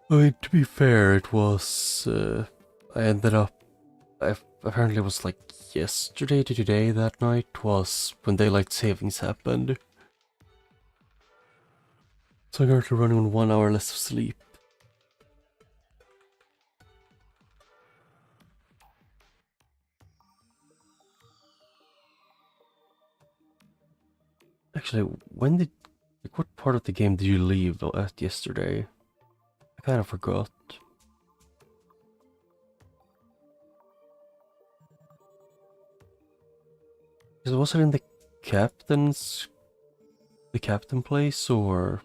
I mean, to be fair, it was. I ended up. Apparently, it was like yesterday to today that night was when daylight savings happened. So I'm currently running on 1 hour less of sleep. Actually, when did. Like, what part of the game did you leave at yesterday? I kind of forgot. Because was it in the captain's. The captain place, or.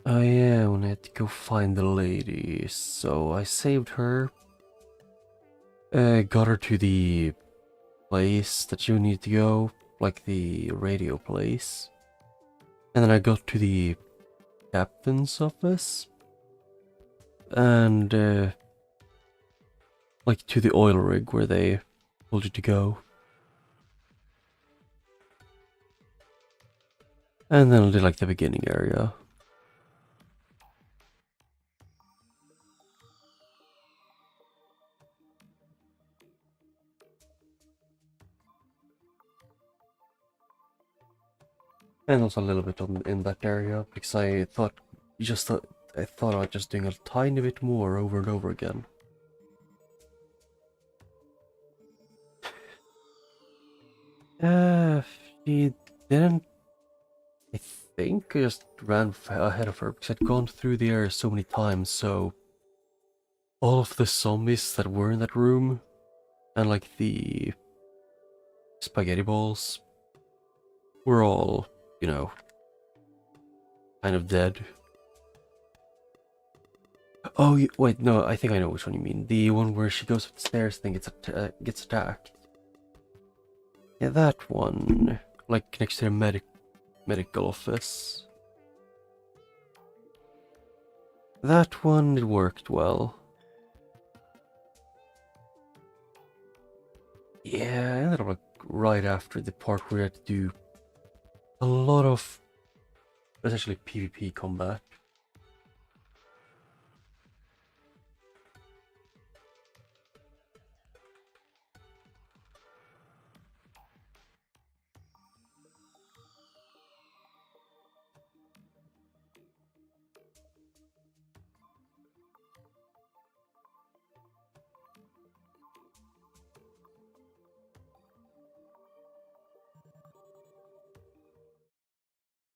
Oh yeah, when I had to go find the lady, so I saved her, got her to the place that you need to go, like the radio place, and then I got to the captain's office, and like to the oil rig where they told you to go, and then I did like the beginning area. And also a little bit in that area, because I thought, I thought about just doing a tiny bit more over and over again. She didn't. I think I just ran ahead of her because I'd gone through the area so many times, so all of the zombies that were in that room, and like the spaghetti balls, were all, you know, kind of dead. Oh, wait, no, I think I know which one you mean. The one where she goes up the stairs and gets attacked. Yeah, that one. Like next to the medical office. That one, it worked well. Yeah, I ended up like right after the part where I had to do a lot of essentially PvP combat.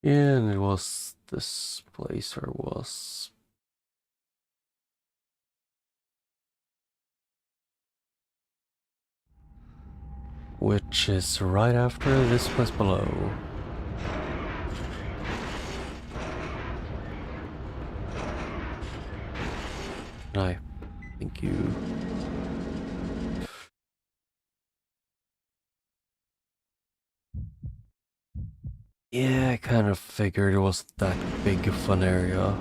Yeah, and it was this place where it was. Which is right after this place below. I thank you. Yeah, I kind of figured it was that big of an area.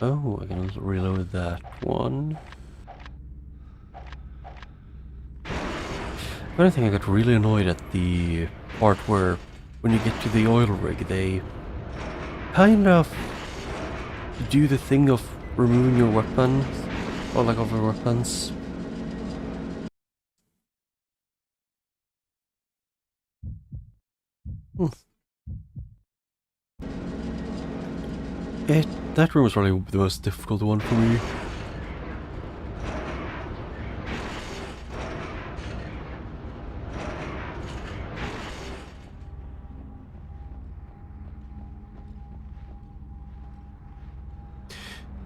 Oh, I can reload that one. But I think I got really annoyed at the part where when you get to the oil rig, they kind of do the thing of removing your weapons, or like of your weapons. Hmm. It, that room was probably the most difficult one for me.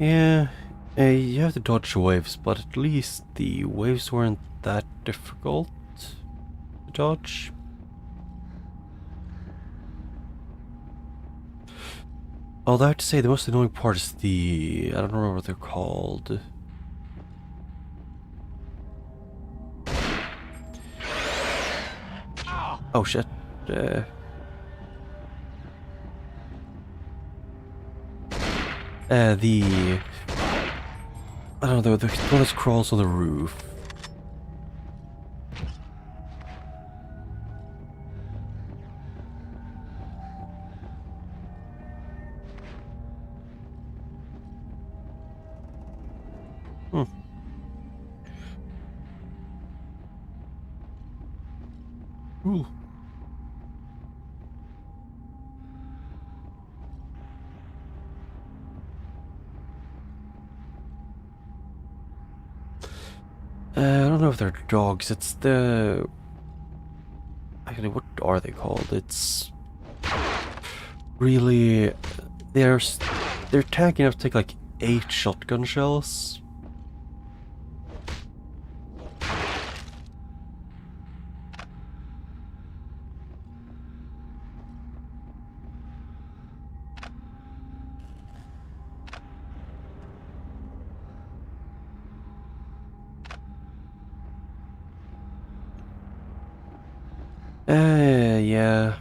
Yeah, You have to dodge waves, but at least the waves weren't that difficult to dodge. Although I have to say the most annoying part is the... I don't remember what they're called. Oh shit. The... I don't know, the one that crawls on the roof. Hmm. Ooh. I don't know if they're dogs, it's the... Actually, what are they called? It's... Really... They're tanky enough to take like 8 shotgun shells. Yeah.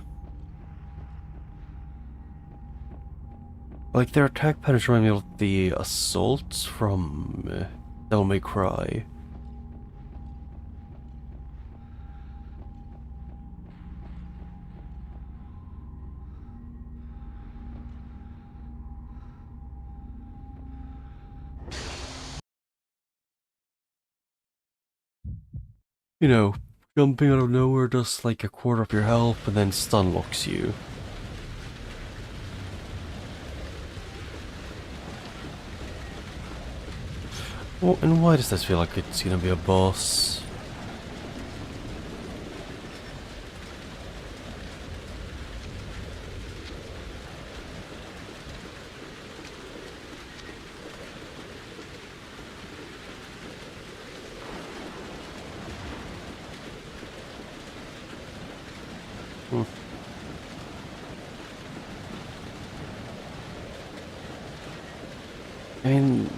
Like, their attack patterns remind me of the assaults from Devil May Cry. You know, jumping out of nowhere does like a quarter of your health and then stun locks you. Oh, and why does this feel like it's gonna be a boss? Hmm. I mean,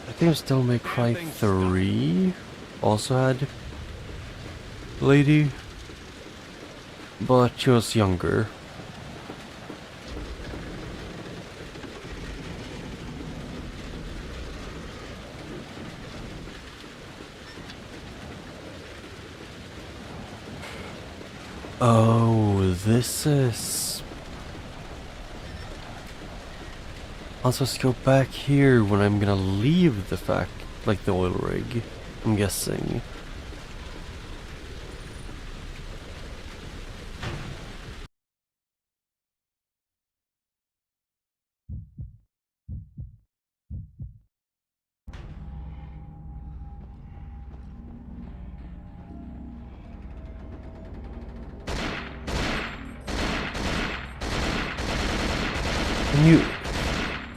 I think it was Devil May Cry 3 also had a lady, but she was younger. Oh, this is... I'm supposed to go back here when I'm gonna leave like the oil rig, I'm guessing.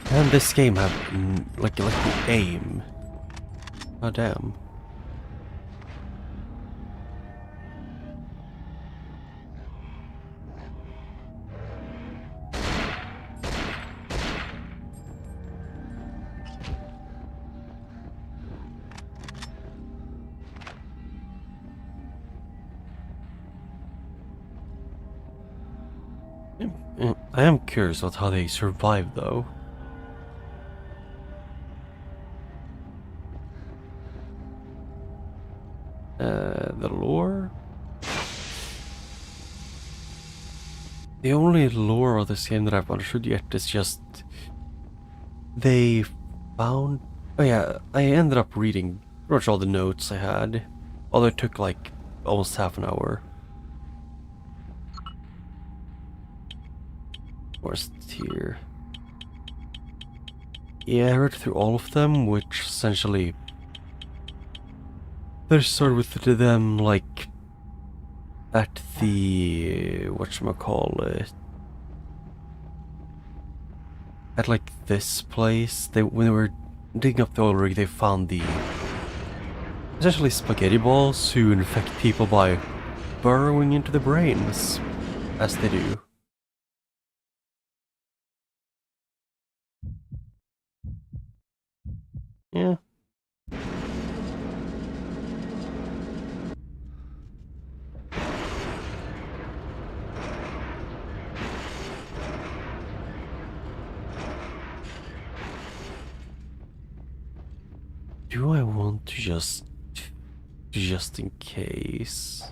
And this game have like the aim. Oh damn. I am curious about how they survive though. The lore? The only lore of this game that I've understood yet is just... They found... Oh yeah, I ended up reading pretty much all the notes I had. Although it took like almost half an hour. Where's it here? Yeah, I read through all of them, which essentially... They started with them like... At the... whatchamacallit... At like this place, when they were digging up the oil rig, they found the essentially spaghetti balls who infect people by burrowing into the brains, as they do. Yeah. Do I want to just in case?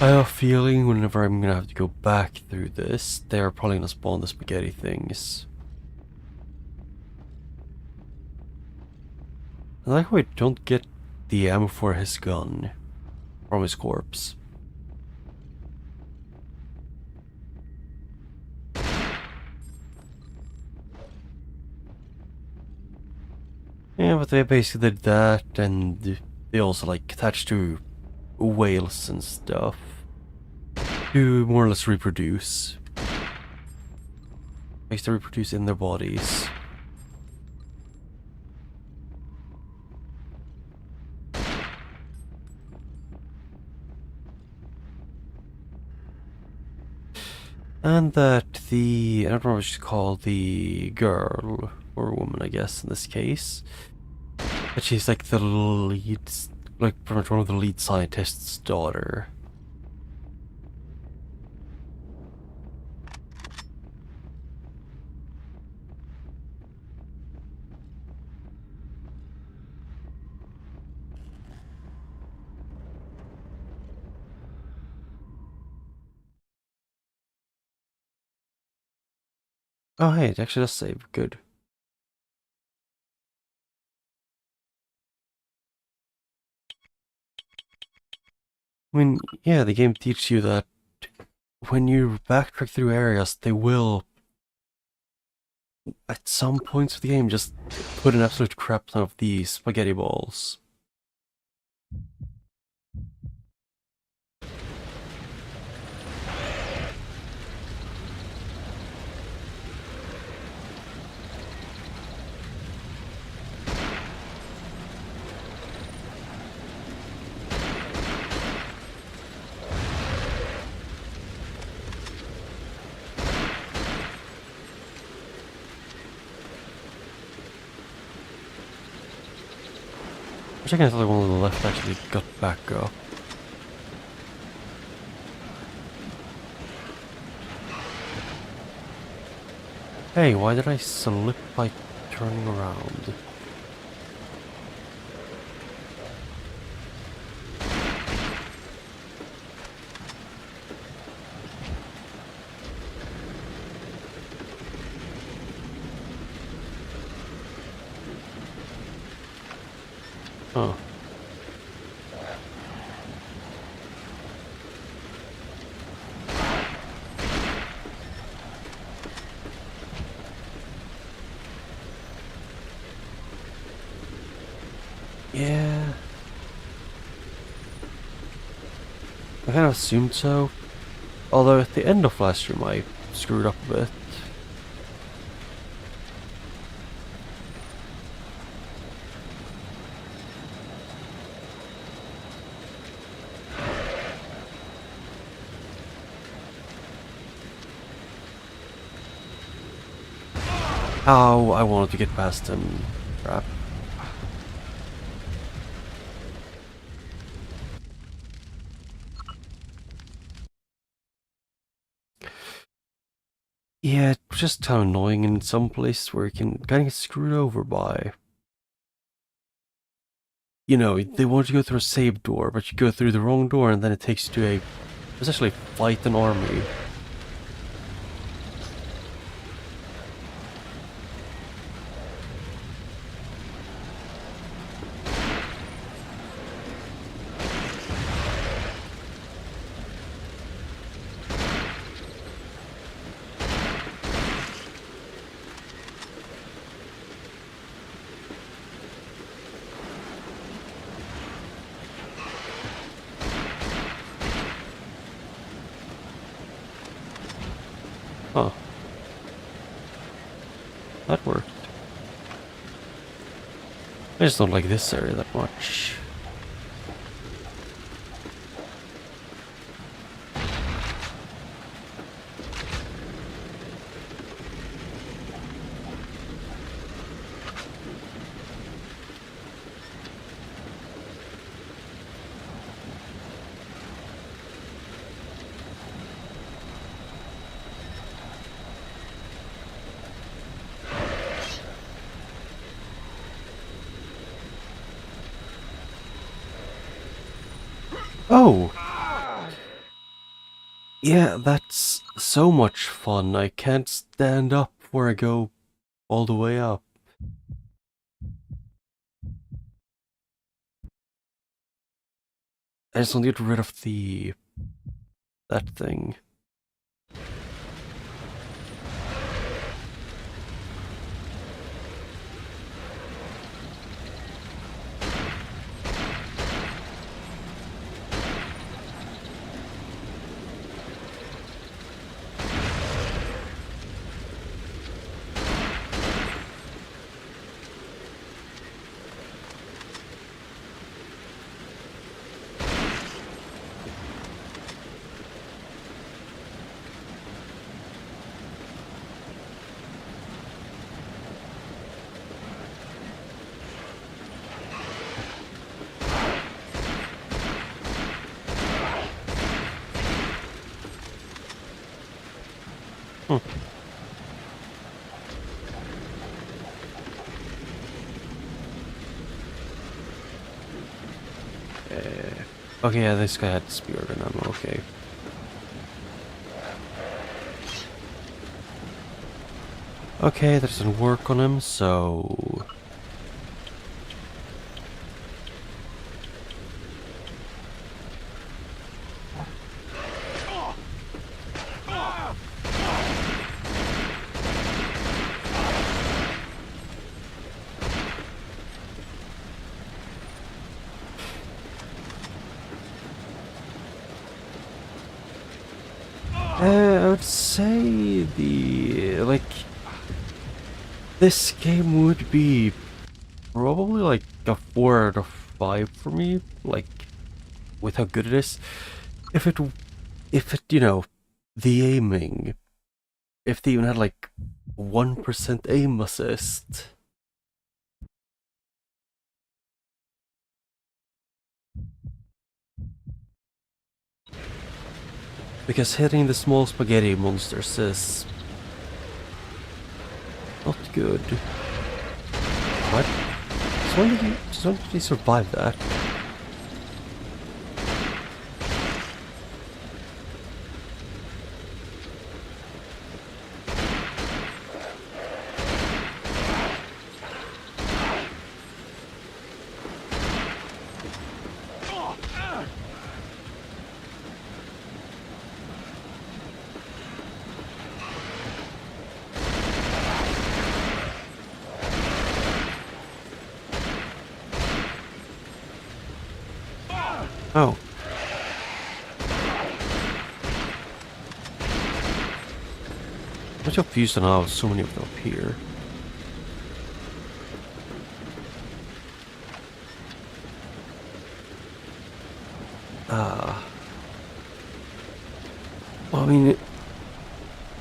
I have a feeling whenever I'm gonna have to go back through this, they're probably gonna spawn the spaghetti things. I like how I don't get the ammo for his gun from his corpse. Yeah, but they basically did that, and they also like attached to whales and stuff to more or less reproduce. Makes them reproduce in their bodies. And that I don't know what she's called, the girl, or woman I guess in this case, but she's like the lead, like pretty much one of the lead scientist's daughter. Oh hey, it actually does save, good. I mean, yeah, the game teaches you that when you backtrack through areas, they will, at some points of the game, just put an absolute crap ton of these spaghetti balls. Which I can tell one on the left actually got back up. Hey, why did I slip by turning around? Huh. Yeah. I kind of assumed so. Although at the end of last room I screwed up a bit. Oh, I wanted to get past him. Crap. Yeah, it's just kind of annoying in some places where you can kind of get screwed over by. You know, they want you to go through a save door, but you go through the wrong door and then it takes you to a, essentially fight an army. That worked. I just don't like this area that much. Oh! Yeah, that's so much fun. I can't stand up before I go all the way up. I just want to get rid of that thing. Hmm. Okay, yeah, this guy had spear gun ammo, okay. Okay, that doesn't work on him, so... I would say this game would be probably like a 4 out of 5 for me, like, with how good it is. If it, you know, the aiming, if they even had like 1% aim assist. Because hitting the small spaghetti monsters is not good. What? Just when did he survive that? Oh. I'm confused on how so many of them appear. Well, I mean,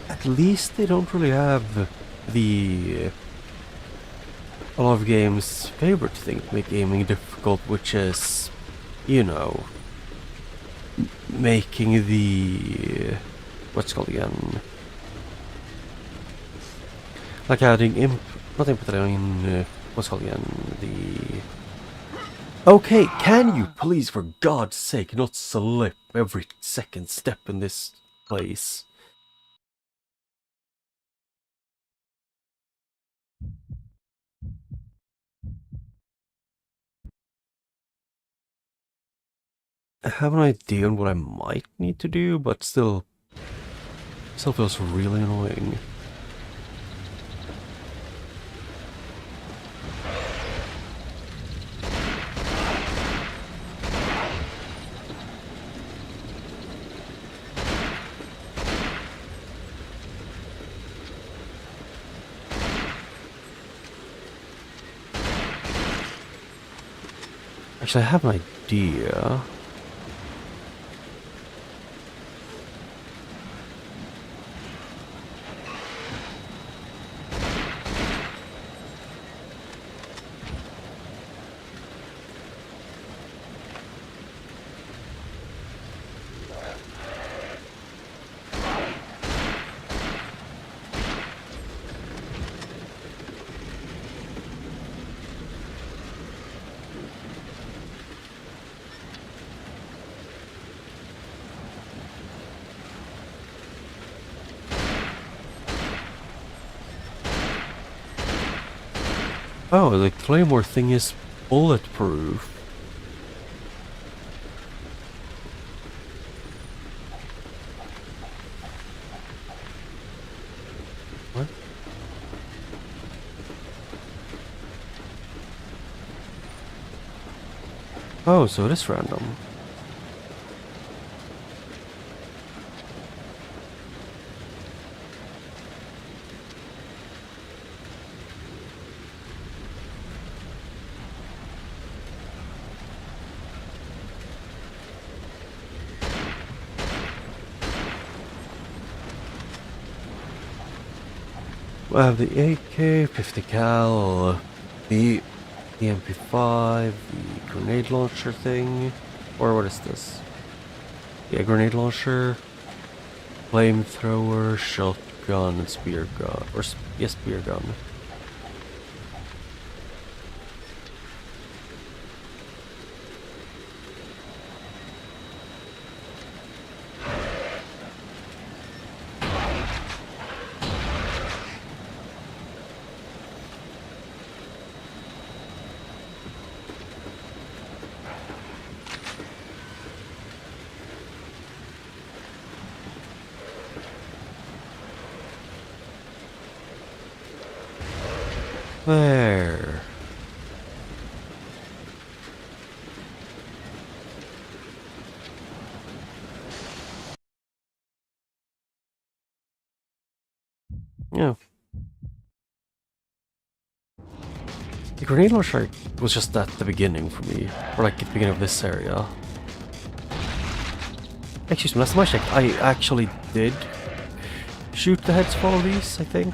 at least they don't really have the a lot of games' favorite thing to make gaming difficult, which is, you know, making the what's it called again? Like adding not input, I mean, what's it called again? The okay, can you please, for God's sake, not slip every second step in this place? I have an idea on what I might need to do, but still feels really annoying. Actually, I have an idea. Oh, the claymore thing is bulletproof. What? Oh, so it is random. I have the AK, 50 cal, the MP5, the grenade launcher thing, or what is this? Yeah, grenade launcher, flamethrower, shotgun, and spear gun, or yes, spear gun. There. Yeah. The grenade launcher was just at the beginning for me, or like at the beginning of this area. Excuse me, last time I checked, I actually did shoot the heads for all these, I think.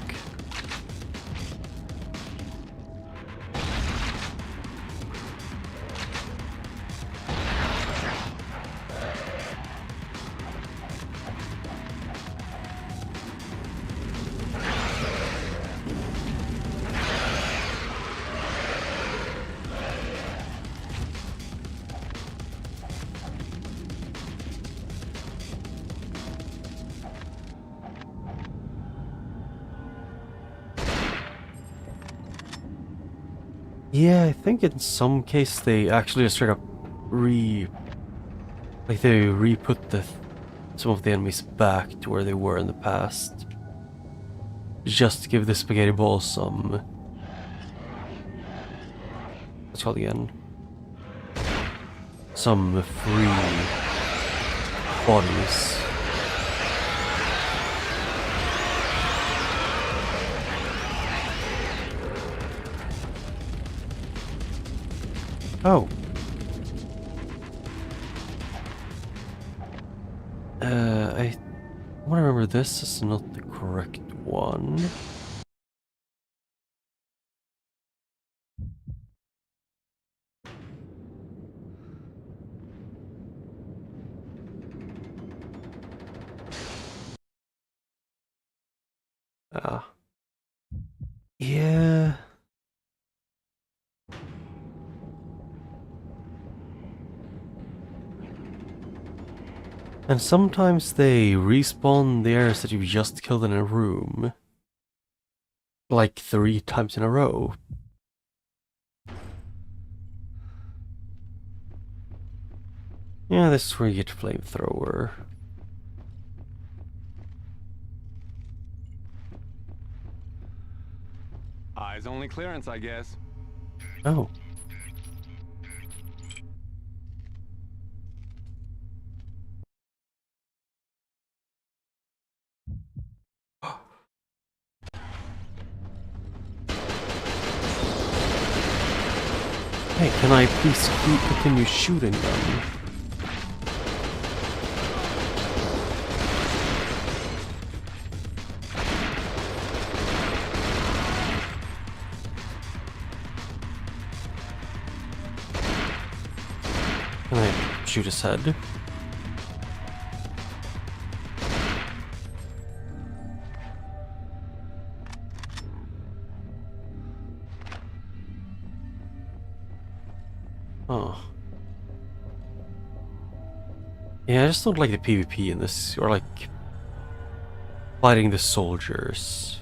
Yeah, I think in some case they actually just straight up they re-put some of the enemies back to where they were in the past. Just to give the spaghetti ball some, what's it called again? Some free bodies. Oh. I want to remember this is not the correct one. Ah. Yeah. And sometimes they respawn the areas that you've just killed in a room. Like 3 times in a row. Yeah, this is where you get flamethrower. Eyes only clearance, I guess. Oh. Hey, can I please continue shooting them? Can I shoot his head? Oh. Yeah, I just don't like the PvP in this, or like fighting the soldiers.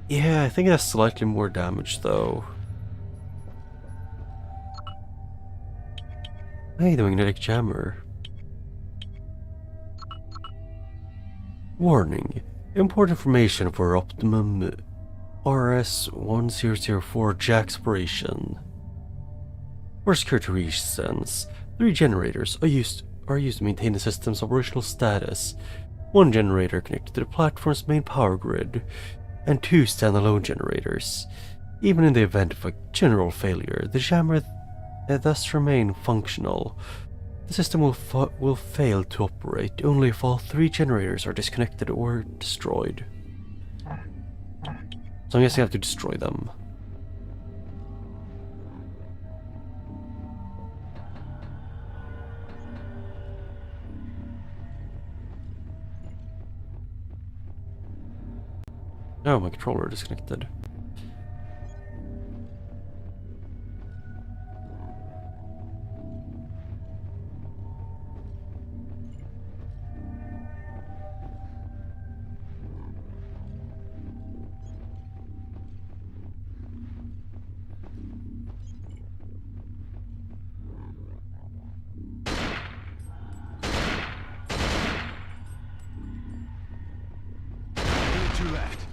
Yeah, I think that's slightly more damage though. Hey, the magnetic jammer. Warning. Important information for optimum RS-1004 jack operation. For security reasons, 3 generators are used to maintain the system's operational status. 1 generator connected to the platform's main power grid, and 2 standalone generators. Even in the event of a general failure, the jammer thus remain functional. The system will fail to operate only if all 3 generators are disconnected or destroyed. So I guess I have to destroy them. Oh, my controller disconnected. Only 2 left.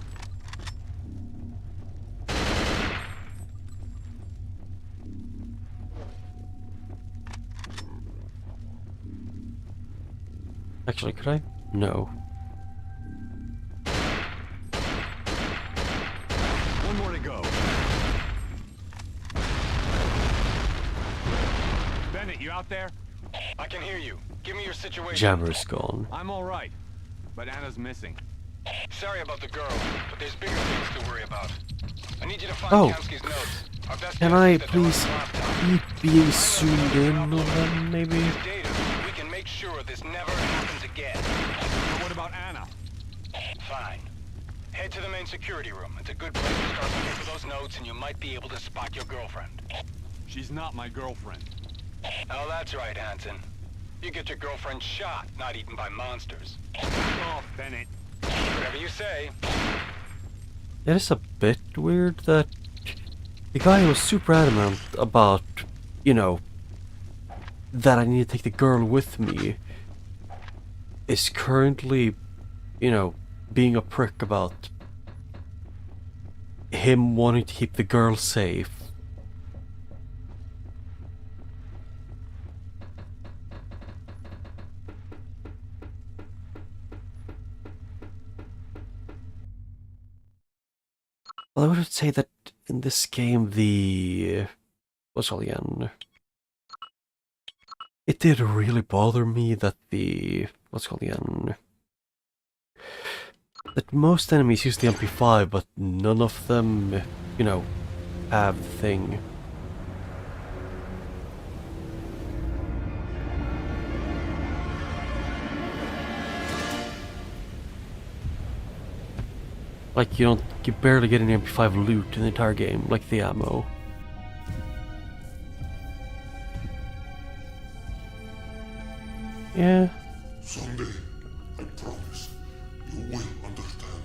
Actually, could I? No. One more to go. Bennett, you out there? I can hear you. Give me your situation. Jammer's gone. I'm all right, but Anna's missing. Sorry about the girl, but there's bigger things to worry about. I need you to find Oh. Kamsky's notes. Our best Can bet I is that they're on please the laptop. keep being zoomed in on them, maybe? With data, we can make sure this never happens again. But what about Anna? Fine. Head to the main security room. It's a good place to start looking for those notes, and you might be able to spot your girlfriend. She's not my girlfriend. Oh, that's right, Hanson. You get your girlfriend shot, not eaten by monsters. Back off, Bennett. Whatever you say. It is a bit weird that the guy who was super adamant about, you know, that I need to take the girl with me is currently, you know, being a prick about him wanting to keep the girl safe. Well, I would say that in this game, what's all again? It did really bother me that what's called again? That most enemies use the MP5, but none of them, you know, have the thing. Like you barely get any MP5 loot in the entire game, like the ammo. Yeah. Someday, I promise, you will understand.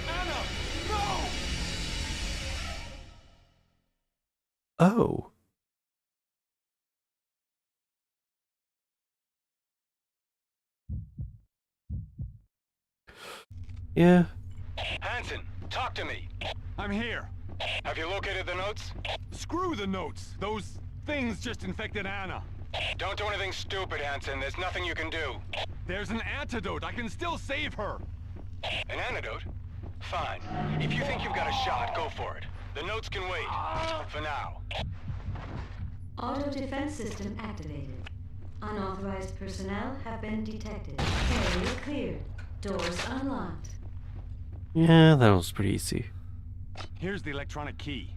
Anna! No! Oh. Yeah. Talk to me. I'm here. Have you located the notes? Screw the notes. Those things just infected Anna. Don't do anything stupid, Hanson. There's nothing you can do. There's an antidote. I can still save her. An antidote? Fine. If you think you've got a shot, go for it. The notes can wait. For now. Auto defense system activated. Unauthorized personnel have been detected. Area cleared. Doors unlocked. Yeah, that was pretty easy. Here's the electronic key.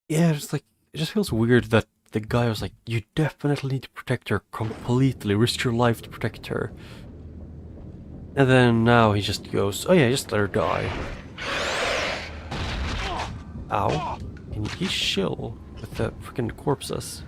Yeah, it's like, it just feels weird that the guy was like, you definitely need to protect her completely, risk your life to protect her. And then now he just goes, oh yeah, just let her die. Ow. Can you chill with the freaking corpses?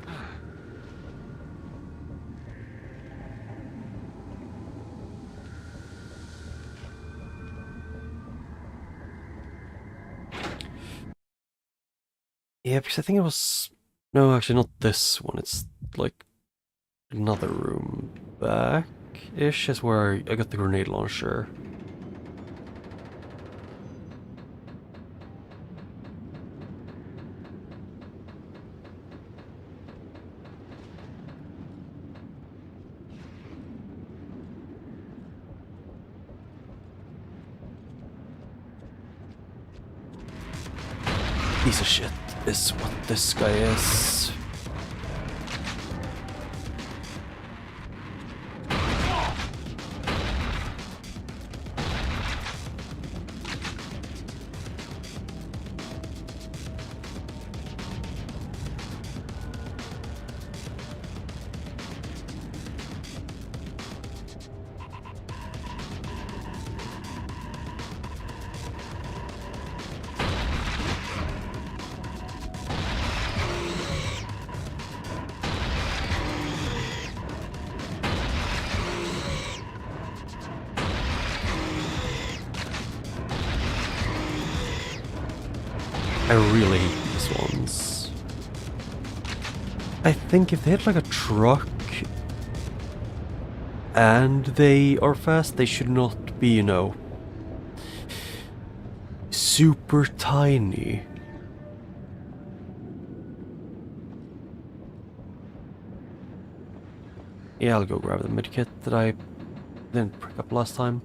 Yeah, because I think it was... No, actually not this one. It's like another room back-ish is where I got the grenade launcher. Piece of shit is what this guy is. I really hate these ones. I think if they had like a truck and they are fast, they should not be, you know, super tiny. Yeah, I'll go grab the medkit that I didn't pick up last time.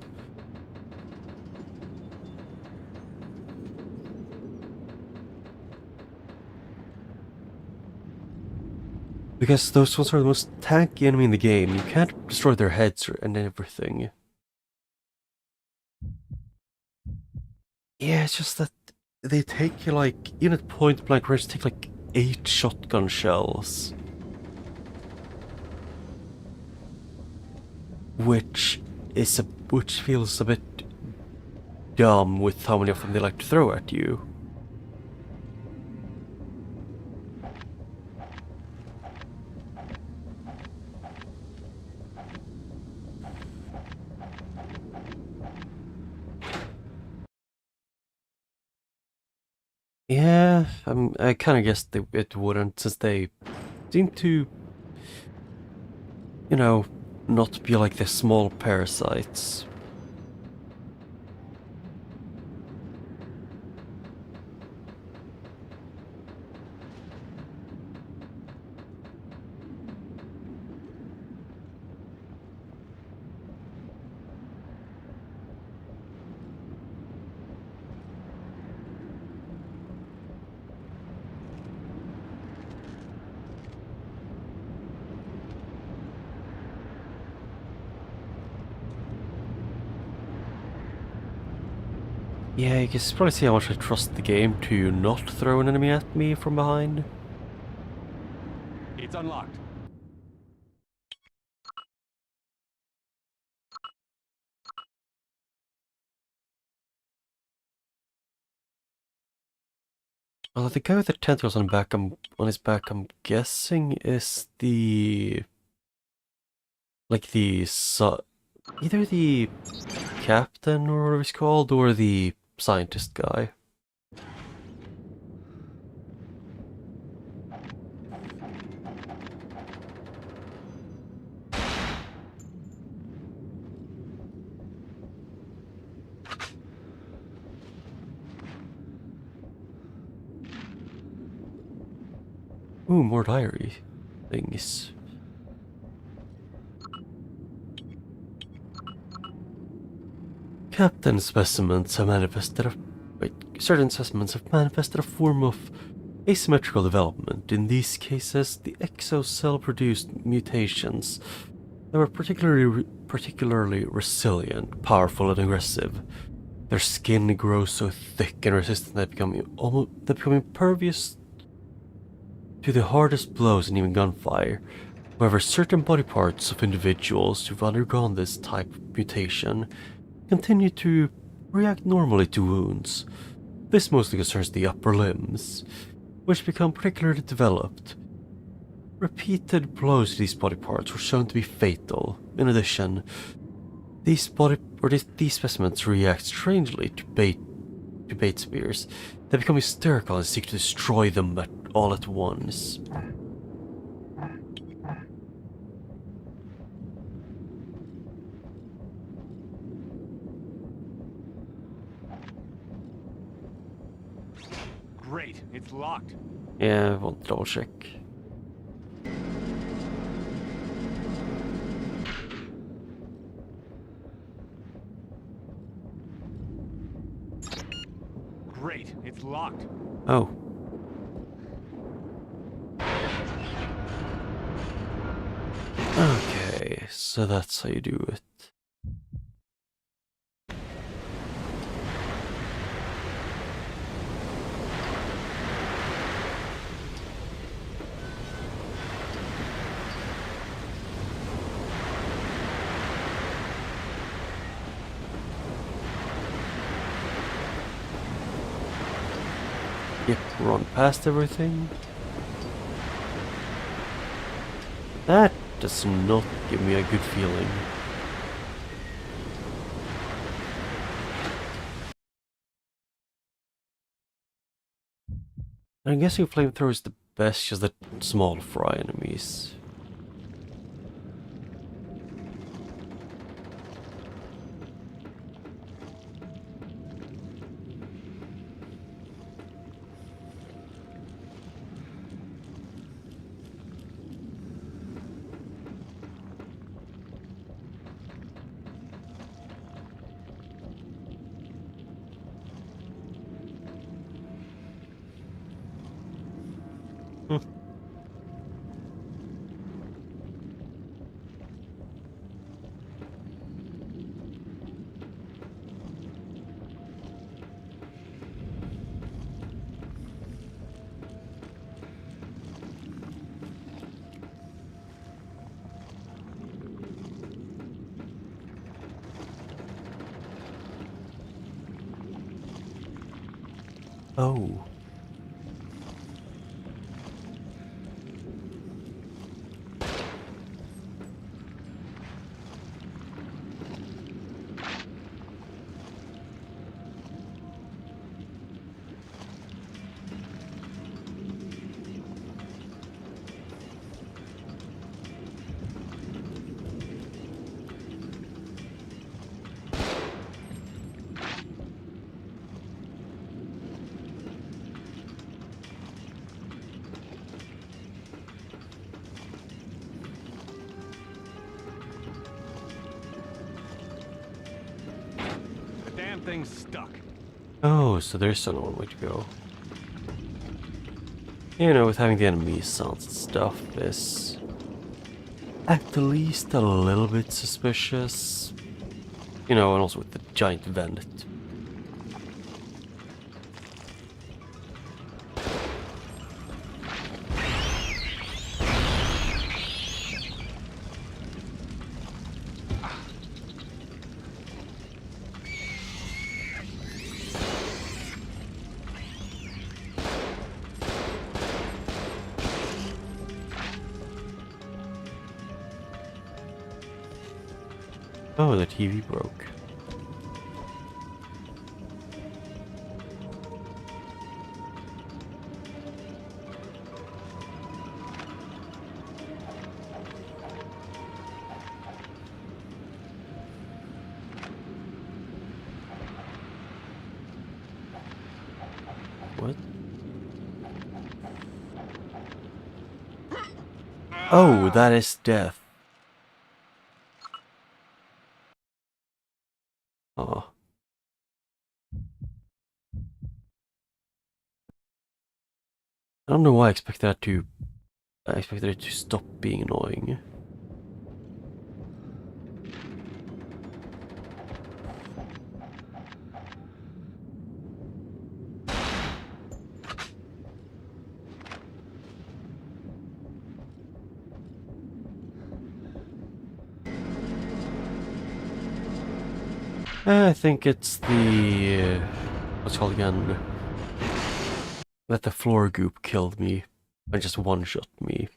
Because those ones are the most tanky enemy in the game. You can't destroy their heads and everything. Yeah, it's just that they take like, even at point blank range, take like 8 shotgun shells. Which feels a bit dumb with how many of them they like to throw at you. Yeah, I kind of guessed it wouldn't, since they seem to, you know, not be like the small parasites. Yeah, you can probably see how much I trust the game to not throw an enemy at me from behind. It's unlocked. Well, the guy with the tentacles on his back, I'm guessing is the... like the either the captain or whatever he's called, or the scientist guy. Ooh, more diary things. Certain specimens have manifested a form of asymmetrical development. In these cases, the exocell produced mutations that were particularly resilient, powerful, and aggressive. Their skin grows so thick and resistant that they become impervious to the hardest blows and even gunfire. However, certain body parts of individuals who've undergone this type of mutation continue to react normally to wounds. This mostly concerns the upper limbs, which become particularly developed. Repeated blows to these body parts were shown to be fatal. In addition, these specimens react strangely to bait spears. They become hysterical and seek to destroy them all at once. Great, it's locked. Yeah, I want to double check. Great, it's locked. Oh. Okay, so that's how you do it. Yep, run past everything. That does not give me a good feeling. I'm guessing flamethrower is the best, just the small fry enemies. Oh. The damn thing's stuck. Oh, so there's another way to go. You know, with having the enemy sounds and stuff is at the least a little bit suspicious. You know, and also with the giant vent. Oh, the TV broke. What? Oh, that is death. Oh. I don't know why I expected that to... I expected it to stop being annoying. I think it's the... what's it called again? That the floor goop killed me. And just one-shot me.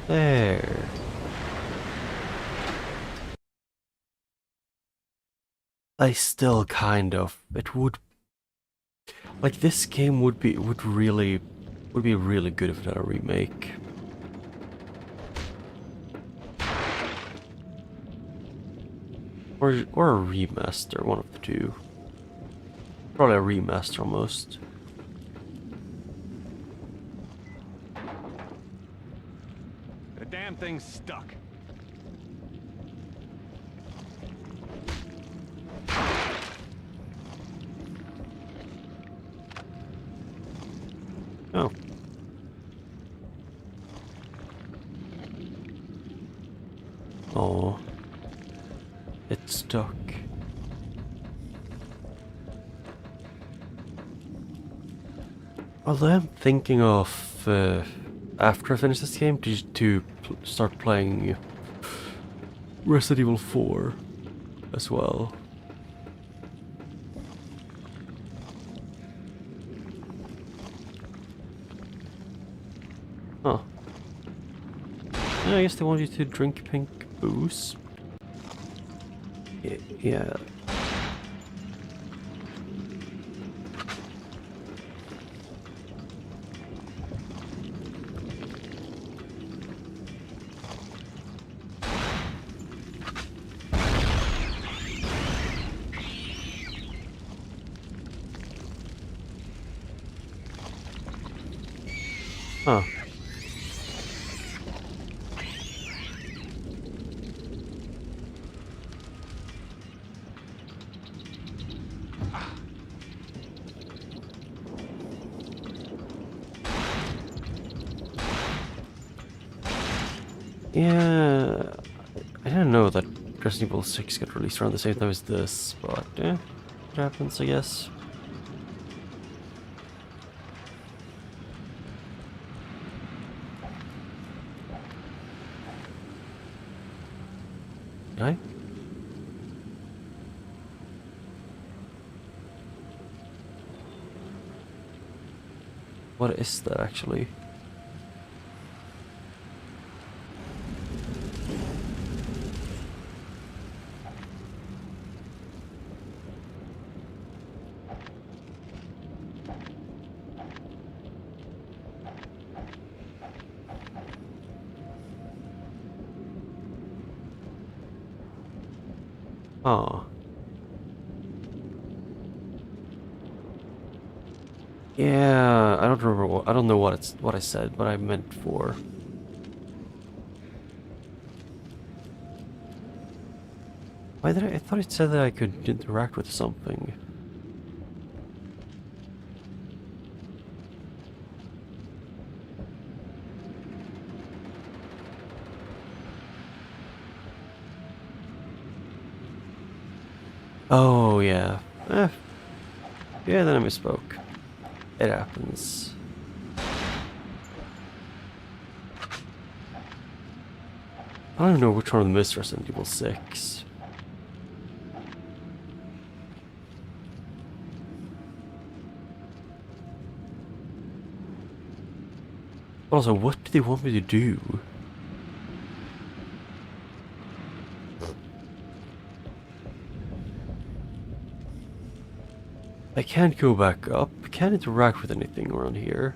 There. I still kind of... It would... Like, this game would be really good if it had a remake. Or a remaster, one of the two. Probably a remaster almost. The damn thing's stuck. Oh. Oh. It's stuck. Although I'm thinking of, after I finish this game, to start playing Resident Evil 4 as well. Huh. Yeah, I guess they want you to drink pink booze. Yeah. Huh. Yeah, I didn't know that Resident Evil 6 got released around the same time as this, but yeah, it happens, I guess. Did I? What is that actually? Oh. Yeah, I don't remember I don't know what I said, but I meant for. Why did I thought it said that I could interact with something. Oh yeah. Yeah, then I misspoke. It happens. I don't even know which one of them is Resident Evil 6. Also, what do they want me to do? I can't go back up. I can't interact with anything around here.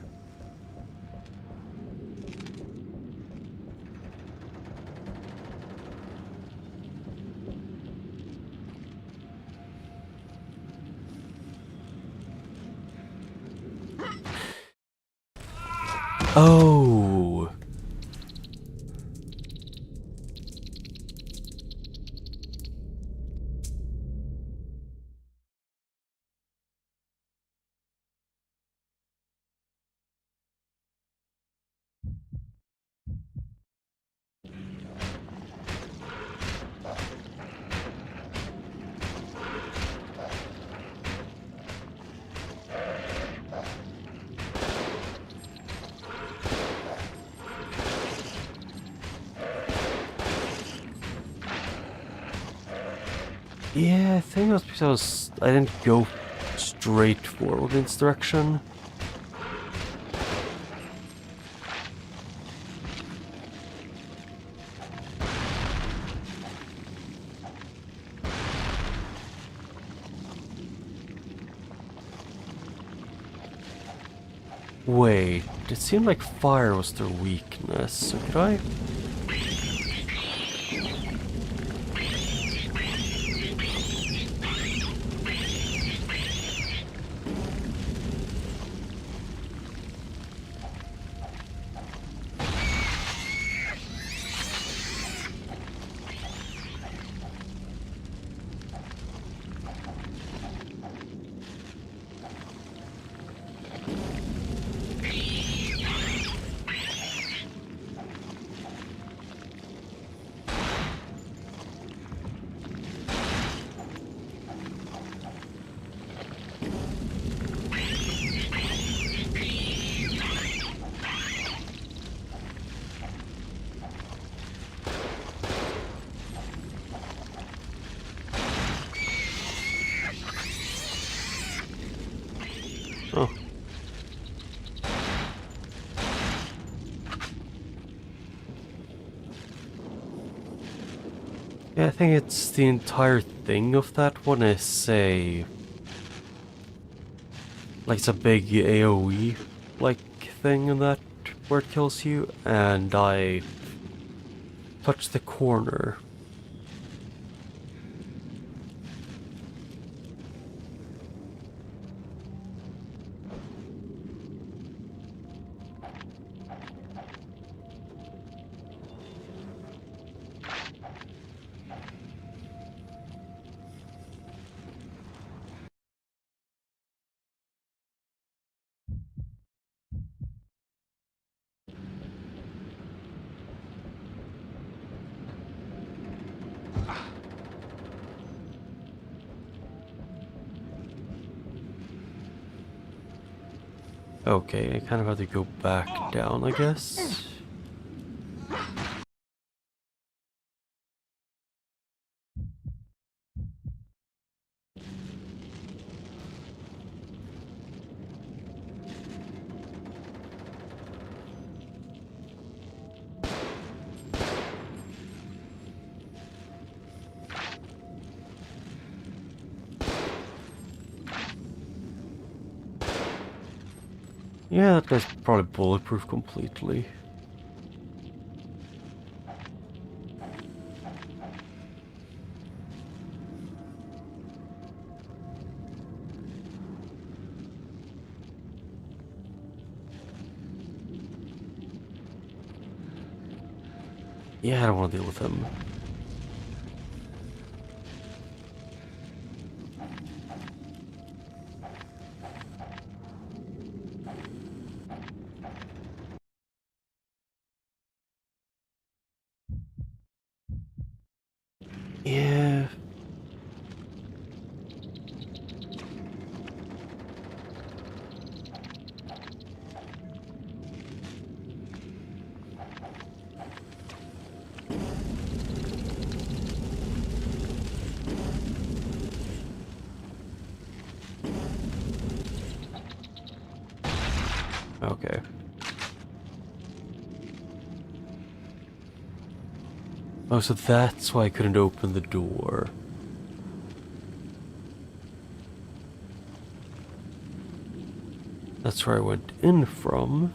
Oh. Yeah, I think that's because I didn't go straight forward in this direction. Wait, it seemed like fire was their weakness, so could I? Oh. Yeah, I think it's the entire thing of that one is a... like it's a big AoE like thing in that where it kills you, and I touched the corner. Okay, I kind of have to go back down, I guess. Yeah, that guy's probably bulletproof completely. Yeah, I don't want to deal with him. Yeah. Okay. Oh, so that's why I couldn't open the door. That's where I went in from.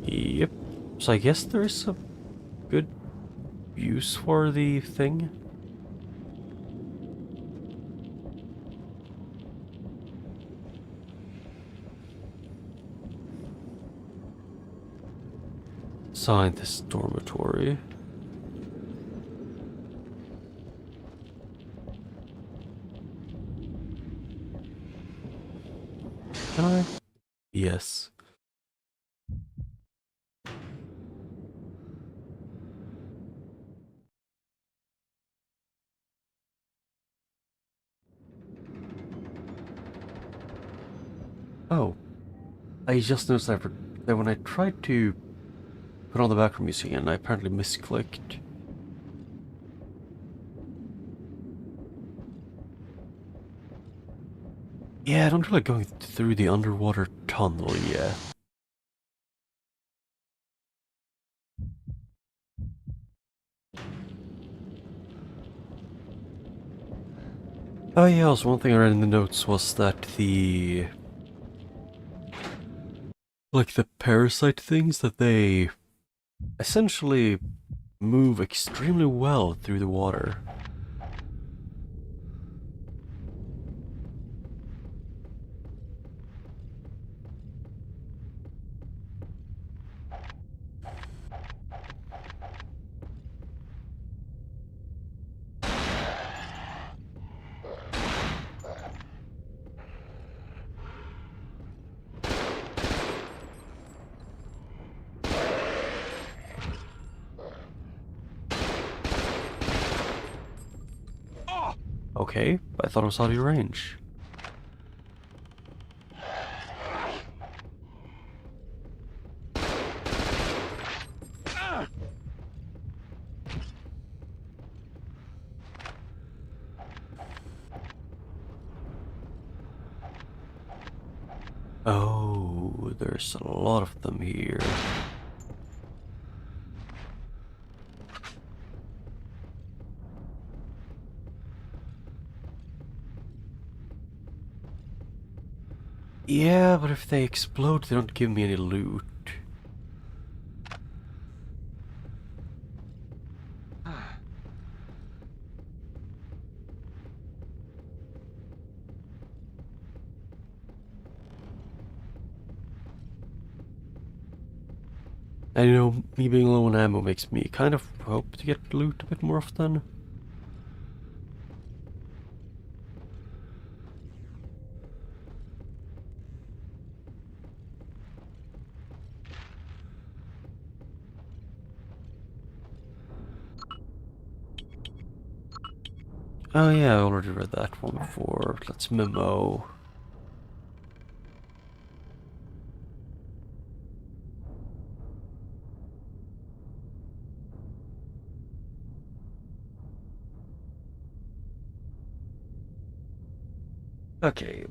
Yep. So I guess there is a good use for the thing. Scientist dormitory. Can I? Yes. Oh, I just noticed that when I tried to put on the background music again, I apparently misclicked. Yeah, I don't feel like going through the underwater tunnel yet. Oh yeah, also one thing I read in the notes was that the parasite things, that they essentially move extremely well through the water. Okay, I thought it was out of your range. Oh, there's a lot of them here. Yeah, but if they explode, they don't give me any loot. And you know, me being low on ammo makes me kind of hope to get loot a bit more often. Oh yeah, I already read that one before. Let's memo. Okay.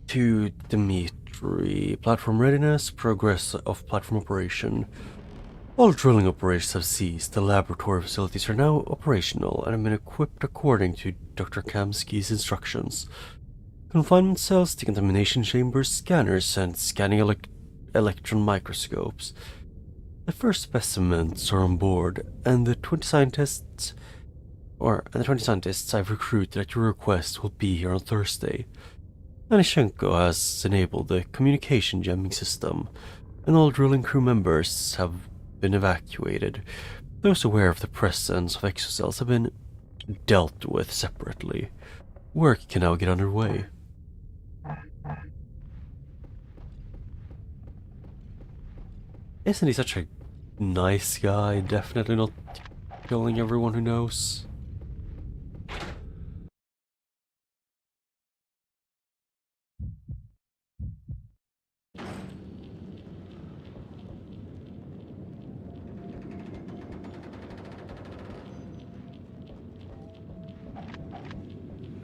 To Dimitri. Platform readiness, progress of platform operation. All drilling operations have ceased. The laboratory facilities are now operational and have been equipped according to Dr. Kamsky's instructions. Confinement cells, decontamination chambers, scanners, and scanning electron microscopes. The first specimens are on board, and the 20 scientists I've recruited at your request will be here on Thursday. Anishenko has enabled the communication jamming system, and all drilling crew members have been evacuated. Those aware of the presence of exocells have been dealt with separately. Work can now get underway. Isn't he such a nice guy, definitely not killing everyone who knows.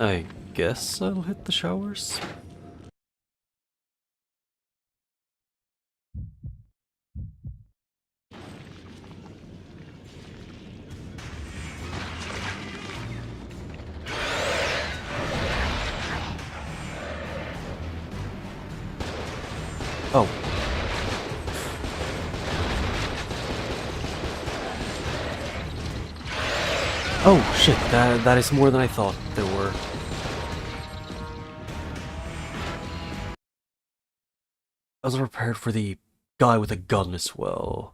I guess I'll hit the showers. Oh. Oh shit, that is more than I thought there were. I was prepared for the guy with a gun as well.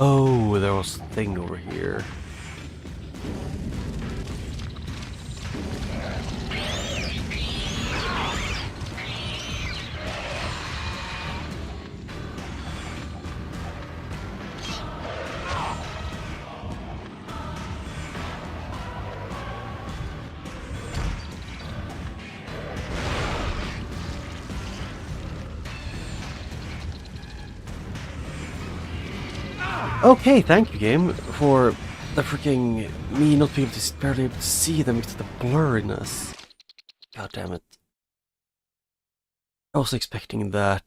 Oh, there was a thing over here. Okay, thank you, game, for the freaking me not being able to barely able to see them because of the blurriness. God damn it! I was expecting that.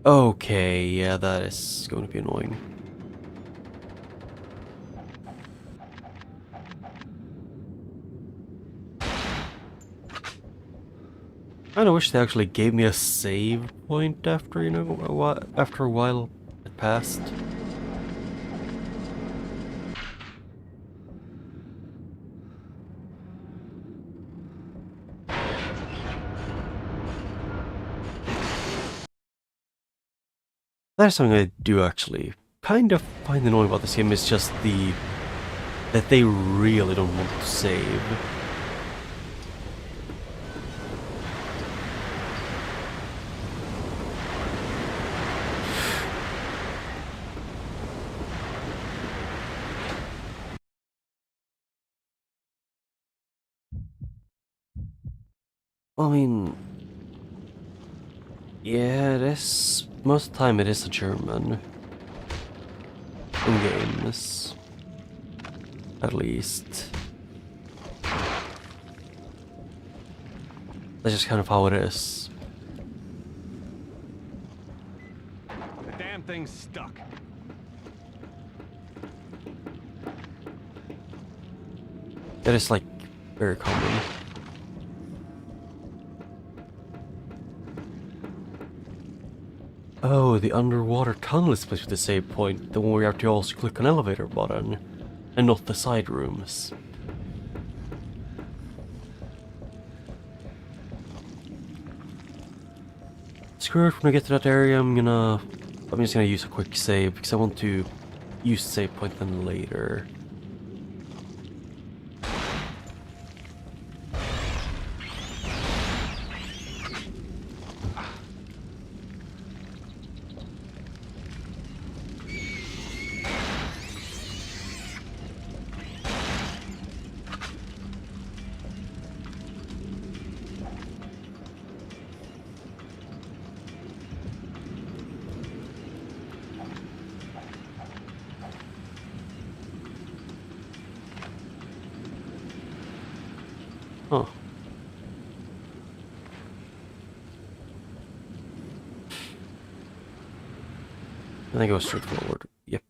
Okay, yeah, that is going to be annoying. I kinda wish they actually gave me a save point after, you know, after a while it passed. That is something I do actually kind of find annoying about this game, is just that they really don't want to save. I mean, yeah, it is. Most of the time it is a German. In games. At least. That's just kind of how it is. The damn thing's stuck. That is like very common. Oh, the underwater tunnel is placed with the save point, the one where you have to also click an elevator button, and not the side rooms. Screw it, when I get to that area, I'm just gonna use a quick save, because I want to use the save point then later. Huh. And then go straight forward. Yep.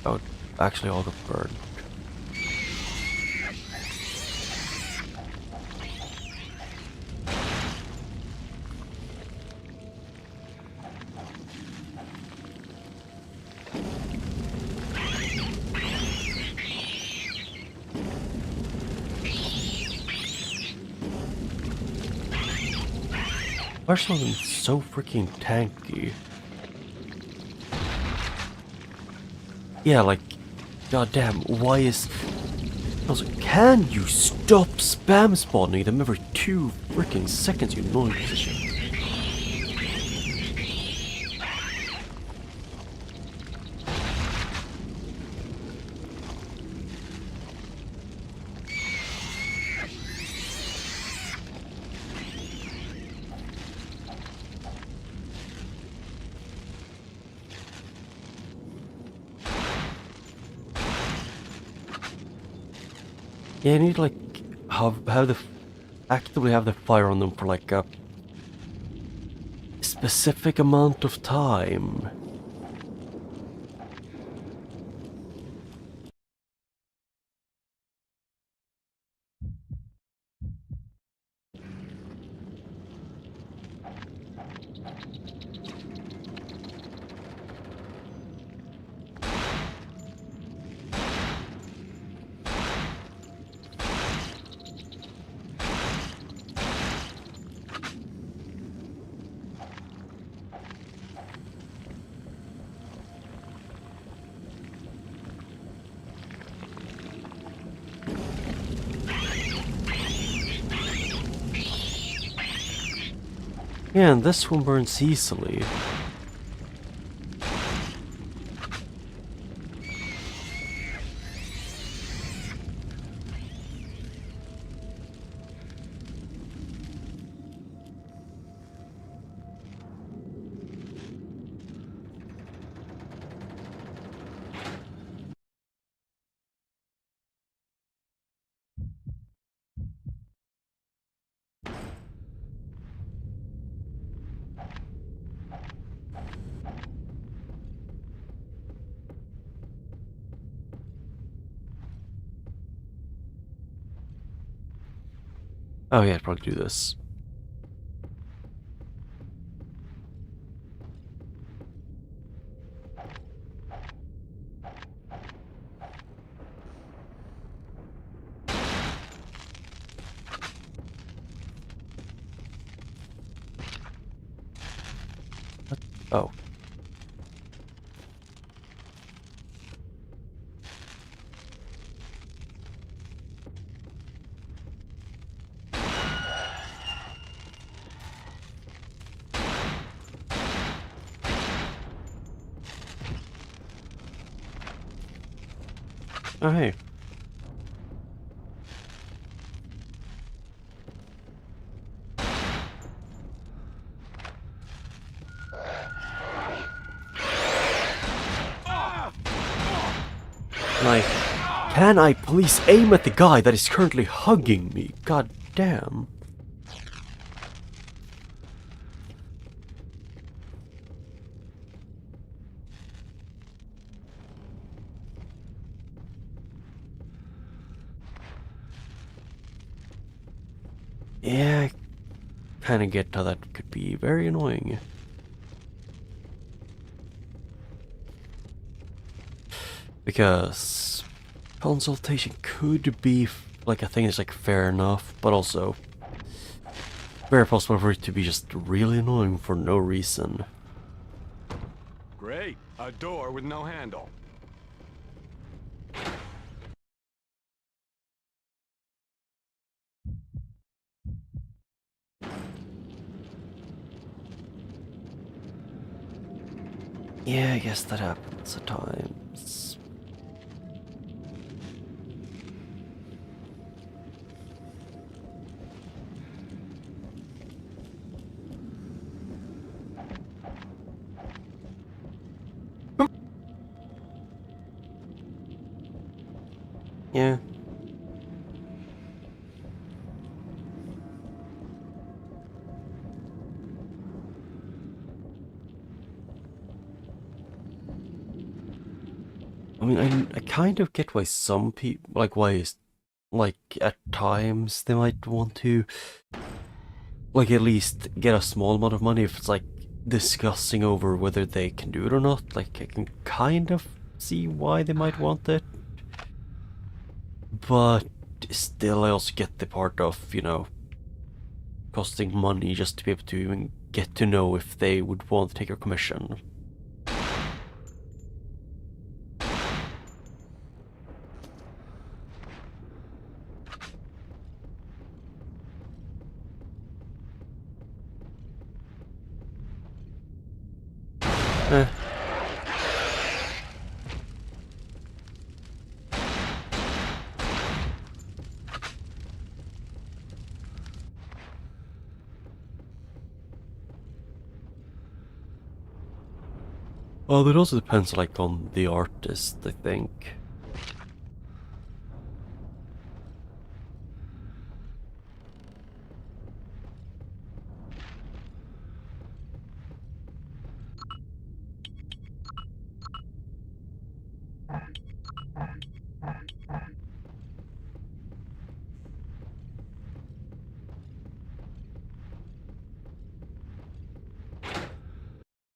Oh, actually all got burned. Why are some of them so freaking tanky? Yeah, like, goddamn, why is... Also, can you stop spam spawning them every 2 freaking seconds, you annoying piece of shit? Yeah, you need like actively have the fire on them for like a specific amount of time. Yeah, and this one burns easily. Oh yeah, I'd probably do this. Oh. Oh hey. Like, can I please aim at the guy that is currently hugging me? God damn. Yeah, I kind of get how that could be very annoying. Because consultation could be like a thing that's like fair enough, but also very possible for it to be just really annoying for no reason. Great. A door with no handle. Yeah, I guess that happens at times. Yeah. I mean, I kind of get why some people, like at times they might want to, like at least get a small amount of money if it's like discussing over whether they can do it or not. Like I can kind of see why they might want it. But still, I also get the part of, costing money just to be able to even get to know if they would want to take your commission. Eh. Well, it also depends, like, on the artist, I think.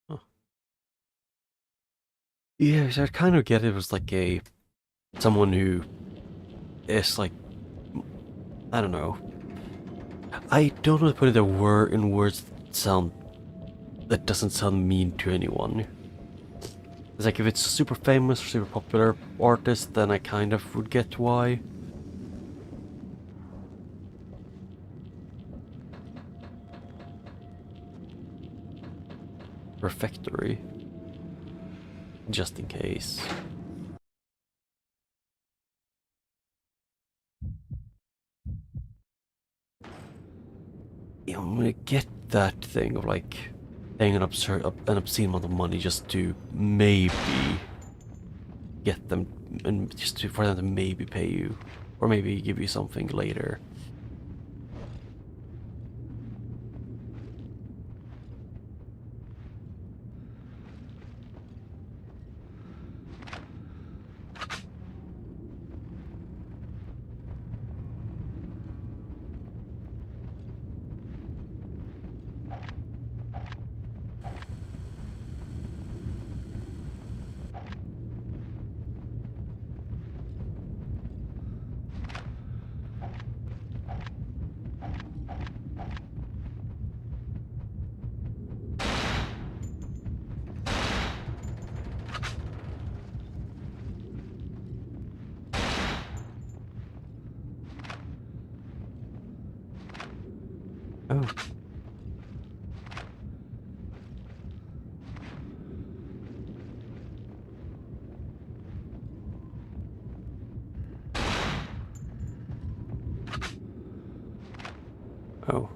Huh. Yeah, so I kind of get it was like someone who is like, I don't know. I don't know how to put it in words that doesn't sound mean to anyone. It's like if it's a super famous or super popular artist, then I kind of would get why. Refectory. Just in case. Yeah, I'm gonna get that thing of like paying an obscene amount of money just to maybe get them, and for them to maybe pay you, or maybe give you something later. Oh. Oh.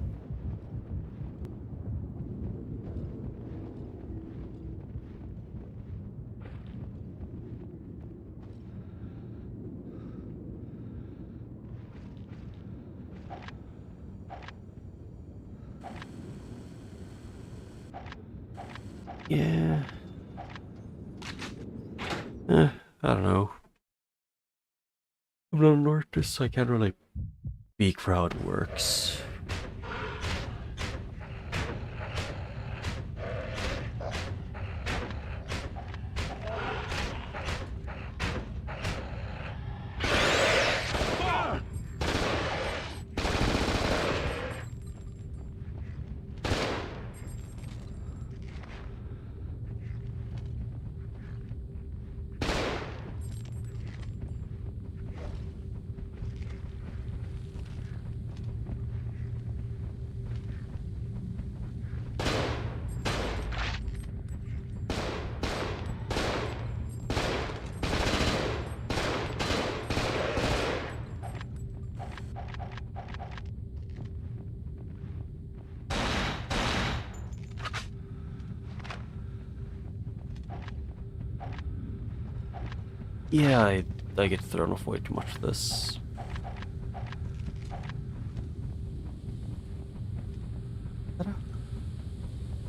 Yeah. I don't know. I'm not an artist, so I can't really speak for how it works. Yeah, I get thrown off way too much of this.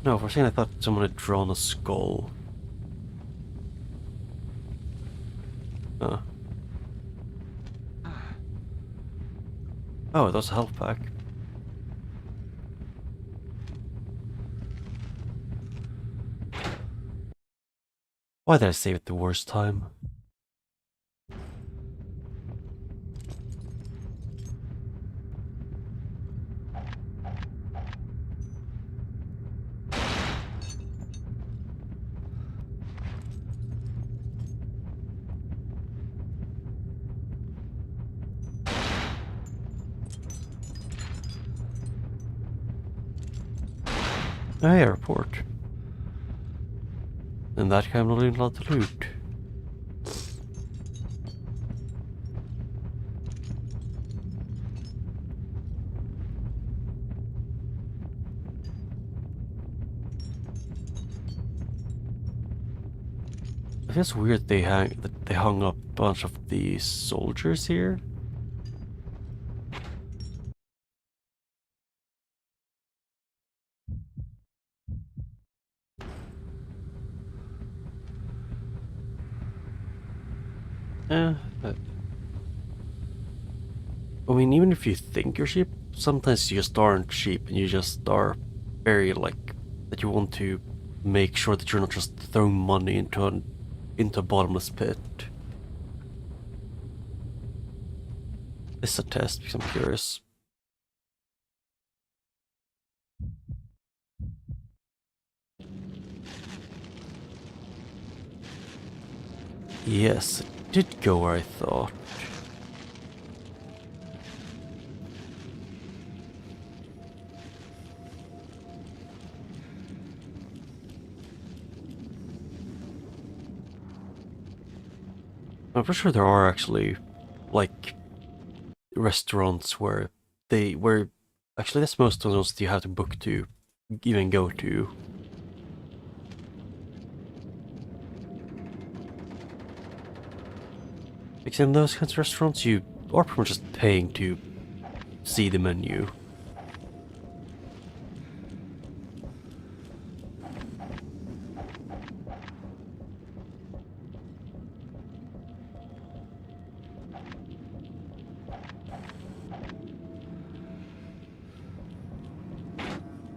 No, for a second I thought someone had drawn a skull. Huh. Oh, that's a health pack. Why did I save it the worst time? Airport. And that kind of not allowed to loot. It feels weird that they hung up a bunch of the soldiers here. Eh, I mean, even if you think you're cheap, sometimes you just aren't cheap and you just are very, like, that you want to make sure that you're not just throwing money into a bottomless pit. This is a test because I'm curious. Yes, it did go where I thought. I'm pretty sure there are actually, like, restaurants where actually that's most of those that you have to book to even go to. Because in those kinds of restaurants, you are pretty much just paying to see the menu.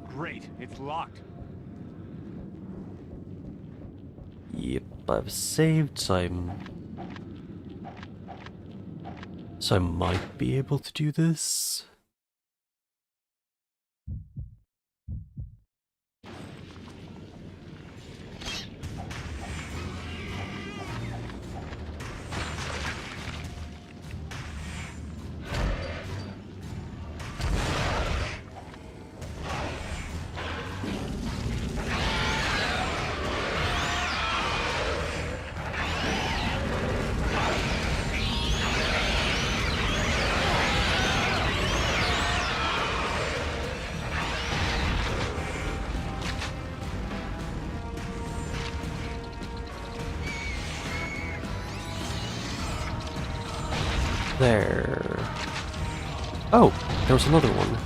Great, it's locked. Yep, I've saved, so I might be able to do this. There. Oh, there was another one.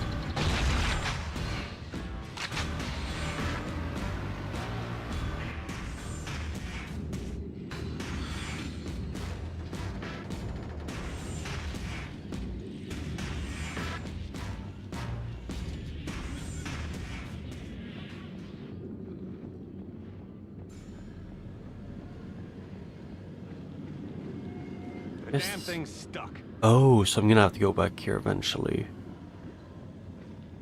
The Yes. damn thing's stuck. Oh, so I'm gonna have to go back here eventually.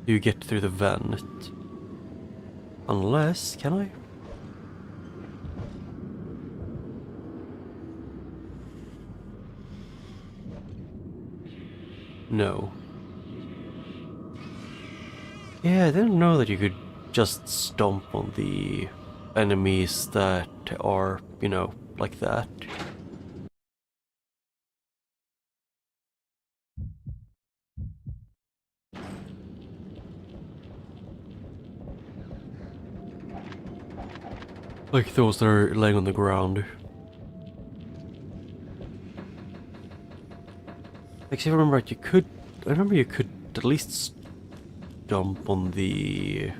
Do you get through the vent? Unless, can I? No. Yeah, I didn't know that you could just stomp on the enemies that are, you know, like that. Like those that are laying on the ground. Actually, if I remember right, you could. I remember you could at least jump on the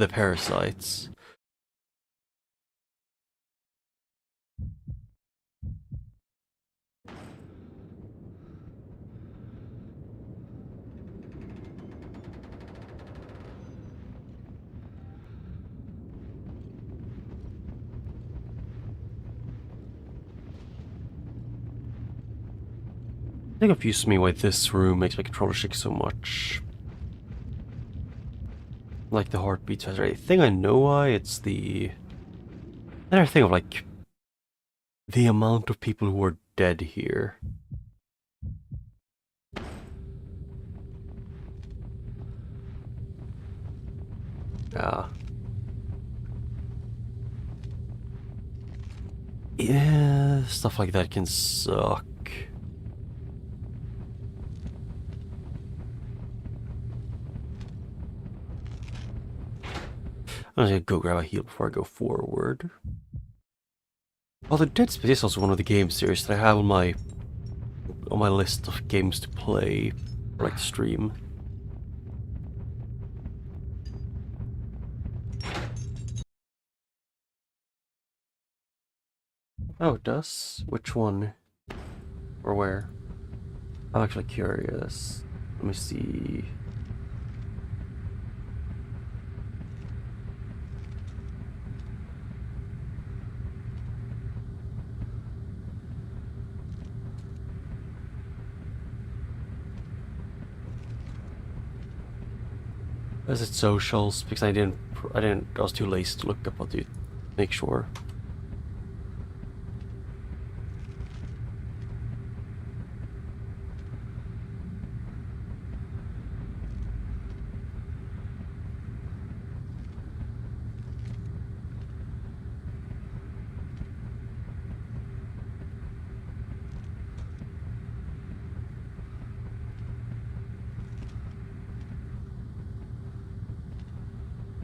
parasites. I think confused me why this room makes my controller shake so much. Like the heartbeats. I think I know why. It's the another thing of like the amount of people who are dead here. Yeah. Yeah, stuff like that can suck. I'm just gonna go grab a heal before I go forward. Although Dead Space is also one of the game series that I have on my list of games to play, or like stream. Oh, it does? Which one? Or where? I'm actually curious. Let me see. Is it socials? Because I was too lazy to look up what to make sure.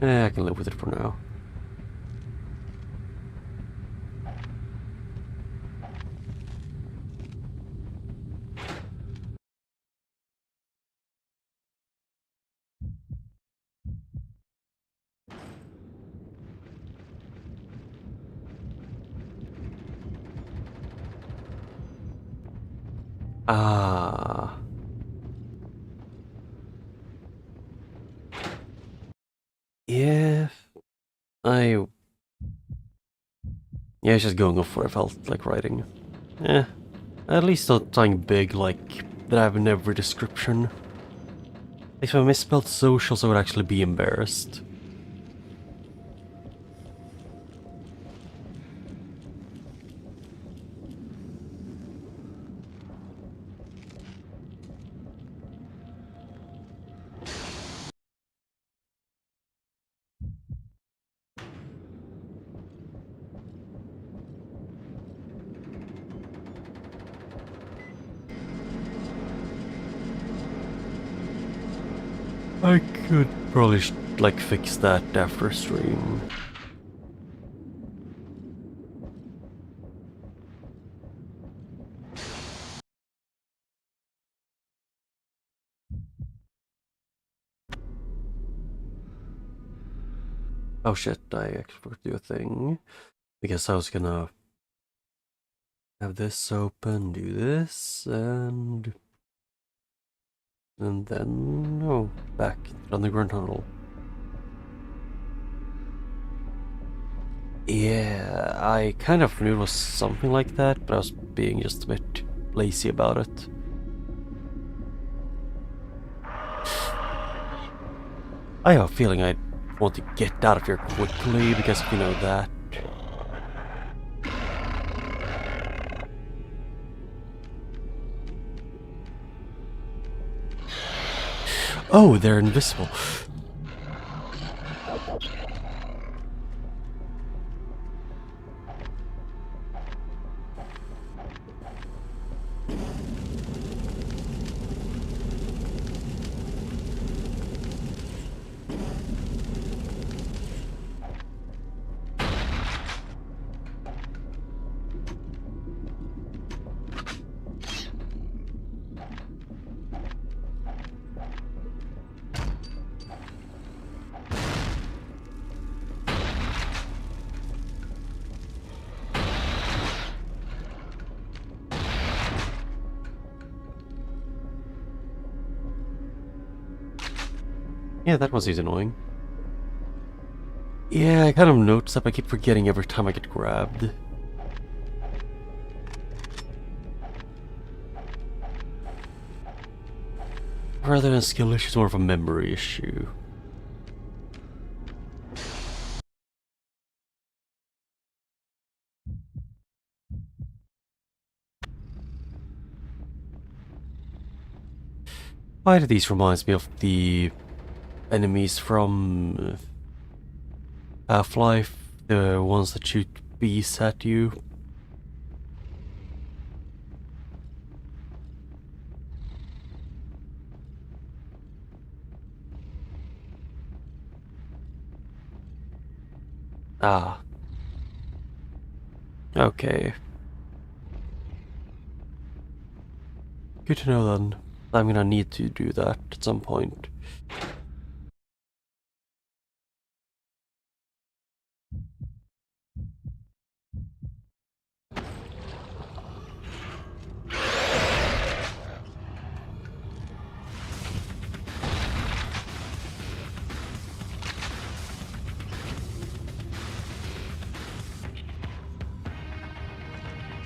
I can live with it for now. Ah. Yeah. Yeah, it's just going off what I felt like writing. Eh. At least not something big like that I have in every description. If I misspelled socials, I would actually be embarrassed. I could probably like fix that after stream. Oh shit, I actually forgot to do a thing. Because I was gonna have this open, do this, and then, oh, back to the underground tunnel. Yeah, I kind of knew it was something like that, but I was being just a bit lazy about it. I have a feeling I want to get out of here quickly because of, you know, that. Oh, they're invisible. Yeah, that one seems annoying. Yeah, I kind of noticed that, but I keep forgetting every time I get grabbed. Rather than a skill issue, it's more of a memory issue. Either of these reminds me of the enemies from Half-Life, the ones that shoot bees at you. Ah. Okay. Good to know then. I'm gonna need to do that at some point.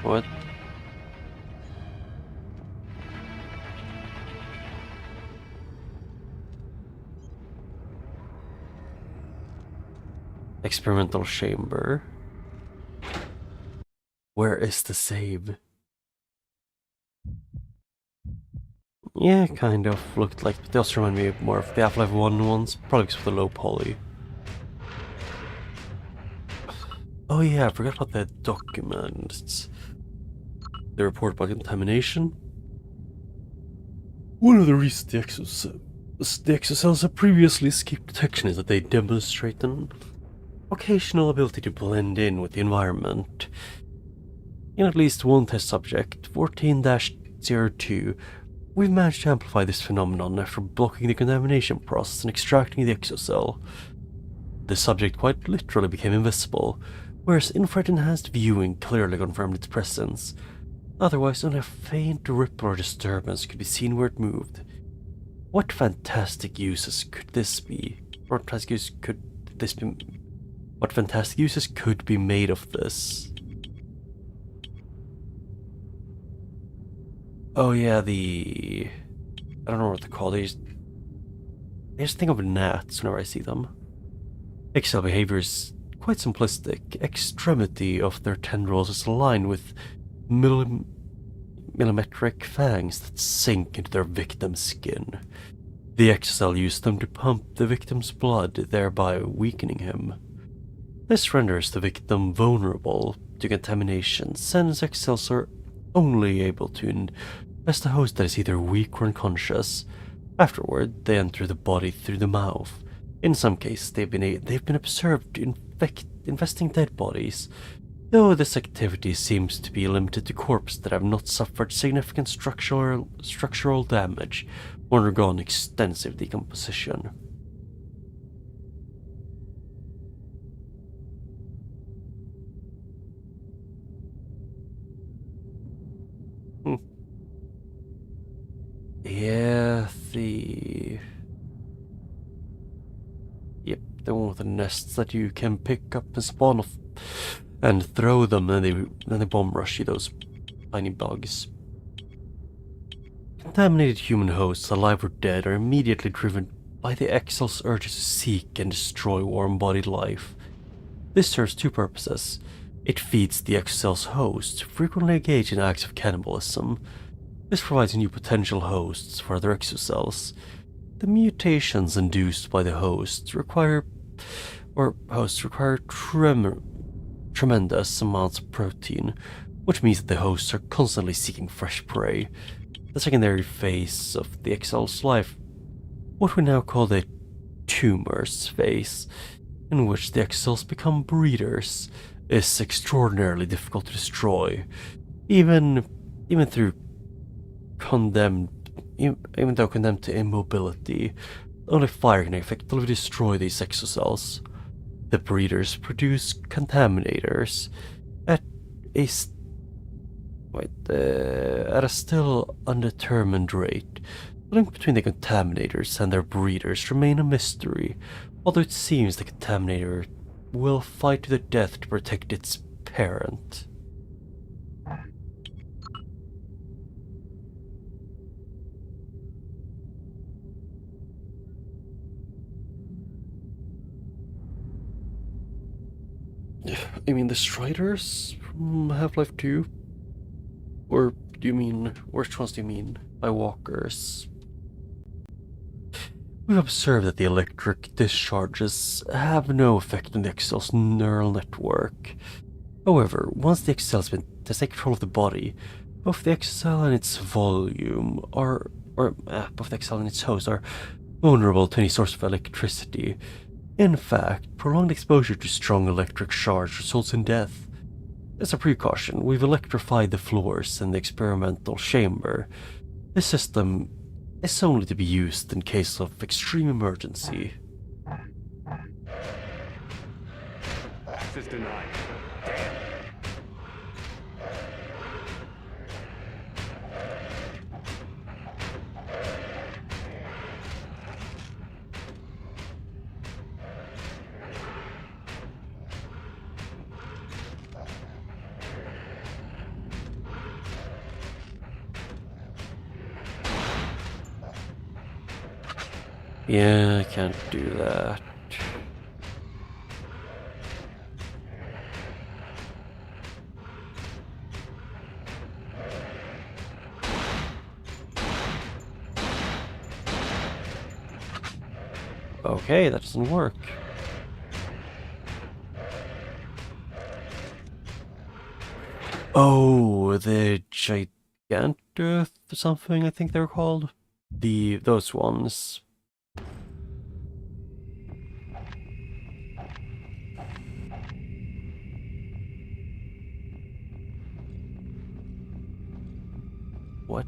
What? Experimental chamber. Where is the save? Yeah, kind of looked like, but they also remind me more of the Half-Life 1 ones, probably because of the low poly. Oh yeah, I forgot about that document. It's the report about contamination. One of the reasons the exocells have previously escaped detection is that they demonstrate an occasional ability to blend in with the environment. In at least one test subject, 14-02, we've managed to amplify this phenomenon after blocking the contamination process and extracting the exocell. The subject quite literally became invisible, whereas infrared enhanced viewing clearly confirmed its presence. Otherwise, only a faint ripple or disturbance could be seen where it moved. What fantastic uses could this be? What fantastic uses could be made of this? Oh yeah, I don't know what to call these. I just think of gnats whenever I see them. Exocell behavior is quite simplistic. Extremity of their tendrils is aligned with millimetric fangs that sink into their victim's skin. The exocell used them to pump the victim's blood, thereby weakening him. This renders the victim vulnerable to contamination, since exocells are only able to infest a host that is either weak or unconscious. Afterward, they enter the body through the mouth. In some cases, they've been observed infesting dead bodies, though this activity seems to be limited to corpses that have not suffered significant structural damage or undergone extensive decomposition. Yeah, Yep, the one with the nests that you can pick up and spawn off and throw them, and then they bomb rush you, those tiny bugs. Contaminated human hosts, alive or dead, are immediately driven by the exocell's urges to seek and destroy warm-bodied life. This serves two purposes. It feeds the exocell's host, frequently engaged in acts of cannibalism. This provides new potential hosts for other exocells. The mutations induced by the hosts require tremendous amounts of protein, which means that the hosts are constantly seeking fresh prey. The secondary phase of the exocell's life, what we now call the tumors phase, in which the exocells become breeders, is extraordinarily difficult to destroy, even though condemned to immobility. Only fire can effectively destroy these exocells. The breeders produce contaminators at a still undetermined rate, The link between the contaminators and their breeders remain a mystery, although it seems the contaminator will fight to the death to protect its parent. I mean the Striders from Half-Life 2? Or do you mean, which ones do you mean by walkers? We've observed that the electric discharges have no effect on the Excel's neural network. However, once the Excel's been to take control of the body, both the Excel and its volume both the Excel and its host are vulnerable to any source of electricity. In fact, prolonged exposure to strong electric charge results in death. As a precaution, we've electrified the floors in the experimental chamber. This system is only to be used in case of extreme emergency. Access denied. Yeah, I can't do that. Okay, that doesn't work. Oh, the Gigantuth or something, I think they're called. Those ones. What?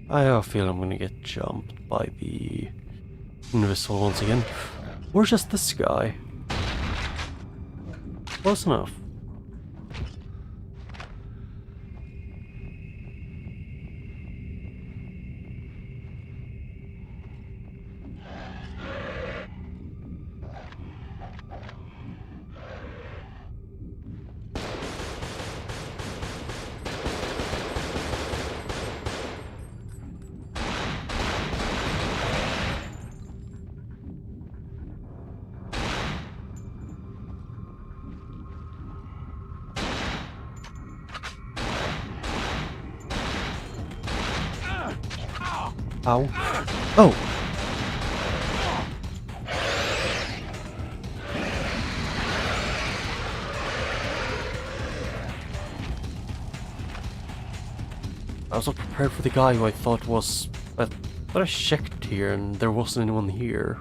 I have a feeling I'm gonna get jumped by the invisible once again. Or just this guy. Close enough. Ow. Oh! I was not prepared for the guy who I thought was... But I checked here and there wasn't anyone here.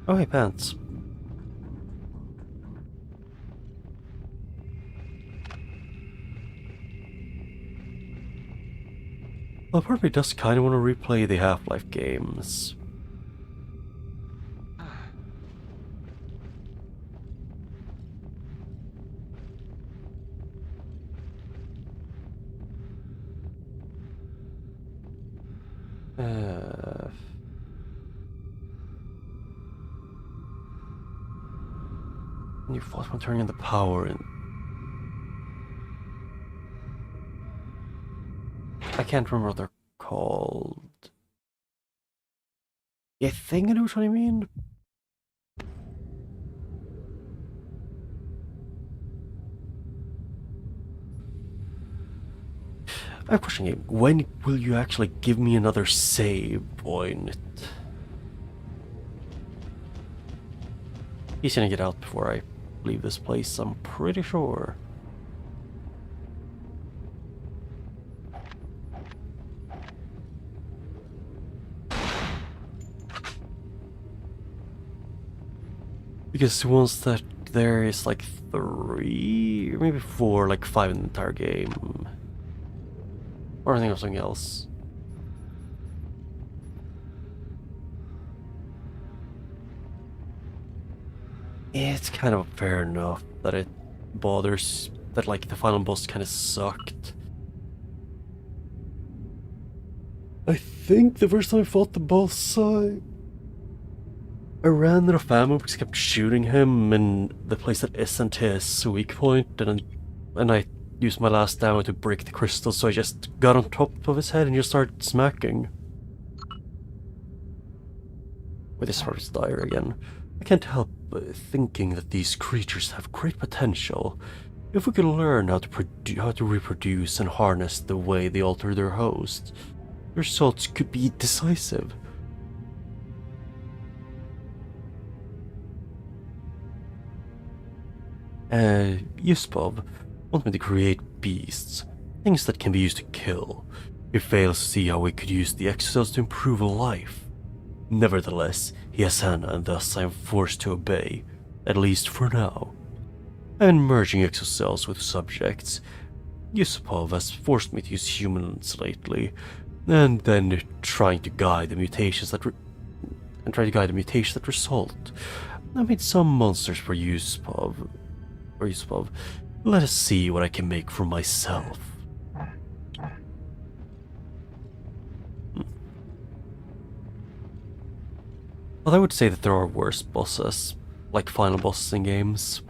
Oh, hey, pants. Well, part of me does kind of want to replay the Half-Life games. You fought when turning on the power and... I can't remember what they're called. Yeah, I think I know which one you mean. I'm questioning it. When will you actually give me another save point? He's gonna get out before I leave this place, I'm pretty sure. Because once that there is like 3 or maybe 4, like 5 in the entire game. Or I think of something else. It's kind of fair enough that it bothers that like the final boss kind of sucked. I think the first time I fought the boss, I ran out of ammo because I kept shooting him in the place that isn't his weak point, and I used my last ammo to break the crystal, so I just got on top of his head and just started smacking. With his heart's dire again. I can't help thinking that these creatures have great potential. If we could learn how to reproduce and harness the way they alter their host, the results could be decisive. Yuspov wants me to create beasts, things that can be used to kill. He fails to see how we could use the exocells to improve life. Nevertheless, he has Hannah, and thus I am forced to obey, at least for now. I've been merging exocells with subjects. Yusupov has forced me to use humans lately, and then trying to guide the mutations that result. I made some monsters for Yusupov. Let us see what I can make for myself. Well, I would say that there are worse bosses, like final bosses in games.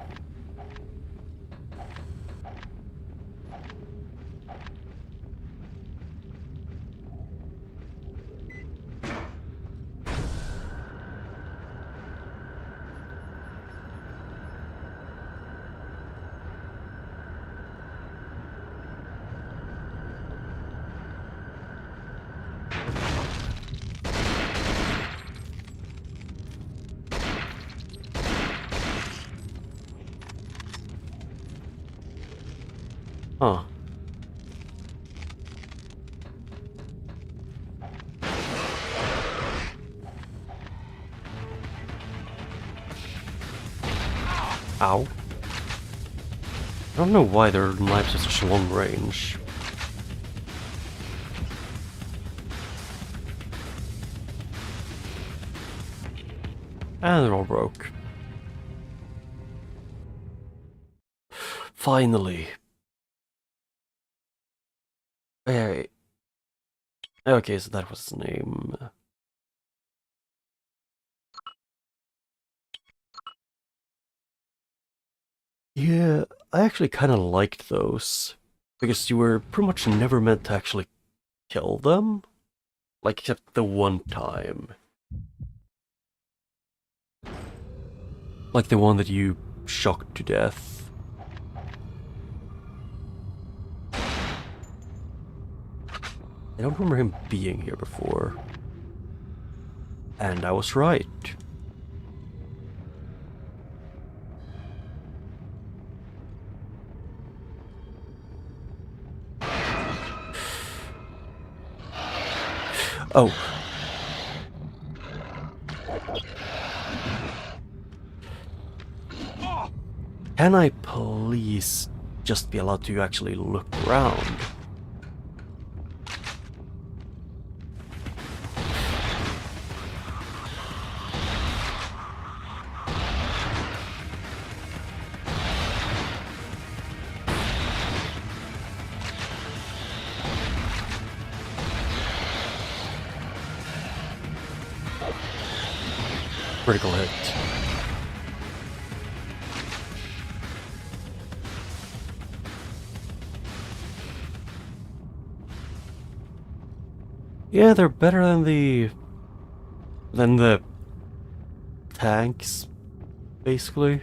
Huh. Ow. I don't know why their knives have such long range. And they're all broke. Finally. Hey. Okay, so that was his name. Yeah, I actually kind of liked those. Because you were pretty much never meant to actually kill them. Like, except the one time. Like the one that you shocked to death. I don't remember him being here before. And I was right. Oh. Can I please just be allowed to actually look around? Critical hit. Yeah, they're better than the tanks, basically.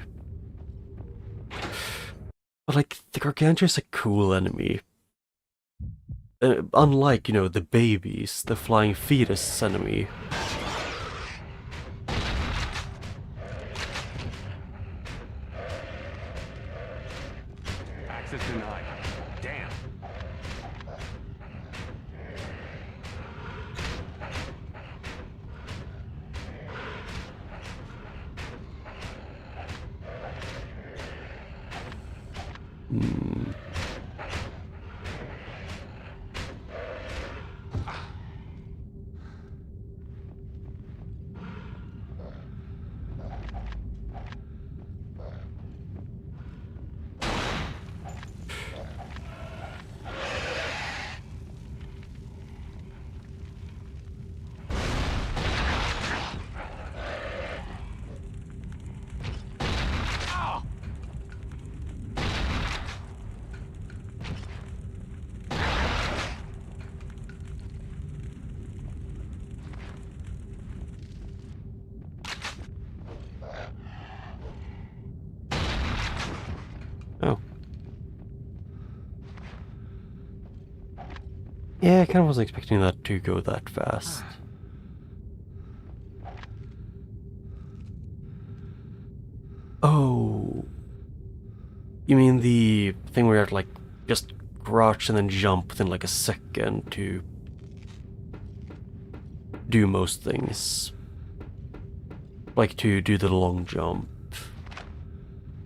But like the Gargantua is a cool enemy. unlike, you know, the babies, the flying fetus enemy. Access denied. Damn. Oh. Yeah, I kind of wasn't expecting that to go that fast. Oh. You mean the thing where you have to, like, just crouch and then jump within like a second to do most things. Like to do the long jump.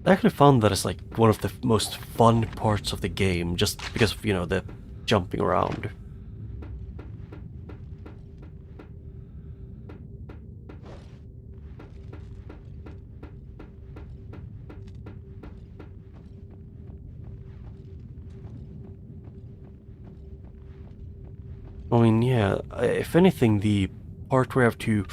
I actually found that it's like one of the most fun parts of the game, just because of, you know, the jumping around. I mean, yeah, if anything, the part where I have to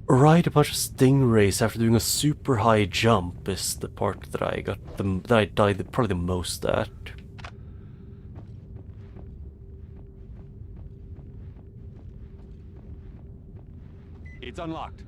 ride a bunch of stingrays after doing a super high jump is the part that that I died probably the most at. It's unlocked.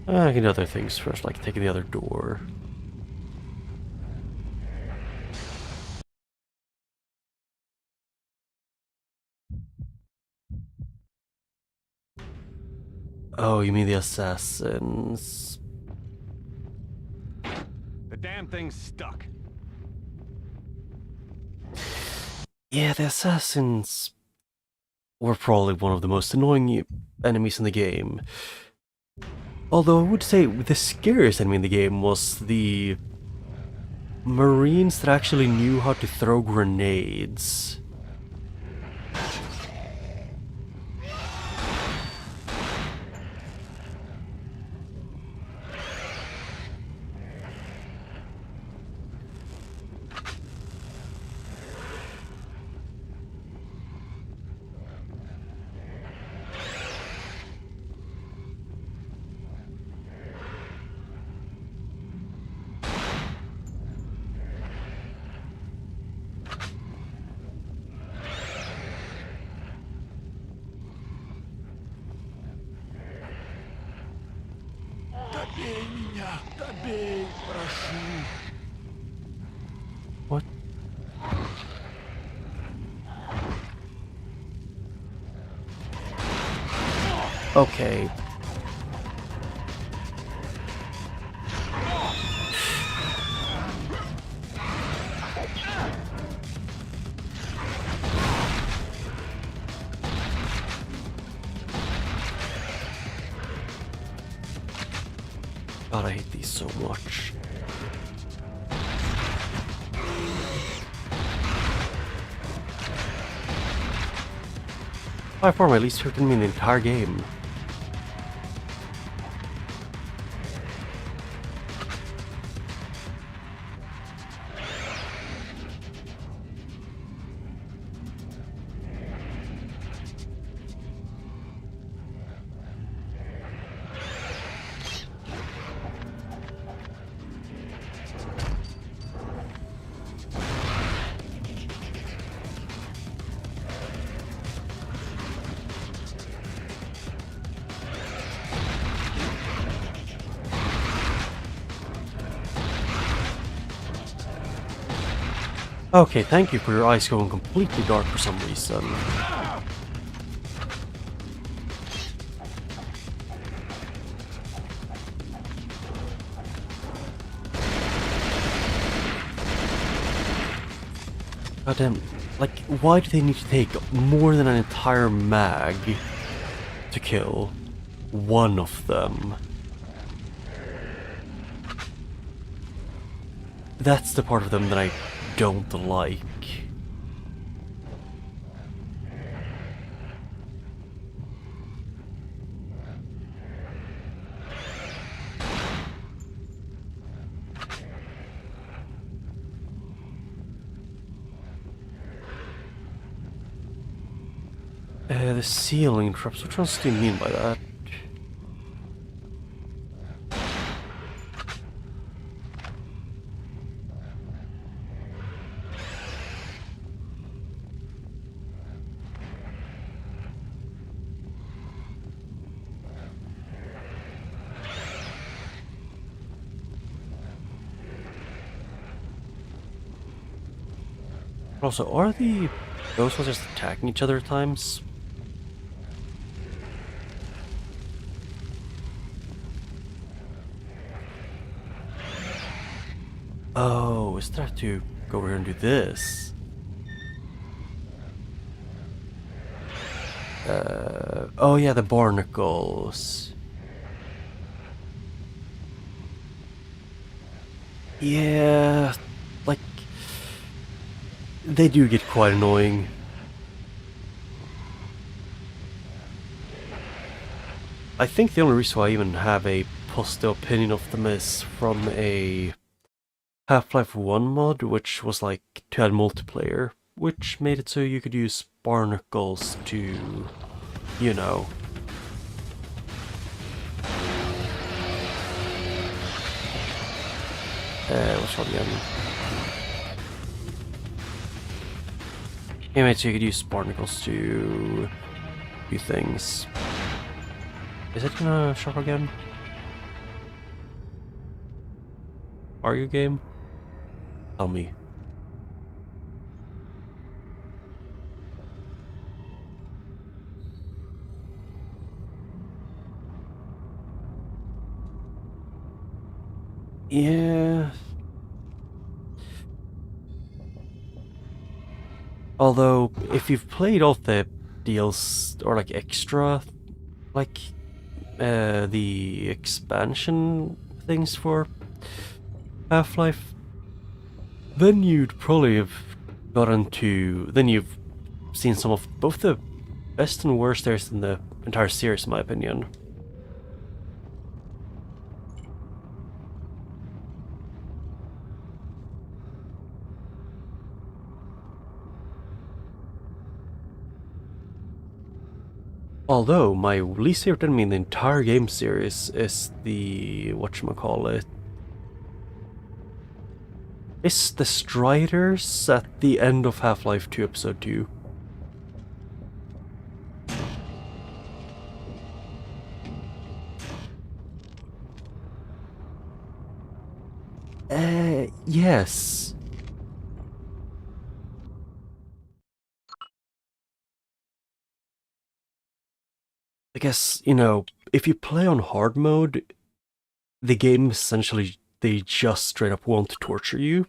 I can do other things first, like taking the other door. Oh, you mean the assassins? The damn thing's stuck. Yeah, the assassins were probably one of the most annoying enemies in the game. Although I would say the scariest enemy in the game was the Marines that actually knew how to throw grenades. What? Okay. God, I hate these so much. By far my least favorite enemy in the entire game. Okay, thank you for your eyes going completely dark for some reason. Goddamn, like, why do they need to take more than an entire mag to kill one of them? That's the part of them that I don't like. The ceiling traps, which ones do you mean by that? Also, are the those ones just attacking each other at times? Oh, is there to go over here and do this? Oh yeah, the barnacles. Yeah, like, they do get quite annoying. I think the only reason why I even have a positive opinion of them is from a Half-Life 1 mod, which was like to add multiplayer, which made it so you could use barnacles to, you know. What's wrong again? Yeah, mate, so you could use barnacles to do things. Is it gonna show again? Are you game? Tell me. Yeah. Although, if you've played all the deals or like extra, like the expansion things for Half-Life, then you'd probably have gotten to. Then you've seen some of both the best and worst areas in the entire series, in my opinion. Although my least favorite enemy in the entire game series is the whatchamacallit. It's the Striders at the end of Half-Life 2 Episode 2. Yes. I guess, you know, if you play on hard mode, the game essentially, they just straight up want to torture you.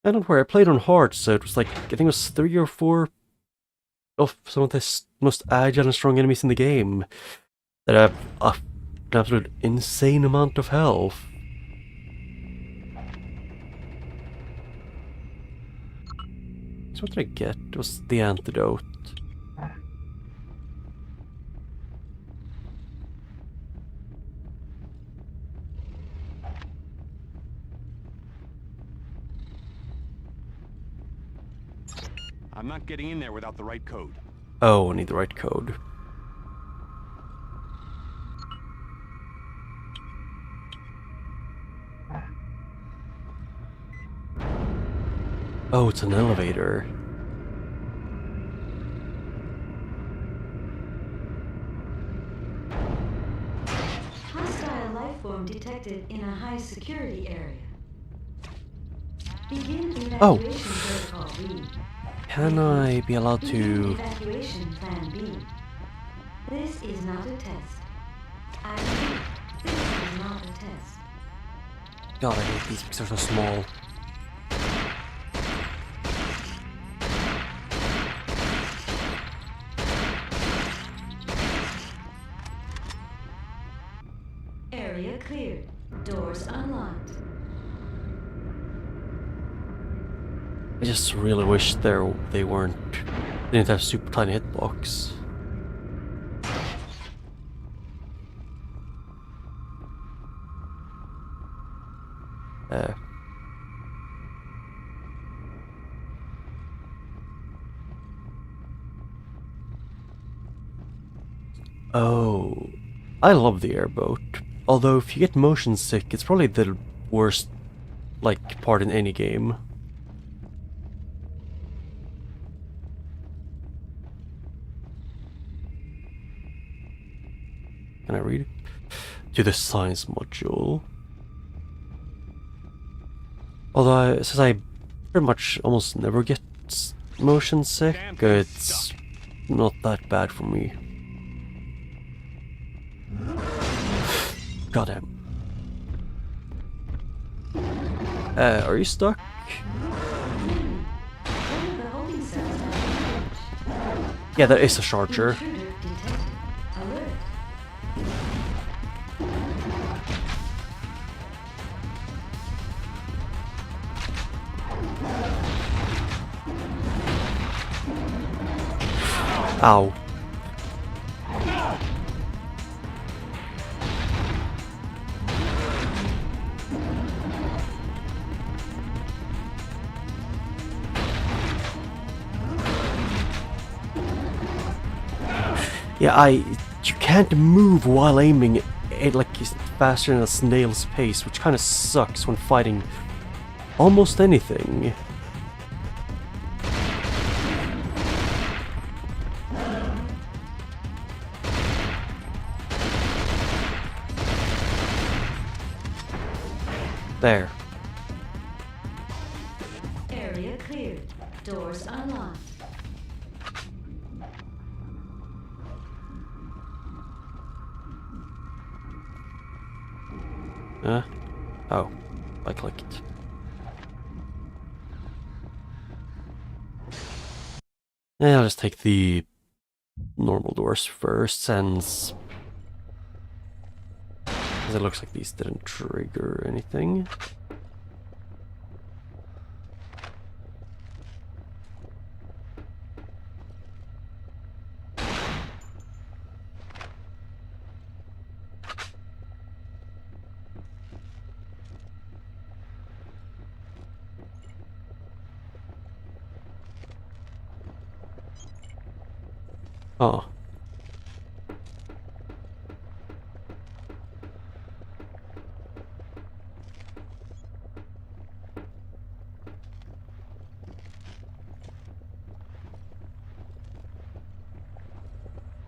And don't worry, I played on hard, so it was like, I think it was 3 or 4 of some of the most agile and strong enemies in the game that have an absolute insane amount of health. So what did I get? It was the antidote. I'm not getting in there without the right code. Oh, I need the right code. Oh, it's an elevator. form detected in a high security area. Begin Oh. evacuation protocol B. Can I be allowed Begin to... evacuation plan B. This is not a test. I repeat, this is not a test. God, I hate these because they're so small. Area cleared. Doors unlocked. I just really wish they weren't... didn't have super tiny hitbox. Oh, I love the airboat. Although if you get motion sick, it's probably the worst, like, part in any game. Can I read? To the science module. Although, since I pretty much almost never get motion sick, it's not that bad for me. Goddamn. Are you stuck? One of the holding cells has emerged. Yeah, there is a charger. Intruder detected. Alert. Ow. Yeah, you can't move while aiming it like faster than a snail's pace, which kind of sucks when fighting almost anything. There. Area cleared. Doors unlocked. Oh, I clicked. Yeah, I'll just take the normal doors first, since it looks like these didn't trigger anything. Oh.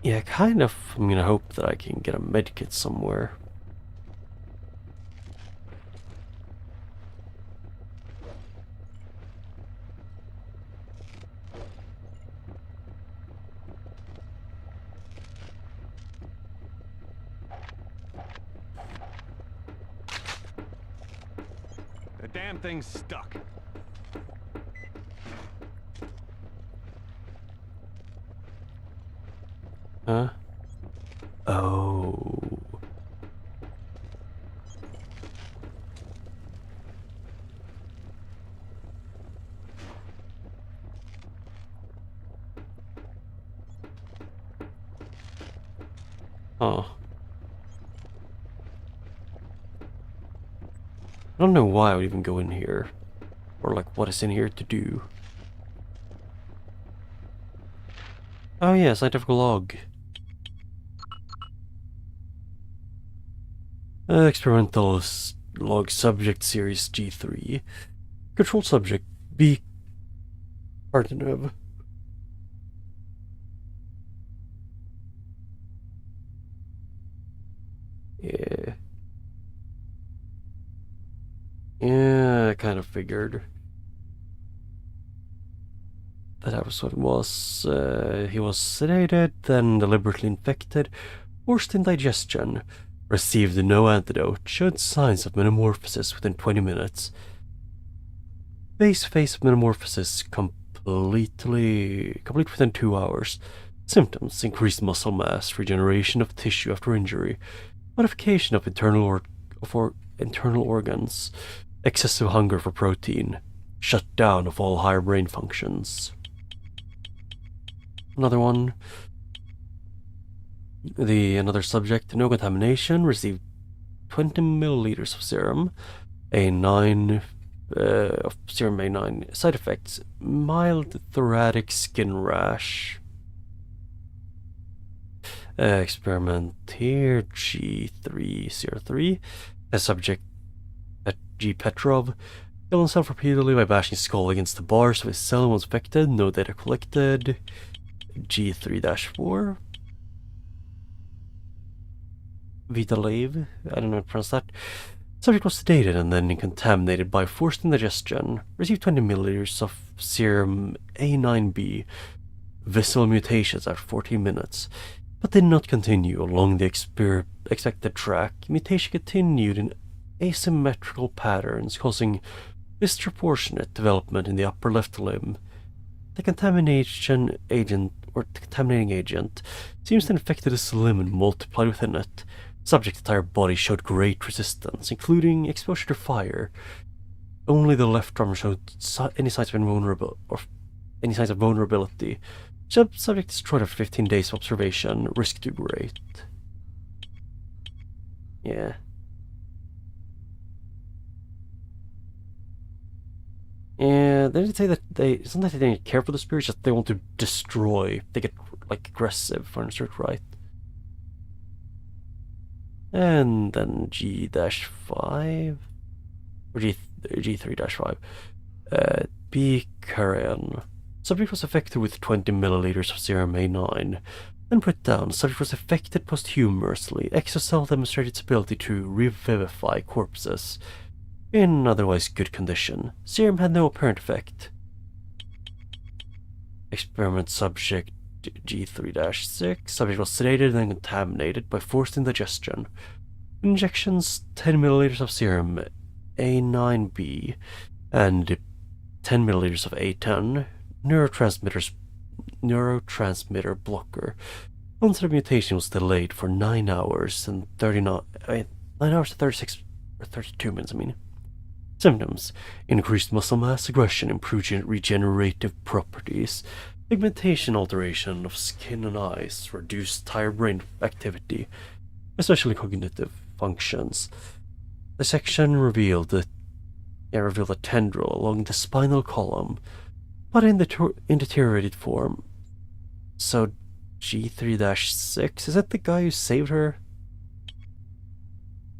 Yeah, kind of. I'm gonna hope that I can get a medkit somewhere. The damn thing's stuck. Huh? Oh. Oh. I don't know why I would even go in here. Or like what is in here to do. Oh yeah, scientific log. Experimental log subject series G3. Control subject B. Artenov. Yeah. Yeah, I kind of figured that was what it was. He was sedated, then deliberately infected, forced indigestion, received no antidote, showed signs of metamorphosis within 20 minutes. Phase of metamorphosis complete within 2 hours. Symptoms: increased muscle mass, regeneration of tissue after injury, modification of internal organs, excessive hunger for protein, shutdown of all higher brain functions. Another one. Another subject, no contamination, received 20 milliliters of serum, A9 of serum A9. Side effects: mild thoracic skin rash. Experiment here, G303. A subject at G. Petrov killed himself repeatedly by bashing his skull against the bars of his cell and was infected. No data collected. G3-4. Vitalev, I don't know how to pronounce that. Subject was sedated and then contaminated by forced indigestion. Received 20 milliliters of serum A9B. Visceral mutations after 14 minutes, but did not continue along the expected track. Mutation continued in asymmetrical patterns, causing disproportionate development in the upper left limb. The contaminating agent seems to have infected his limb and multiplied within it. Subject's entire body showed great resistance, including exposure to fire. Only the left arm showed any signs of vulnerability. Subject destroyed after 15 days of observation. Risk too great. Yeah. Yeah, they didn't say that it's not that they didn't care for the spirits, just they want to destroy. They get, like, aggressive, if I understood right. And then G-5, or G3-5. B. Karen. Subject was affected with 20 milliliters of serum A9. Then put down. Subject was affected posthumously. Exocell demonstrated its ability to revivify corpses in otherwise good condition. Serum had no apparent effect. Experiment subject G3-6. Subject was sedated and contaminated by forced indigestion. Injections: 10 milliliters of serum A9B and 10 milliliters of A10. Neurotransmitter blocker. Onset of mutation was delayed for 9 hours and 36 or 32 minutes, Symptoms: increased muscle mass, aggression, improved regenerative properties, pigmentation alteration of skin and eyes, reduced higher brain activity, especially cognitive functions. The section revealed a tendril along the spinal column, but in deteriorated form. So G3-6, is that the guy who saved her?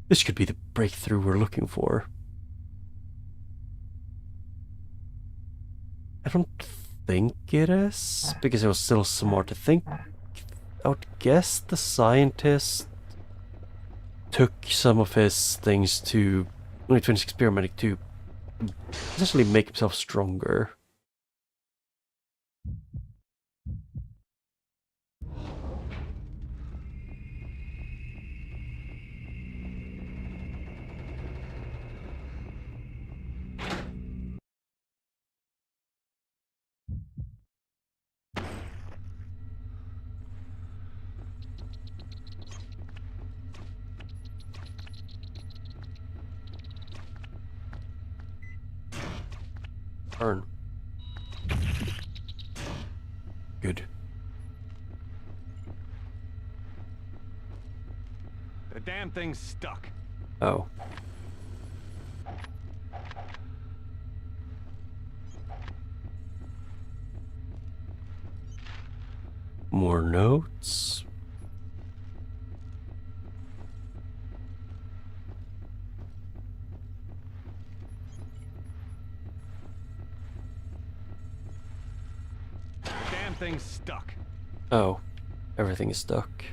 This could be the breakthrough we're looking for. I don't think it is, because it was still some more to think. I would guess the scientist took some of his things to, when he finished experimenting, to essentially make himself stronger. Turn. Good. The damn thing's stuck. Oh. More notes. The damn thing's stuck. Oh. Everything is stuck.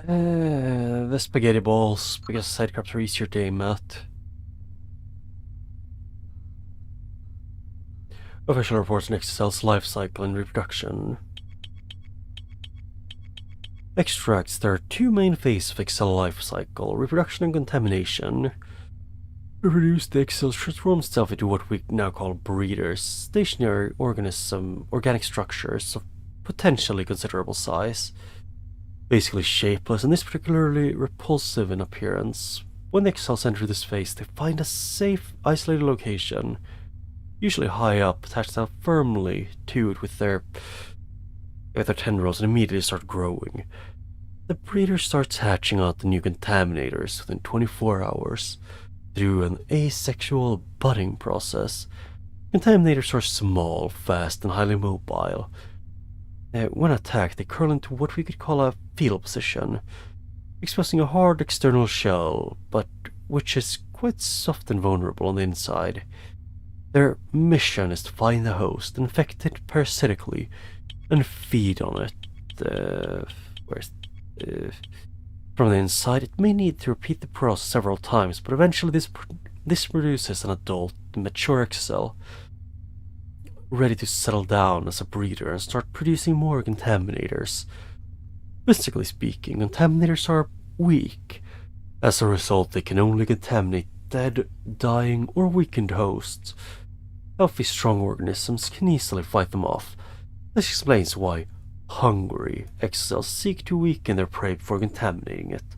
The spaghetti balls, because side crabs are easier to aim at. Official reports on XSL's life cycle and reproduction. Extracts. There are two main phases of XL life cycle, reproduction and contamination. Reproduce, the XL transforms itself into what we now call breeders, stationary organic structures of potentially considerable size. Basically shapeless and is particularly repulsive in appearance. When the XLs enter this phase, they find a safe, isolated location, usually high up, attach themselves firmly to it with their tendrils and immediately start growing. The breeder starts hatching out the new contaminators within 24 hours through an asexual budding process. Contaminators are small, fast, and highly mobile. When attacked, they curl into what we could call a fetal position, exposing a hard external shell, but which is quite soft and vulnerable on the inside. Their mission is to find the host, infect it parasitically, and feed on it. From the inside, it may need to repeat the process several times, but eventually this produces an adult, mature XL, ready to settle down as a breeder and start producing more contaminators. Physically speaking, contaminators are weak. As a result, they can only contaminate dead, dying, or weakened hosts. Healthy, strong organisms can easily fight them off. This explains why hungry XLs seek to weaken their prey before contaminating it.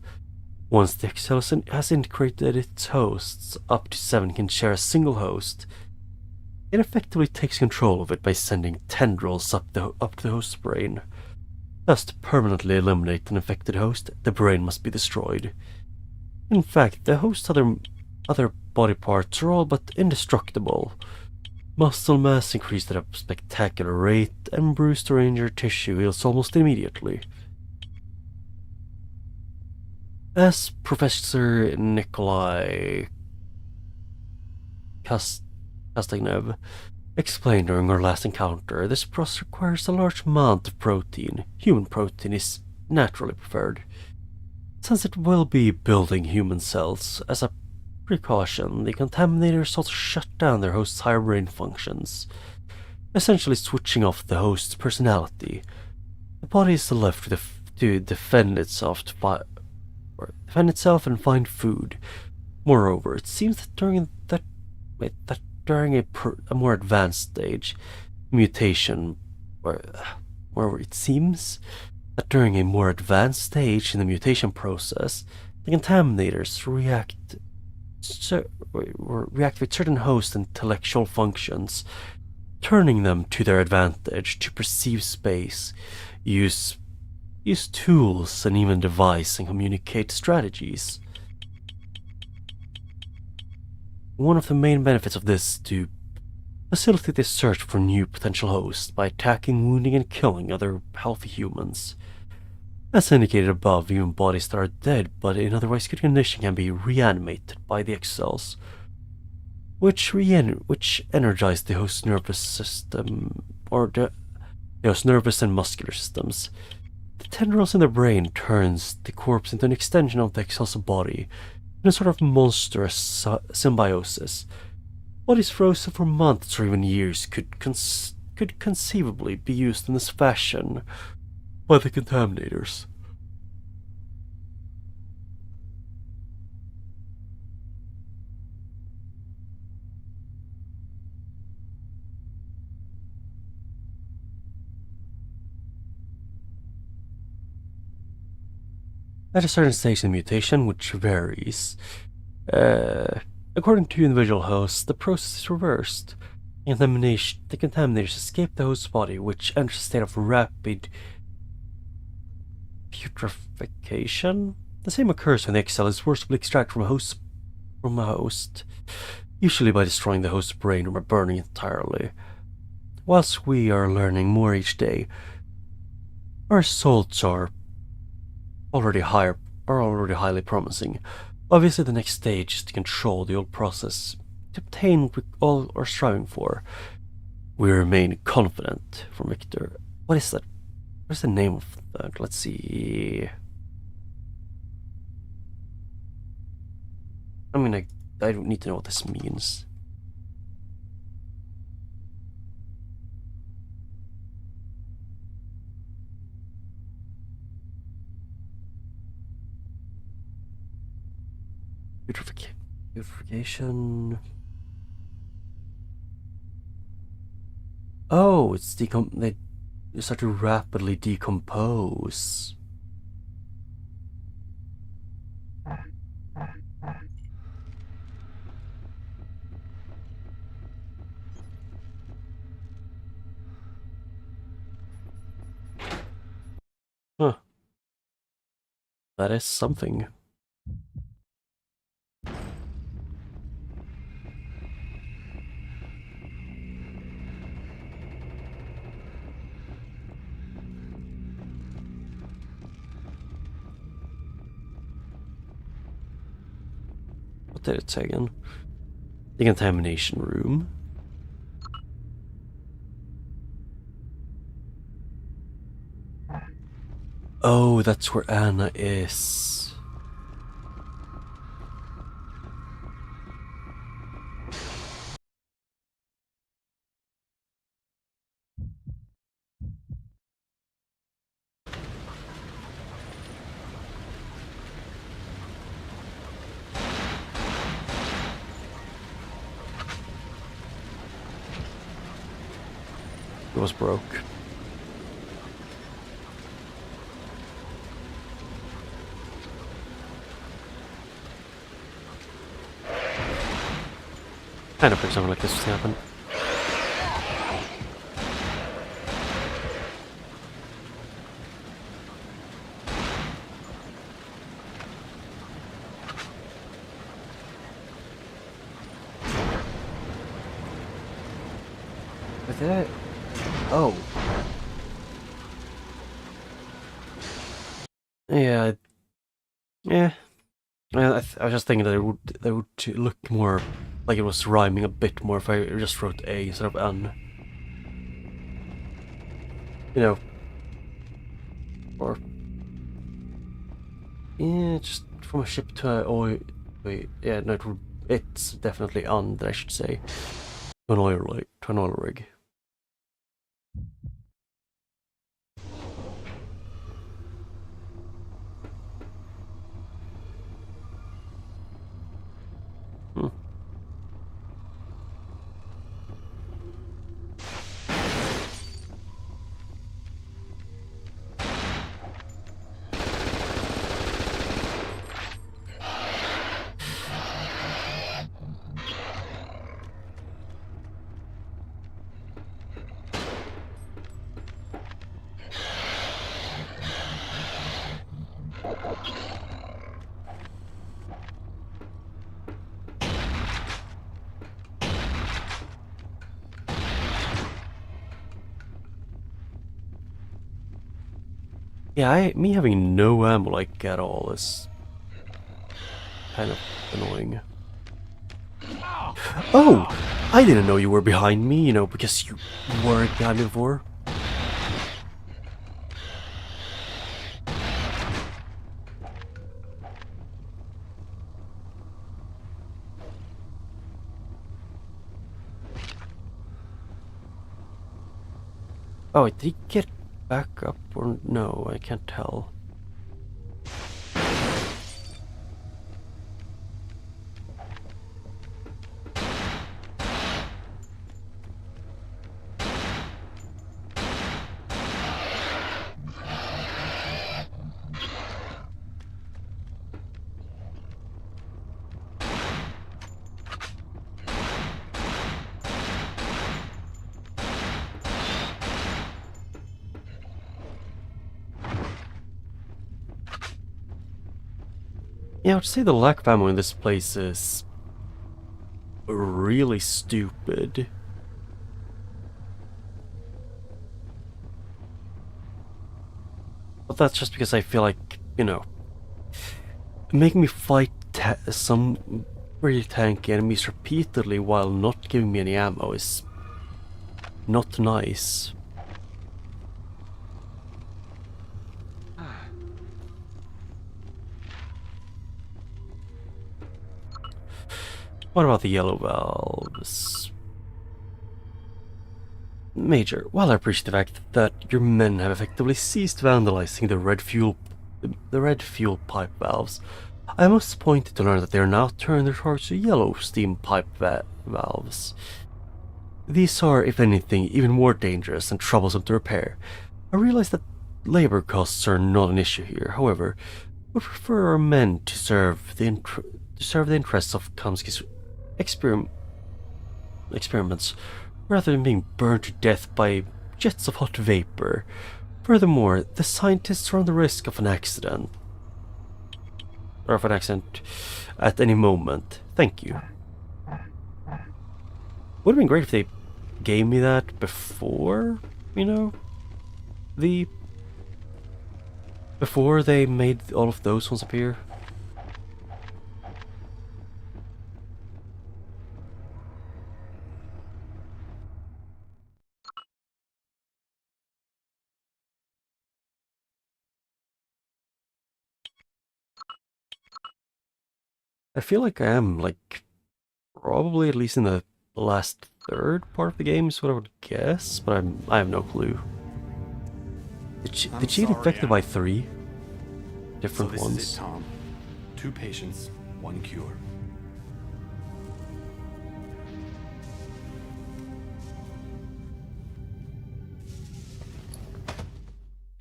Once the XL has integrated its hosts, up to 7 can share a single host. It effectively takes control of it by sending tendrils up to the host's brain. Thus, to permanently eliminate an infected host, the brain must be destroyed. In fact, the host's other body parts are all but indestructible. Muscle mass increased at a spectacular rate, and bruised or injured tissue heals almost immediately. As Professor Nikolai Kastagnev explained during our last encounter, this process requires a large amount of protein. Human protein is naturally preferred, since it will be building human cells. As a precaution, the contaminators also shut down their host's higher brain functions, essentially switching off the host's personality. The body is left to defend itself and find food. Moreover, it seems that during a more advanced stage, it seems that during a more advanced stage in the mutation process, the contaminators reactivate certain host intellectual functions, turning them to their advantage to perceive space, use tools, and even devise and communicate strategies. One of the main benefits of this is to facilitate the search for new potential hosts by attacking, wounding, and killing other healthy humans. As indicated above, human bodies that are dead but in otherwise good condition can be reanimated by the XLs, which energize the host's nervous system, or the host's nervous and muscular systems. The tendrils in the brain turns the corpse into an extension of the XL's body, in a sort of monstrous symbiosis. Bodies frozen for months or even years could conceivably be used in this fashion by the contaminators. At a certain stage in the mutation, which varies, according to individual hosts, the process is reversed. The contaminators escape the host's body, which enters a state of rapid putrefaction. The same occurs when the XL is forcibly extracted from a host, usually by destroying the host's brain or by burning it entirely. Whilst we are learning more each day, our results are already highly promising. Obviously, the next stage is to control the old process, to obtain what we all are striving for. We remain confident. From Victor. What is that? What is the name of that? Let's see. I mean, I don't need to know what this means. Purification. Oh, it's they start to rapidly decompose. Huh. That is something. What did it say again? Decontamination room. Oh, that's where Anna is. It was broke. Kind of for something like this to happen. With it? Oh. Yeah. Yeah. I was just thinking that it would look more like it was rhyming a bit more if I just wrote A instead of N. You know. Or yeah, just from a ship to a oil. Wait, yeah, no, it's definitely on that I should say. To an oil rig. Hmm. Yeah, me having no ammo like at all is kind of annoying. Oh! I didn't know you were behind me, you know, because you weren't behind me before. Oh, did he get back up or no? I can't tell. Yeah, I would say the lack of ammo in this place is really stupid. But that's just because I feel like, you know, making me fight some really tanky enemies repeatedly while not giving me any ammo is not nice. What about the yellow valves? Major, while I appreciate the fact that your men have effectively ceased vandalizing the red fuel pipe valves, I am most disappointed to learn that they are now turning their torch to yellow steam pipe valves. These are, if anything, even more dangerous and troublesome to repair. I realize that labor costs are not an issue here, however, I would prefer our men to serve the interests of Kamsky's experiments rather than being burned to death by jets of hot vapor. Furthermore, the scientists run the risk of an accident. Or of an accident at any moment. Thank you. Would have been great if they gave me that before, you know, before they made all of those ones appear. I feel like I am, like, probably at least in the last third part of the game is what I would guess, but I have no clue. The cheat infected by 3 different so ones. This is it, Tom. 2 patients, 1 cure.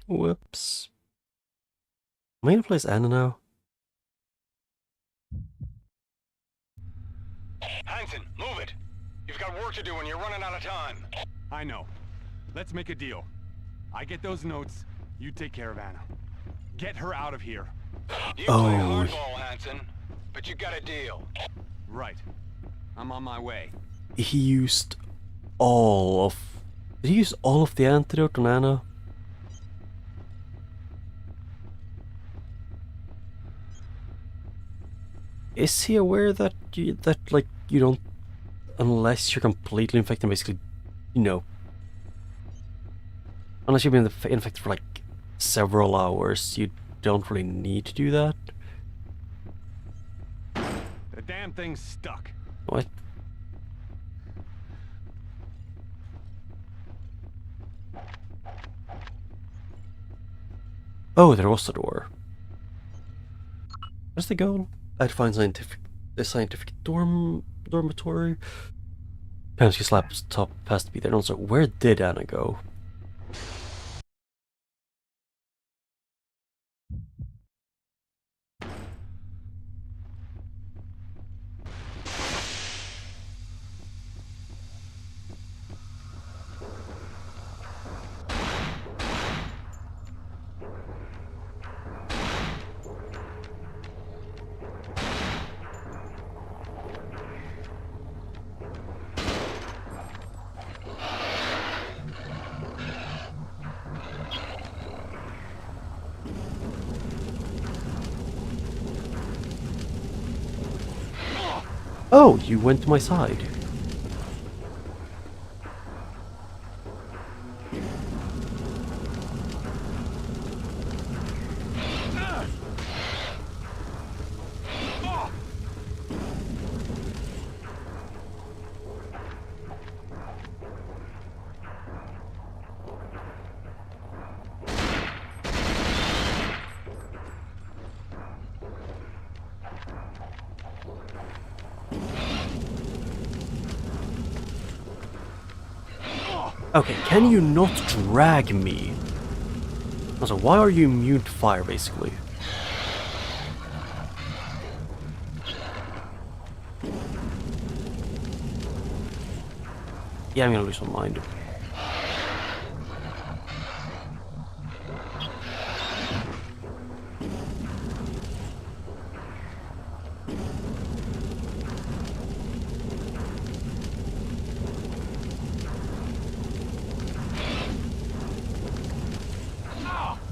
Whoops. Am I gonna place Anna now? Hanson, move it. You've got work to do and you're running out of time. I know. Let's make a deal. I get those notes, you take care of Anna. Get her out of here. You Oh. play hardball, Hanson, but you got a deal. Right. I'm on my way. He used all of... Did he use all of the antidote on Anna? Is he aware that you don't, unless you're completely infected, basically, you know, unless you've been infected for like several hours, you don't really need to do that? The damn thing's stuck. What? Oh, there was a door. Where's the goal? I'd find the scientific dormitory. Kamsky's laptop has to be there. And also, where did Anna go? Oh, you went to my side. Okay, can you not drag me? Also, why are you immune to fire, basically? Yeah, I'm gonna lose my mind.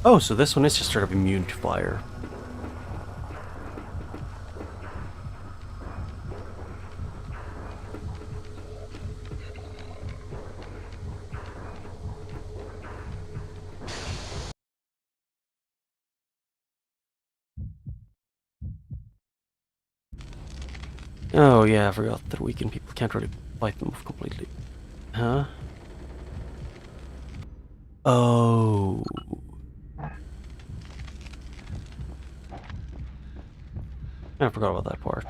Oh, so this one is just straight up immune to fire. Oh yeah, I forgot that weakened people can't really fight them off completely. Huh? Oh. I forgot about that part.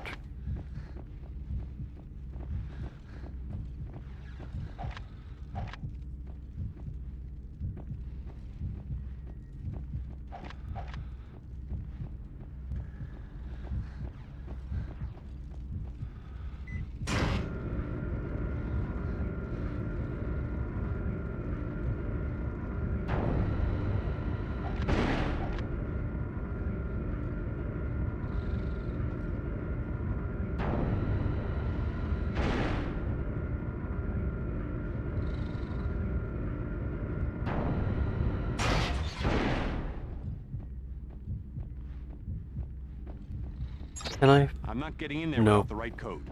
Can I? I'm not getting in there No. without the right code.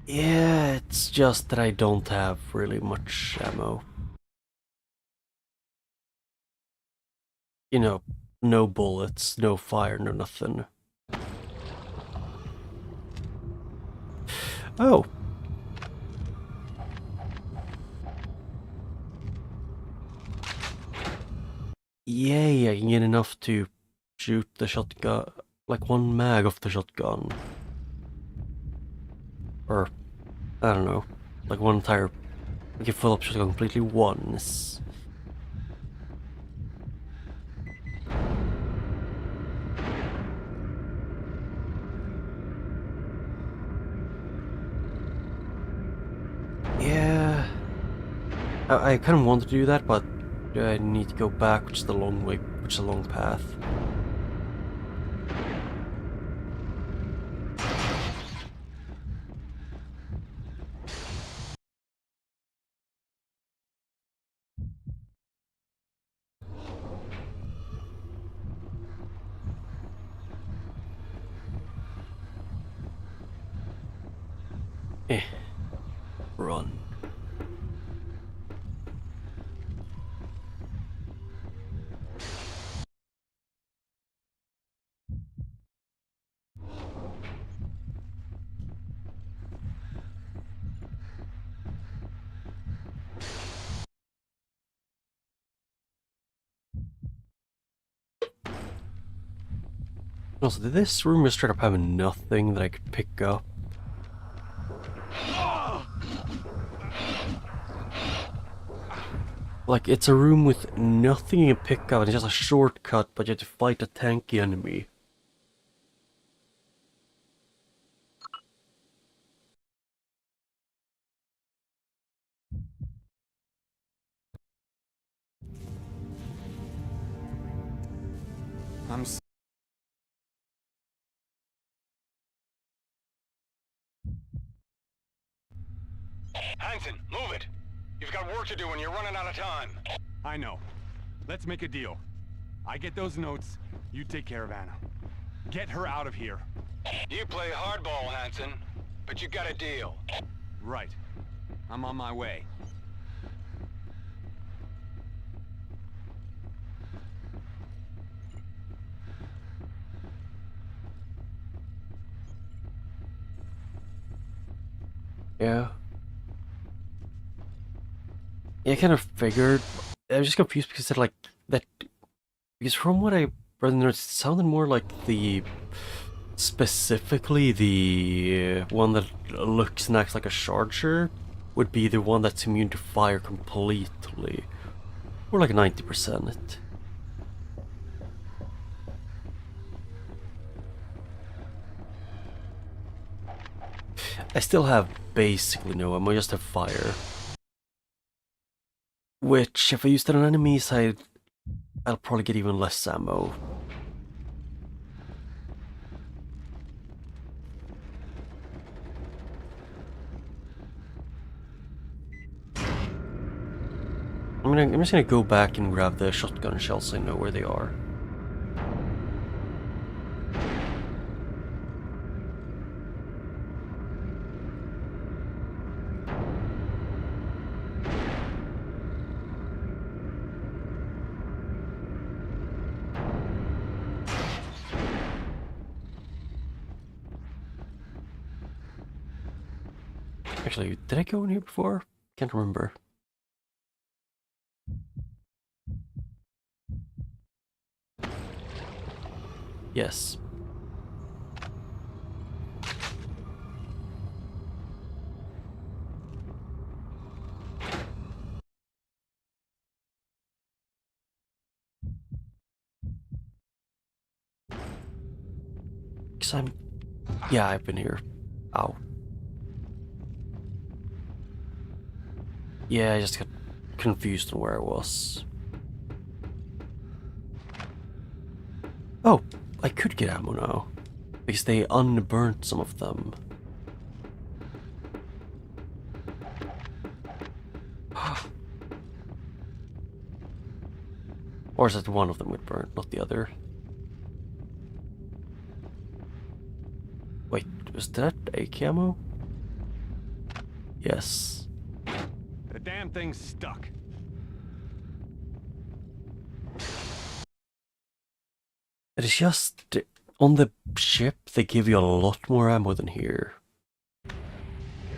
Yeah, it's just that I don't have really much ammo. You know, no bullets, no fire, no nothing. Oh. Yay, I can get enough to shoot the shotgun, like one mag of the shotgun. Or, I don't know, like one entire, I can fill up shotgun completely once. Yeah, I kind of want to do that, but I need to go back, which is the long way, which is a long path. Eh, run. Also, did this room just straight up have nothing that I could pick up? Like, it's a room with nothing you can pick up, and it's just a shortcut, but you have to fight a tanky enemy. I'm Hanson, move it. You've got work to do and you're running out of time. I know. Let's make a deal. I get those notes, you take care of Anna. Get her out of here. You play hardball, Hanson, but you got a deal. Right. I'm on my way. Yeah. Yeah, I kind of figured. I was just confused because it like that. Because from what I read in the notes, it sounded more like the specifically the one that looks and acts like a charger would be the one that's immune to fire completely, or like 90%. I still have basically no ammo, I just have fire. Which, if I use that on enemies, I'll probably get even less ammo. I'm just gonna go back and grab the shotgun shells so I know where they are. Actually, did I go in here before? Can't remember. Yes. Because I'm... Yeah, I've been here. Ow. Yeah, I just got confused on where I was. Oh, I could get ammo now. Because they unburnt some of them. Or is it one of them would burn, not the other? Wait, was that AK ammo? Yes. The damn thing's stuck. It is just... On the ship, they give you a lot more ammo than here.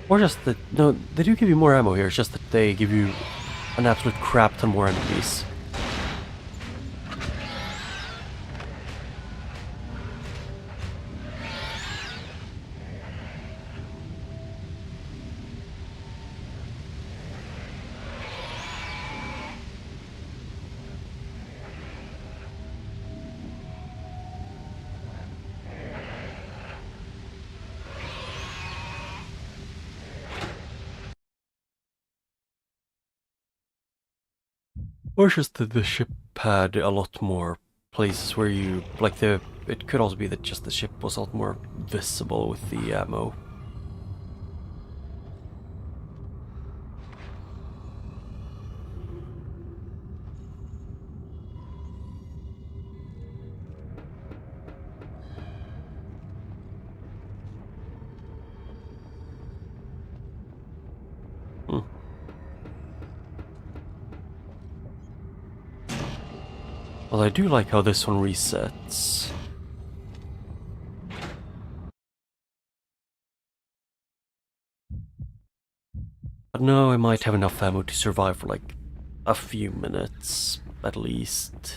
Or just that... No, they do give you more ammo here, it's just that they give you an absolute crap ton more enemies. Or just that the ship had a lot more places where you... Like the... It could also be that just the ship was a lot more visible with the ammo. Well, I do like how this one resets. But no, I might have enough ammo to survive for like a few minutes, at least.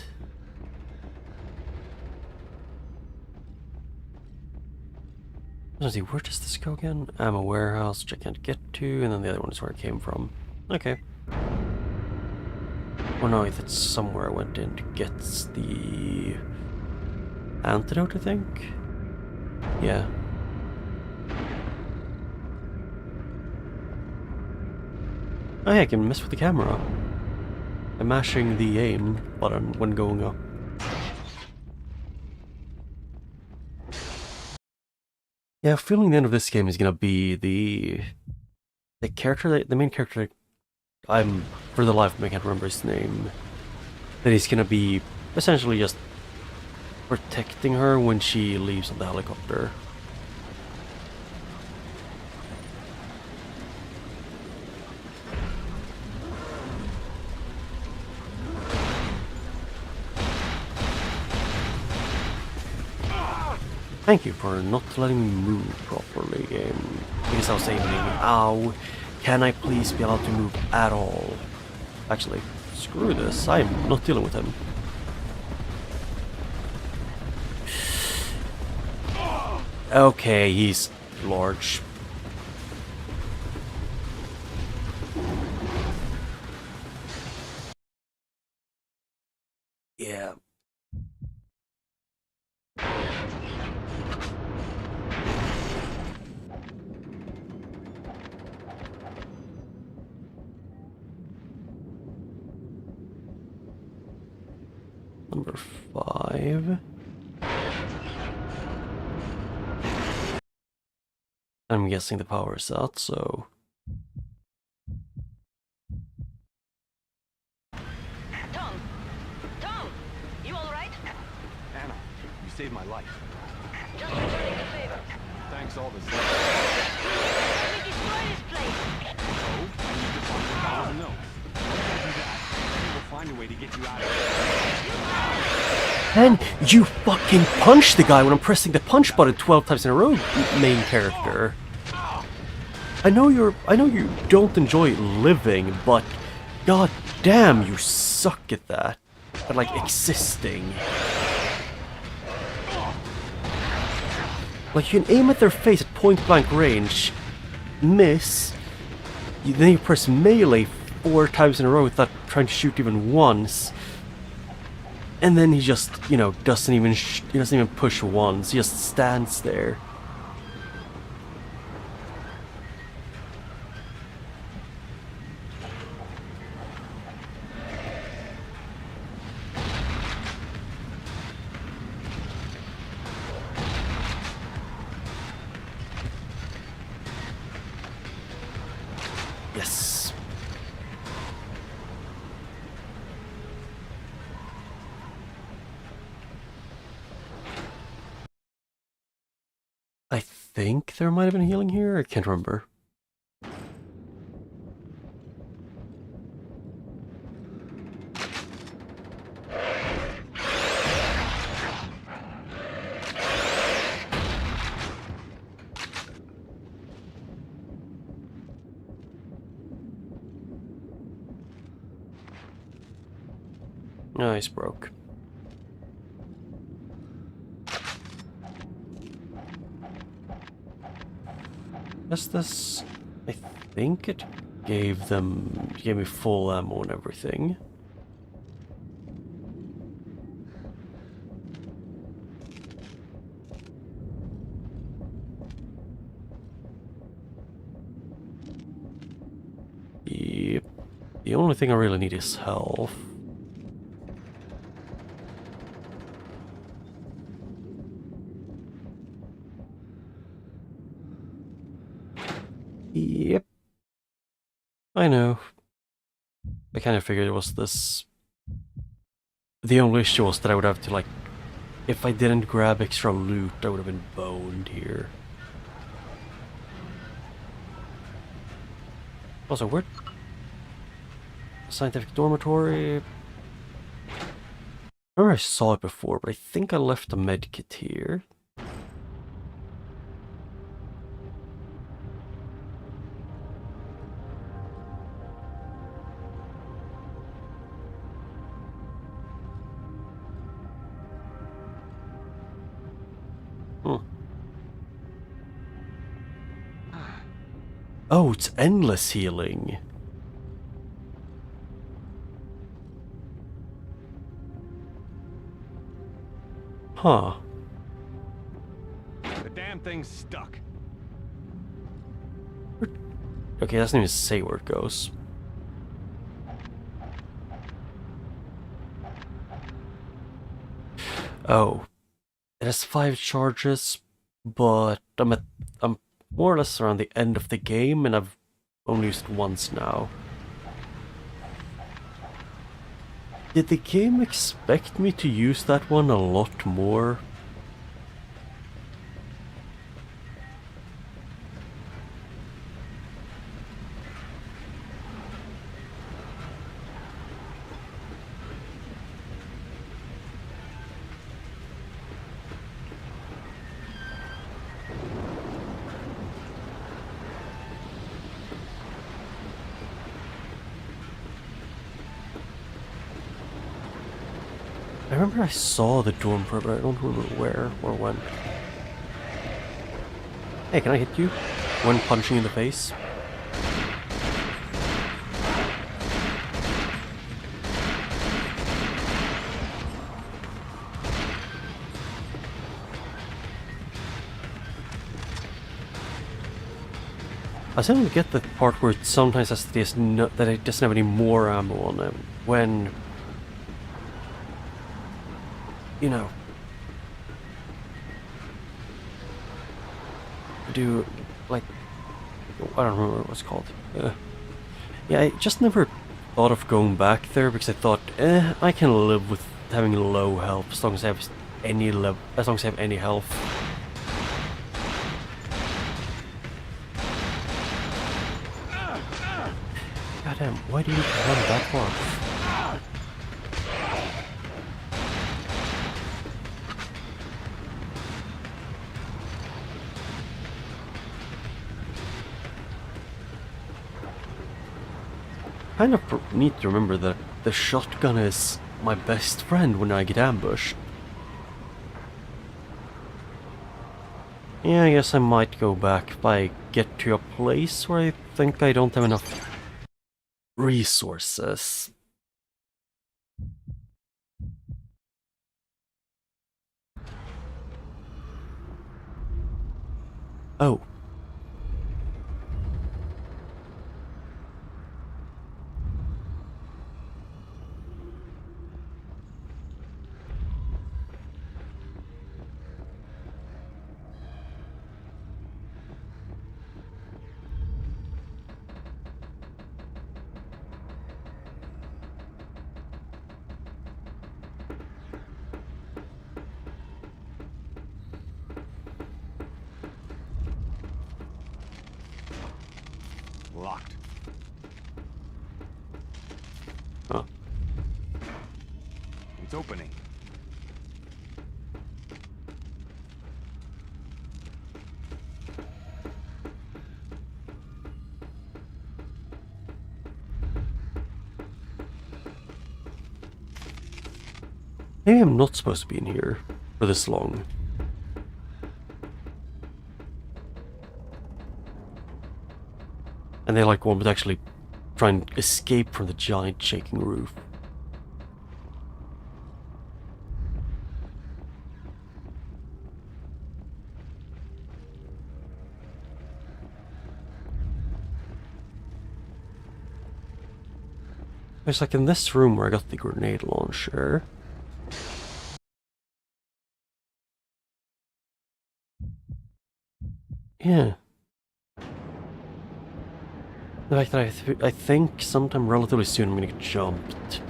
Let's see, where does this go again? Ammo warehouse, which I can't get to, and then the other one is where it came from. Okay. Oh no, that's somewhere I went in to get the antidote, I think? Yeah. Oh yeah, I can mess with the camera. I'm mashing the aim button when going up. Yeah, I have a feeling the end of this game is gonna be the character, the main character. I'm, for the life of me, I can't remember his name. That he's gonna be essentially just protecting her when she leaves on the helicopter. Thank you for not letting me move properly, because I was aiming. Ow. Can I please be allowed to move at all? Actually, screw this. I'm not dealing with him. Okay, he's large. Yeah. Number 5. I'm guessing the power is out, so... Tom! Tom! You alright? Anna, you saved my life. Just returning the favor. Thanks all the same. We destroy this place! So, I need to find the thousand notes. Once I do that, we will find a way to get you out of here. And you fucking punch the guy when I'm pressing the punch button 12 times in a row, main character. I know you don't enjoy living, but god damn, you suck at that. At like existing. Like you can aim at their face at point blank range, miss, then you press melee 4 times in a row without trying to shoot even once. And then he just, you know, doesn't even push once. He just stands there. Yes. I think there might have been healing here. I can't remember. Nice, broke. This, I think it gave me full ammo and everything. Yep. The only thing I really need is health. Yep. I know. I kind of figured it was this. The only issue was that I would have to, like, if I didn't grab extra loot, I would have been boned here. Also, where? Scientific dormitory. I remember I saw it before, but I think I left a medkit here. Oh, it's endless healing. Huh. The damn thing's stuck. Okay, it doesn't even say where it goes. Oh. It has 5 charges, but I'm more or less around the end of the game, and I've only used it once now. Did the game expect me to use that one a lot more? I remember I saw the dorm, but I don't remember where or when. Hey, can I hit you? When punching in the face? I still don't get the part where it sometimes has this that it doesn't have any more ammo on it when, you know, do like, I don't remember what it's called. Yeah, I just never thought of going back there because I thought, I can live with having low health as long as I have any health. Goddamn, why do you need to run that far? kind of need to remember that the shotgun is my best friend when I get ambushed. Yeah, I guess I might go back if I get to a place where I think I don't have enough resources. Oh. Locked. Huh. It's opening. Maybe I'm not supposed to be in here for this long. And they like want me to actually try and escape from the giant shaking roof. It's like in this room where I got the grenade launcher. Yeah. The fact that I think sometime relatively soon I'm gonna get jumped.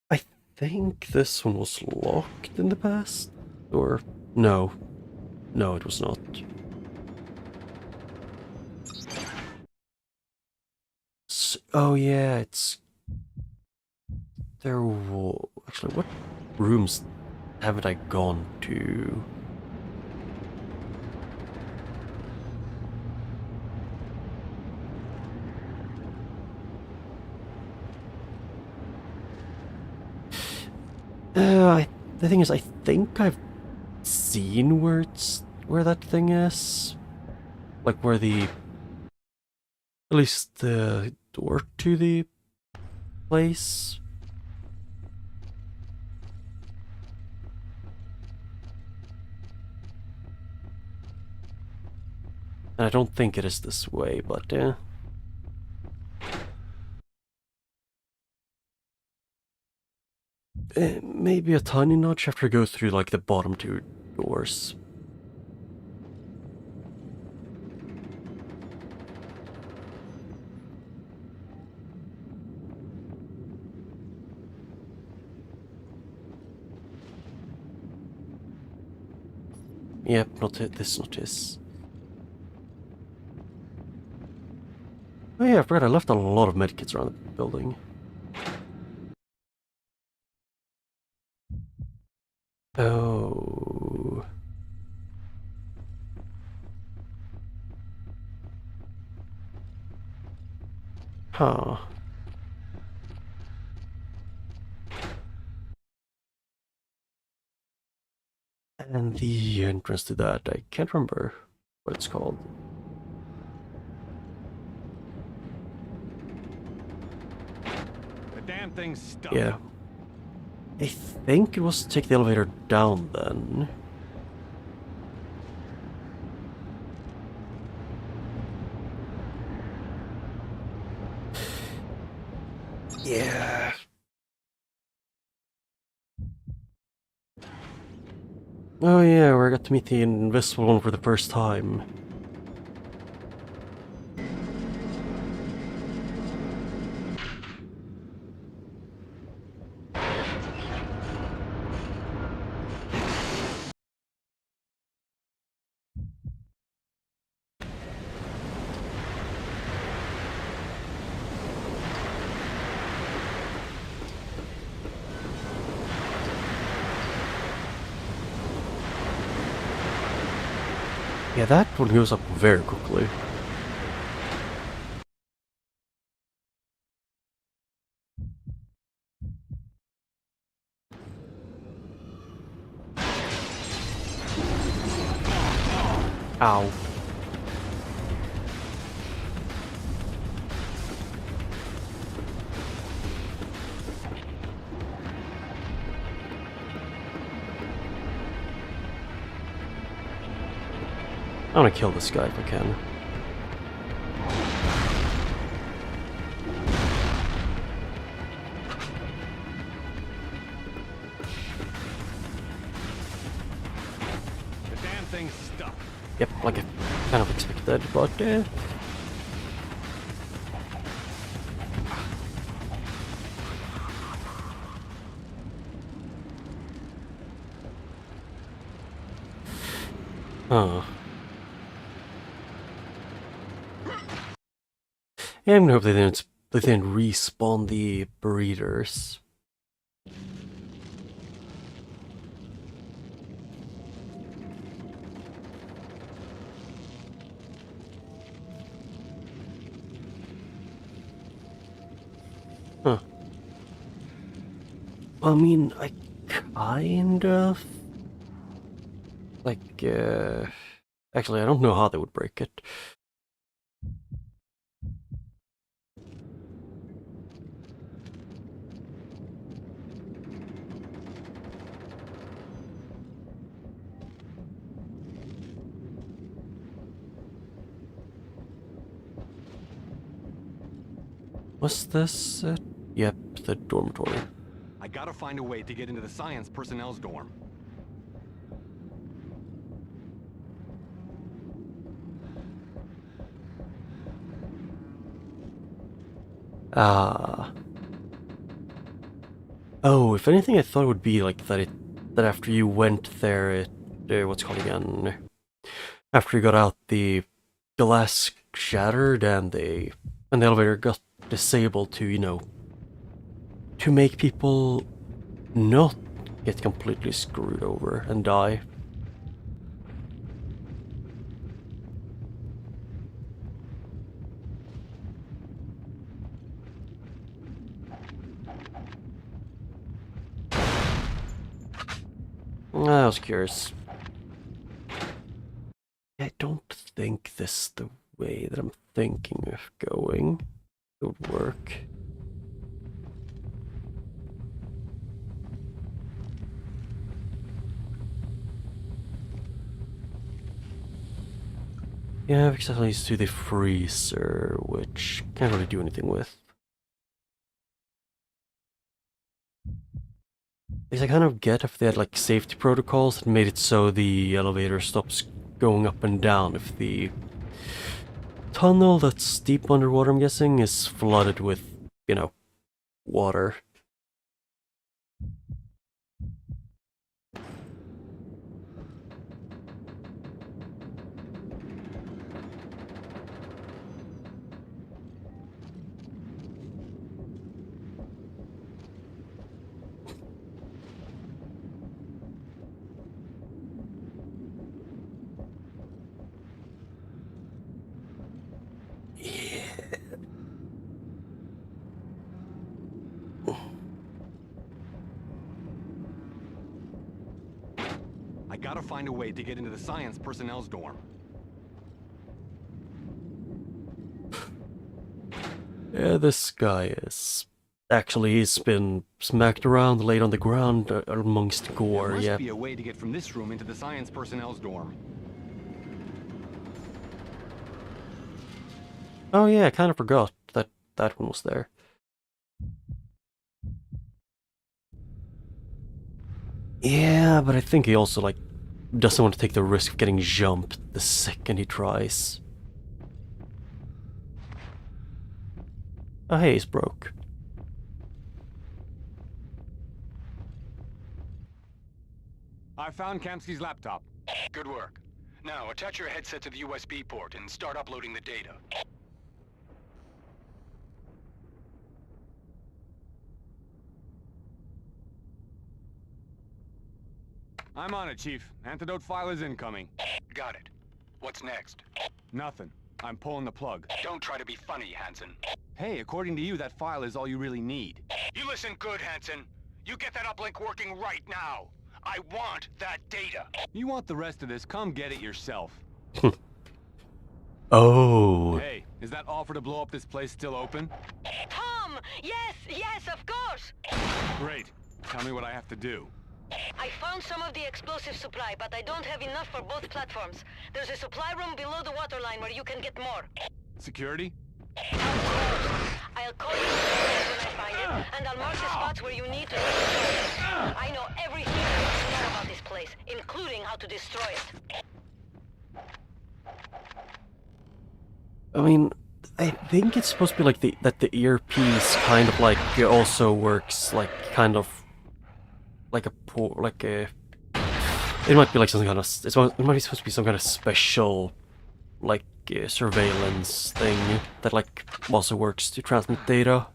I think this one was locked in the past? Or no. No, it was not. Oh yeah, it's... Actually, what rooms haven't I gone to? The thing is, I think I've seen where that thing is. Like where the... At least the door to the place. And I don't think it is this way, but yeah. Maybe a tiny notch after I go through like the bottom two doors. Yep, not this, not this. Oh yeah, I forgot I left a lot of medkits around the building. Oh. Huh. And the entrance to that, I can't remember what it's called. The damn thing's stuck. Yeah. I think it was to take the elevator down then. Yeah. Oh yeah, where I got to meet the invisible one for the first time. Yeah, that one goes up very quickly. Ow. I want to kill this guy if I can. The damn thing's stuck. Yep, like I kind of expected, but huh. Yeah, I'm gonna hope they didn't respawn the breeders. Huh. I mean, I kind of like. Actually, I don't know how they would break it. Was this it? Yep, the dormitory. I gotta find a way to get into the science personnel's dorm. Ah. Oh, if anything, I thought it would be like that. That after you went there, what's it called again? After you got out, the glass shattered and the elevator got disabled to to make people not get completely screwed over and die. I was curious. I don't think this is the way that I'm thinking of going. It would work. Yeah, because that leads to the freezer, which can't really do anything with. Because I kind of get if they had like safety protocols that made it so the elevator stops going up and down if the tunnel that's deep underwater, I'm guessing, is flooded with, water. I gotta find a way to get into the science personnel's dorm. Yeah, this guy is. Actually, he's been smacked around, laid on the ground amongst gore, There must yeah. be a way to get from this room into the science personnel's dorm. Oh yeah, I kind of forgot that that one was there. Yeah, but I think he also, like, doesn't want to take the risk of getting jumped the second he tries. Oh hey, he's broke. I found Kamsky's laptop. Good work. Now, attach your headset to the USB port and start uploading the data. I'm on it, Chief. Antidote file is incoming. Got it. What's next? Nothing. I'm pulling the plug. Don't try to be funny, Hansen. Hey, according to you, that file is all you really need. You listen good, Hansen. You get that uplink working right now. I want that data. You want the rest of this? Come get it yourself. Oh. Hey, is that offer to blow up this place still open? Tom! Yes, yes, of course! Great. Tell me what I have to do. I found some of the explosive supply, but I don't have enough for both platforms. There's a supply room below the waterline where you can get more. Security? Of course. I'll call you when I find it, and I'll mark the spots where you need to destroy it. I know everything there is to know about this place, including how to destroy it. I mean, I think it's supposed to be like that the earpiece kind of like also works like kind of like a it might be like something kind of it might be supposed to be some kind of special like surveillance thing that like also works to transmit data.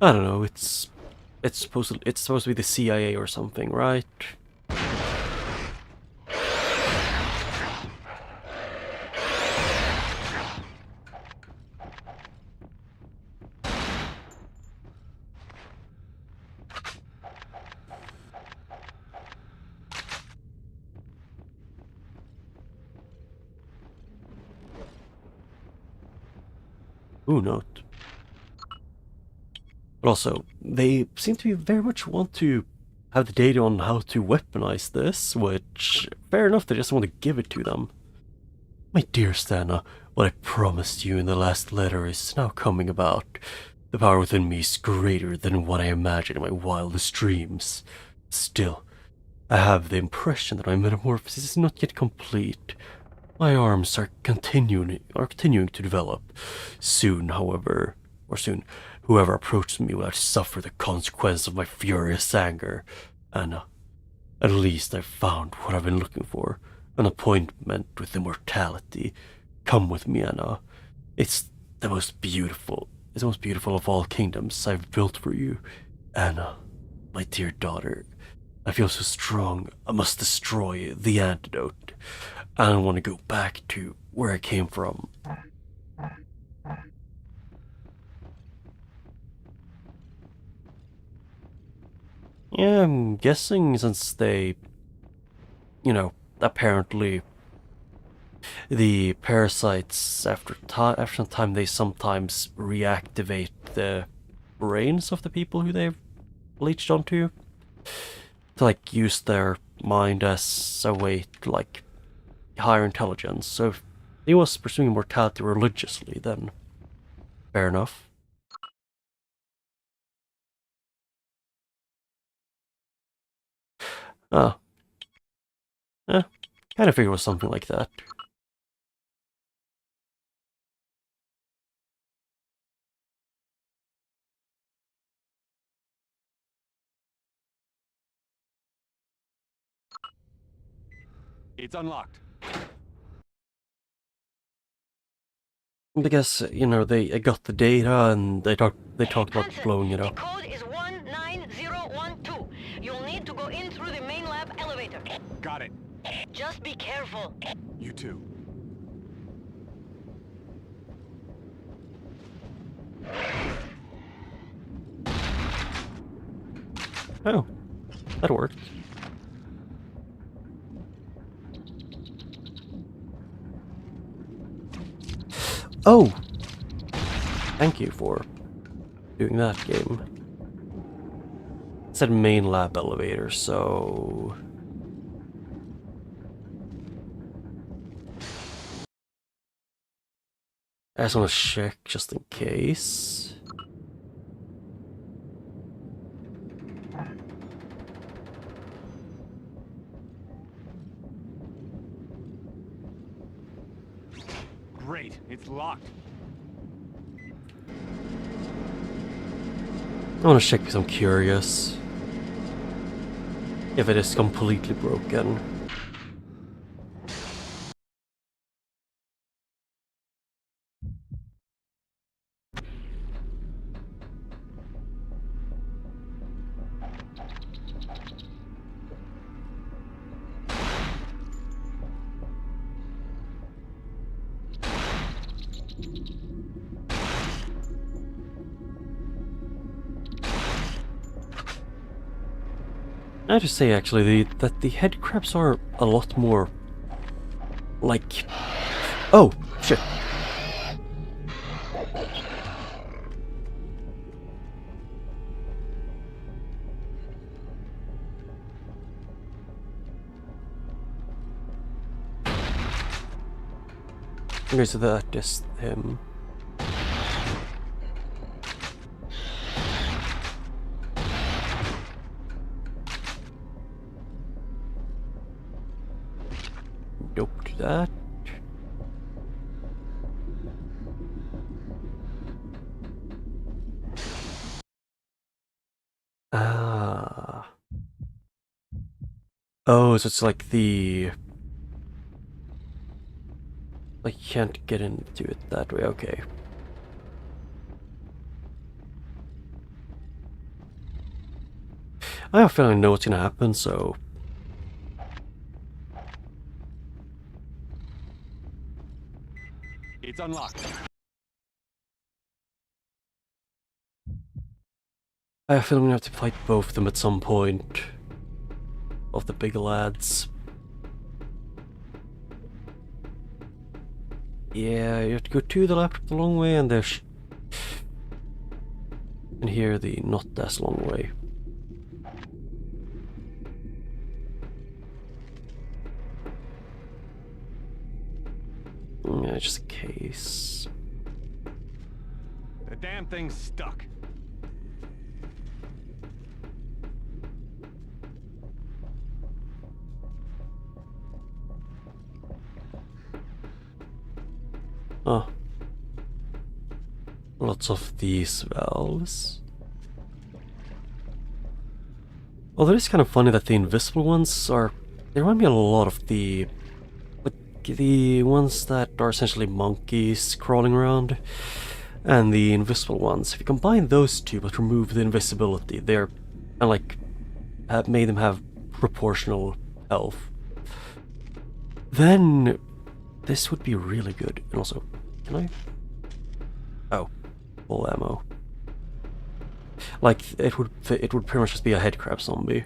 I don't know. It's supposed to be the CIA or something, right? Ooh, note. But also, they seem to very much want to have the data on how to weaponize this, which, fair enough, they just want to give it to them. My dear Stana, what I promised you in the last letter is now coming about. The power within me is greater than what I imagined in my wildest dreams. Still, I have the impression that my metamorphosis is not yet complete. My arms are continuing to develop. Soon, however, whoever approaches me will suffer the consequence of my furious anger. Anna, at least I've found what I've been looking for. An appointment with immortality. Come with me, Anna. It's the most beautiful of all kingdoms I've built for you. Anna, my dear daughter, I feel so strong I must destroy the antidote. I don't want to go back to where I came from. Yeah, I'm guessing since they, apparently the parasites after some time they sometimes reactivate the brains of the people who they've leached onto to like use their mind as a way to like higher intelligence. So if he was pursuing immortality religiously, then fair enough. Ah. Kind of figured it was something like that. It's unlocked. Because, they got the data and they talked about Hansen, blowing it the up. code is 19012. You'll need to go in through the main lab elevator. Got it. Just be careful. You too. Oh, that worked. Oh! Thank you for doing that game. It said main lab elevator, so... I just want to check just in case. Great. It's locked. I want to check because I'm curious if it is completely broken. I have to say actually that the head crabs are a lot more like... Oh, shit. Okay, so that is him. Nope to that. Ah. Oh, so it's like the... I can't get into it that way, okay. I have a feeling I know what's gonna happen, so... It's unlocked. I have a feeling I'm gonna have to fight both of them at some point. Of the big lads. Yeah, you have to go to the laptop the long way, and there's... and here the not as long way. Yeah, just a case. The damn thing's stuck. Oh. Lots of these valves. Although it's kind of funny that the invisible ones are... they remind me a lot of the... like, the ones that are essentially monkeys crawling around. And the invisible ones. If you combine those two but remove the invisibility, they're kind of like... have made them have proportional health. Then... this would be really good. And also, can I? Oh, full ammo. Like it would pretty much just be a head crab zombie,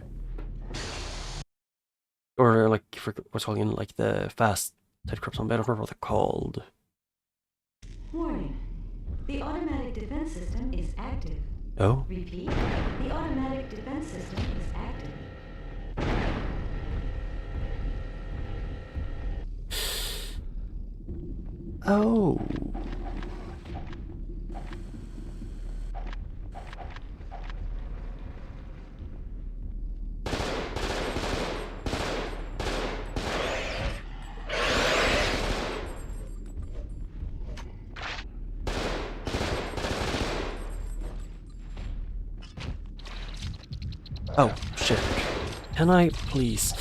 or like if we're talking like the fast head crab zombie. I don't remember what they're called. Warning. The automatic defense system is active. Oh. Repeat. The automatic defense system is active. Oh. Oh, shit. Can I please?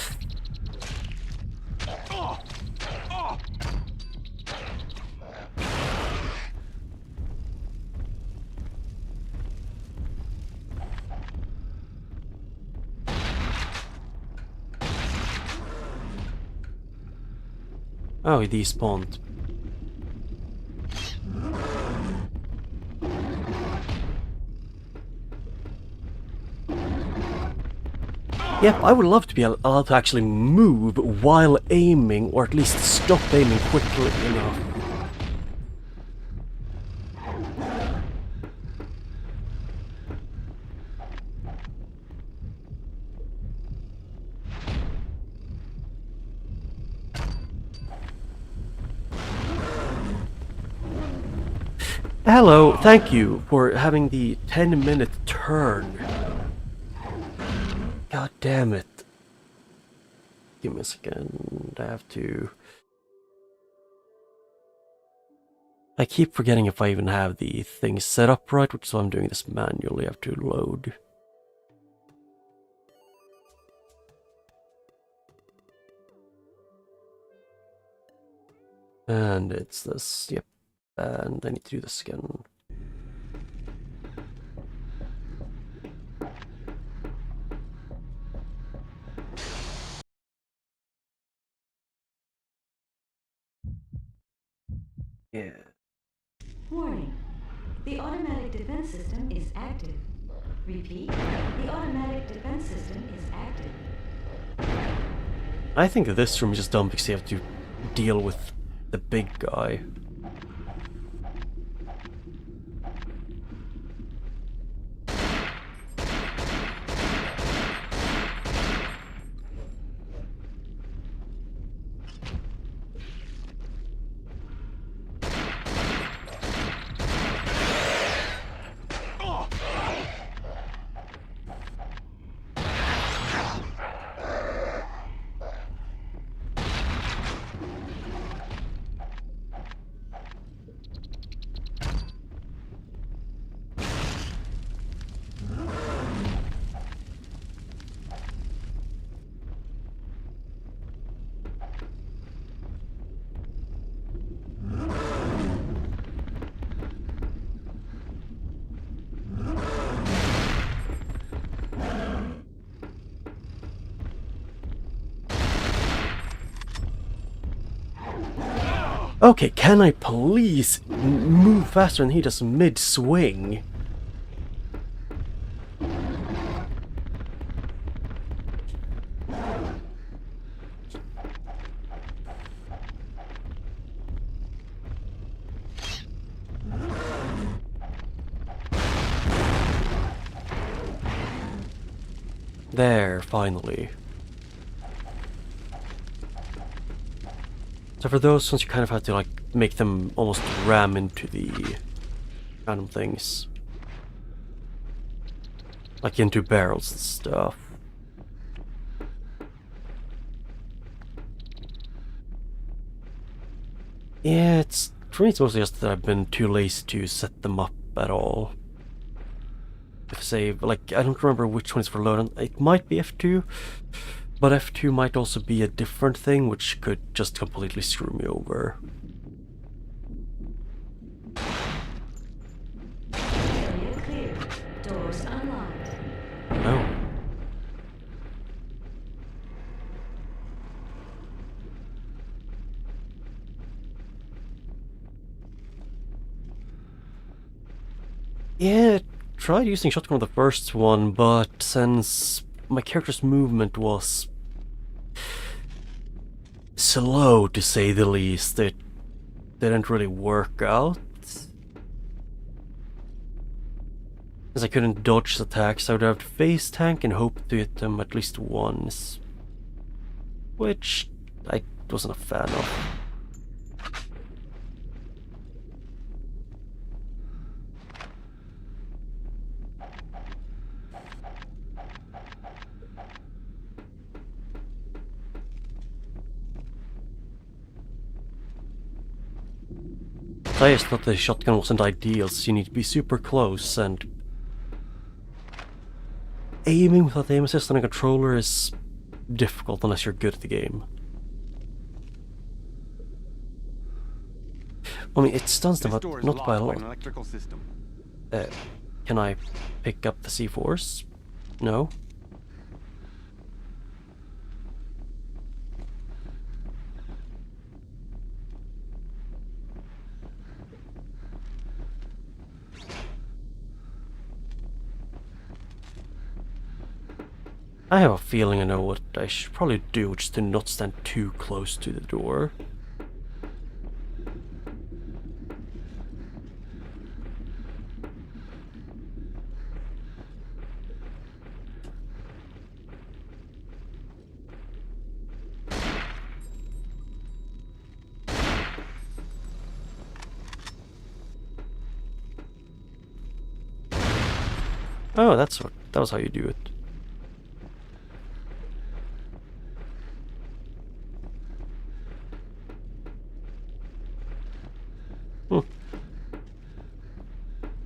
Oh, he despawned. Yep, I would love to be allowed to actually move while aiming, or at least stop aiming quickly enough. Hello, thank you for having the 10-minute turn. God damn it. Give me a second, I have to... I keep forgetting if I even have the things set up right, which is why I'm doing this manually. I have to load. And it's this, yep. And I need to do this again. Yeah. Warning. The automatic defense system is active. Repeat. The automatic defense system is active. I think that this room is just dumb because you have to deal with the big guy. Okay, can I please move faster than he does mid-swing? There, finally. So for those ones, you kind of have to like make them almost ram into the random things. Like into barrels and stuff. Yeah, for me it's mostly just that I've been too lazy to set them up at all. If say, like, I don't remember which one is for load, it might be F2, but F2 might also be a different thing, which could just completely screw me over. Area clear. Doors unlocked. Oh. Yeah, I tried using shotgun on the first one, but since my character's movement was slow, to say the least, it didn't really work out. As I couldn't dodge attacks, I would have to face tank and hope to hit them at least once. Which I wasn't a fan of. I just thought the shotgun wasn't ideal, so you need to be super close, and aiming without aim assist on a controller is difficult unless you're good at the game. I mean, it stuns them, This but door is not by a locked lot. an electrical system. Can I pick up the C4s? No? I have a feeling I know what I should probably do, which is to not stand too close to the door. Oh, that was how you do it.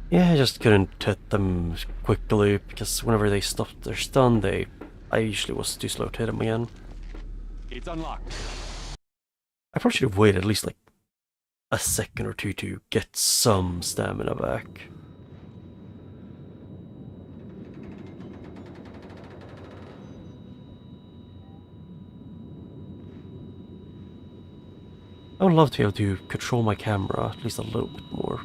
Yeah, I just couldn't hit them quickly, because whenever they stopped their stun, I usually was too slow to hit them again. It's unlocked. I probably should have waited at least like a second or two to get some stamina back. I would love to be able to control my camera at least a little bit more.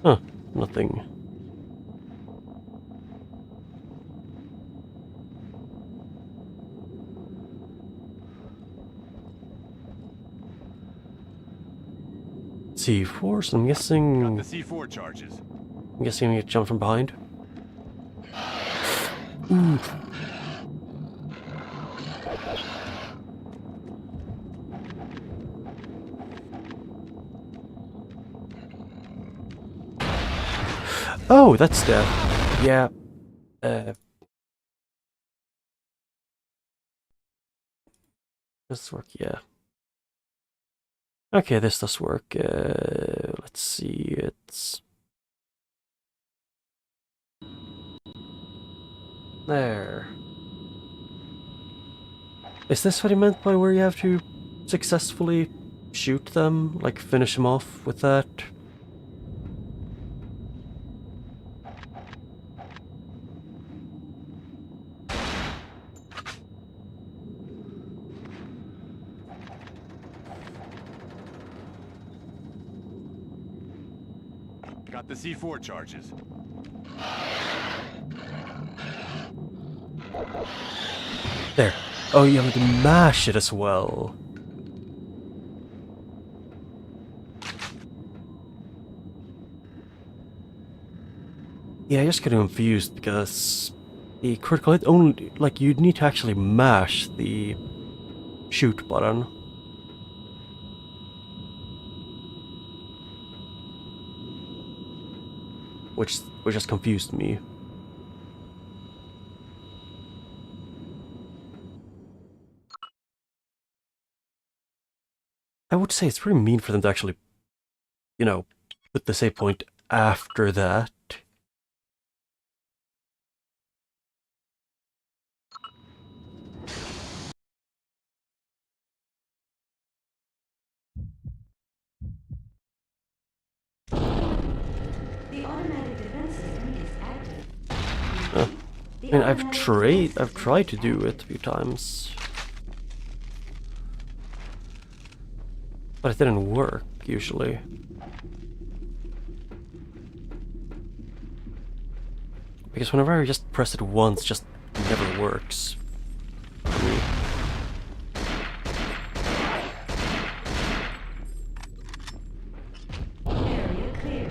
Huh, nothing. C4, so I'm Got guessing... the C4 charges. I'm guessing I'm gonna get jumped from behind. Ooh. Oh, that's death. Yeah. This work, yeah. Okay, this does work. Let's see, it's... There. Is this what he meant by where you have to successfully shoot them? Like, finish them off with that? Got the C4 charges. There. Oh, you have to mash it as well. Yeah, I just got confused because the critical hit only, like, you'd need to actually mash the shoot button. Which just confused me. I would say it's pretty mean for them to actually, you know, put the save point after that. The automatic defense system is active. I The mean, automatic I've tried to do it a few times, but it didn't work usually. Because whenever I just press it once, it just never works. For me. Area clear.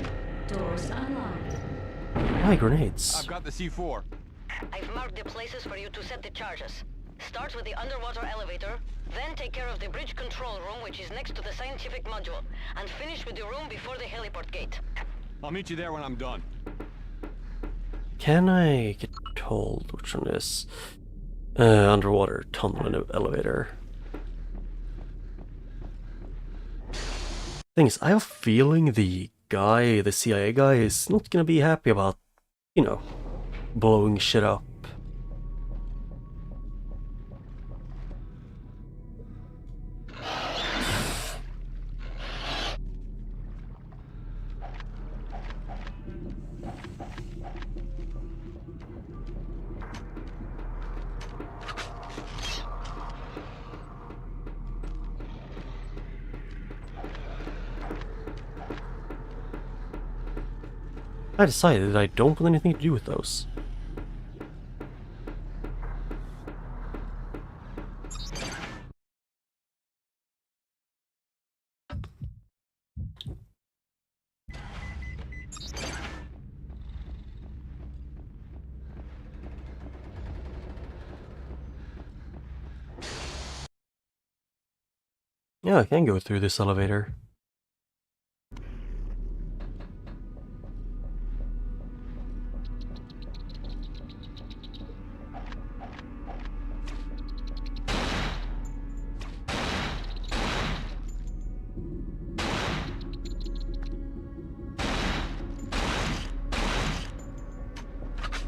Doors unlocked. Why grenades? I've got the C4. I've marked the places for you to set the charges. Start with the underwater elevator, then take care of the bridge control room, which is next to the scientific module, and finish with the room before the heliport gate. I'll meet you there when I'm done. Can I get told which one is underwater tunnel and elevator? Thing is, I have a feeling the guy, the CIA guy, is not gonna be happy about, you know, blowing shit up. I decided that I don't want anything to do with those. Yeah, I can go through this elevator.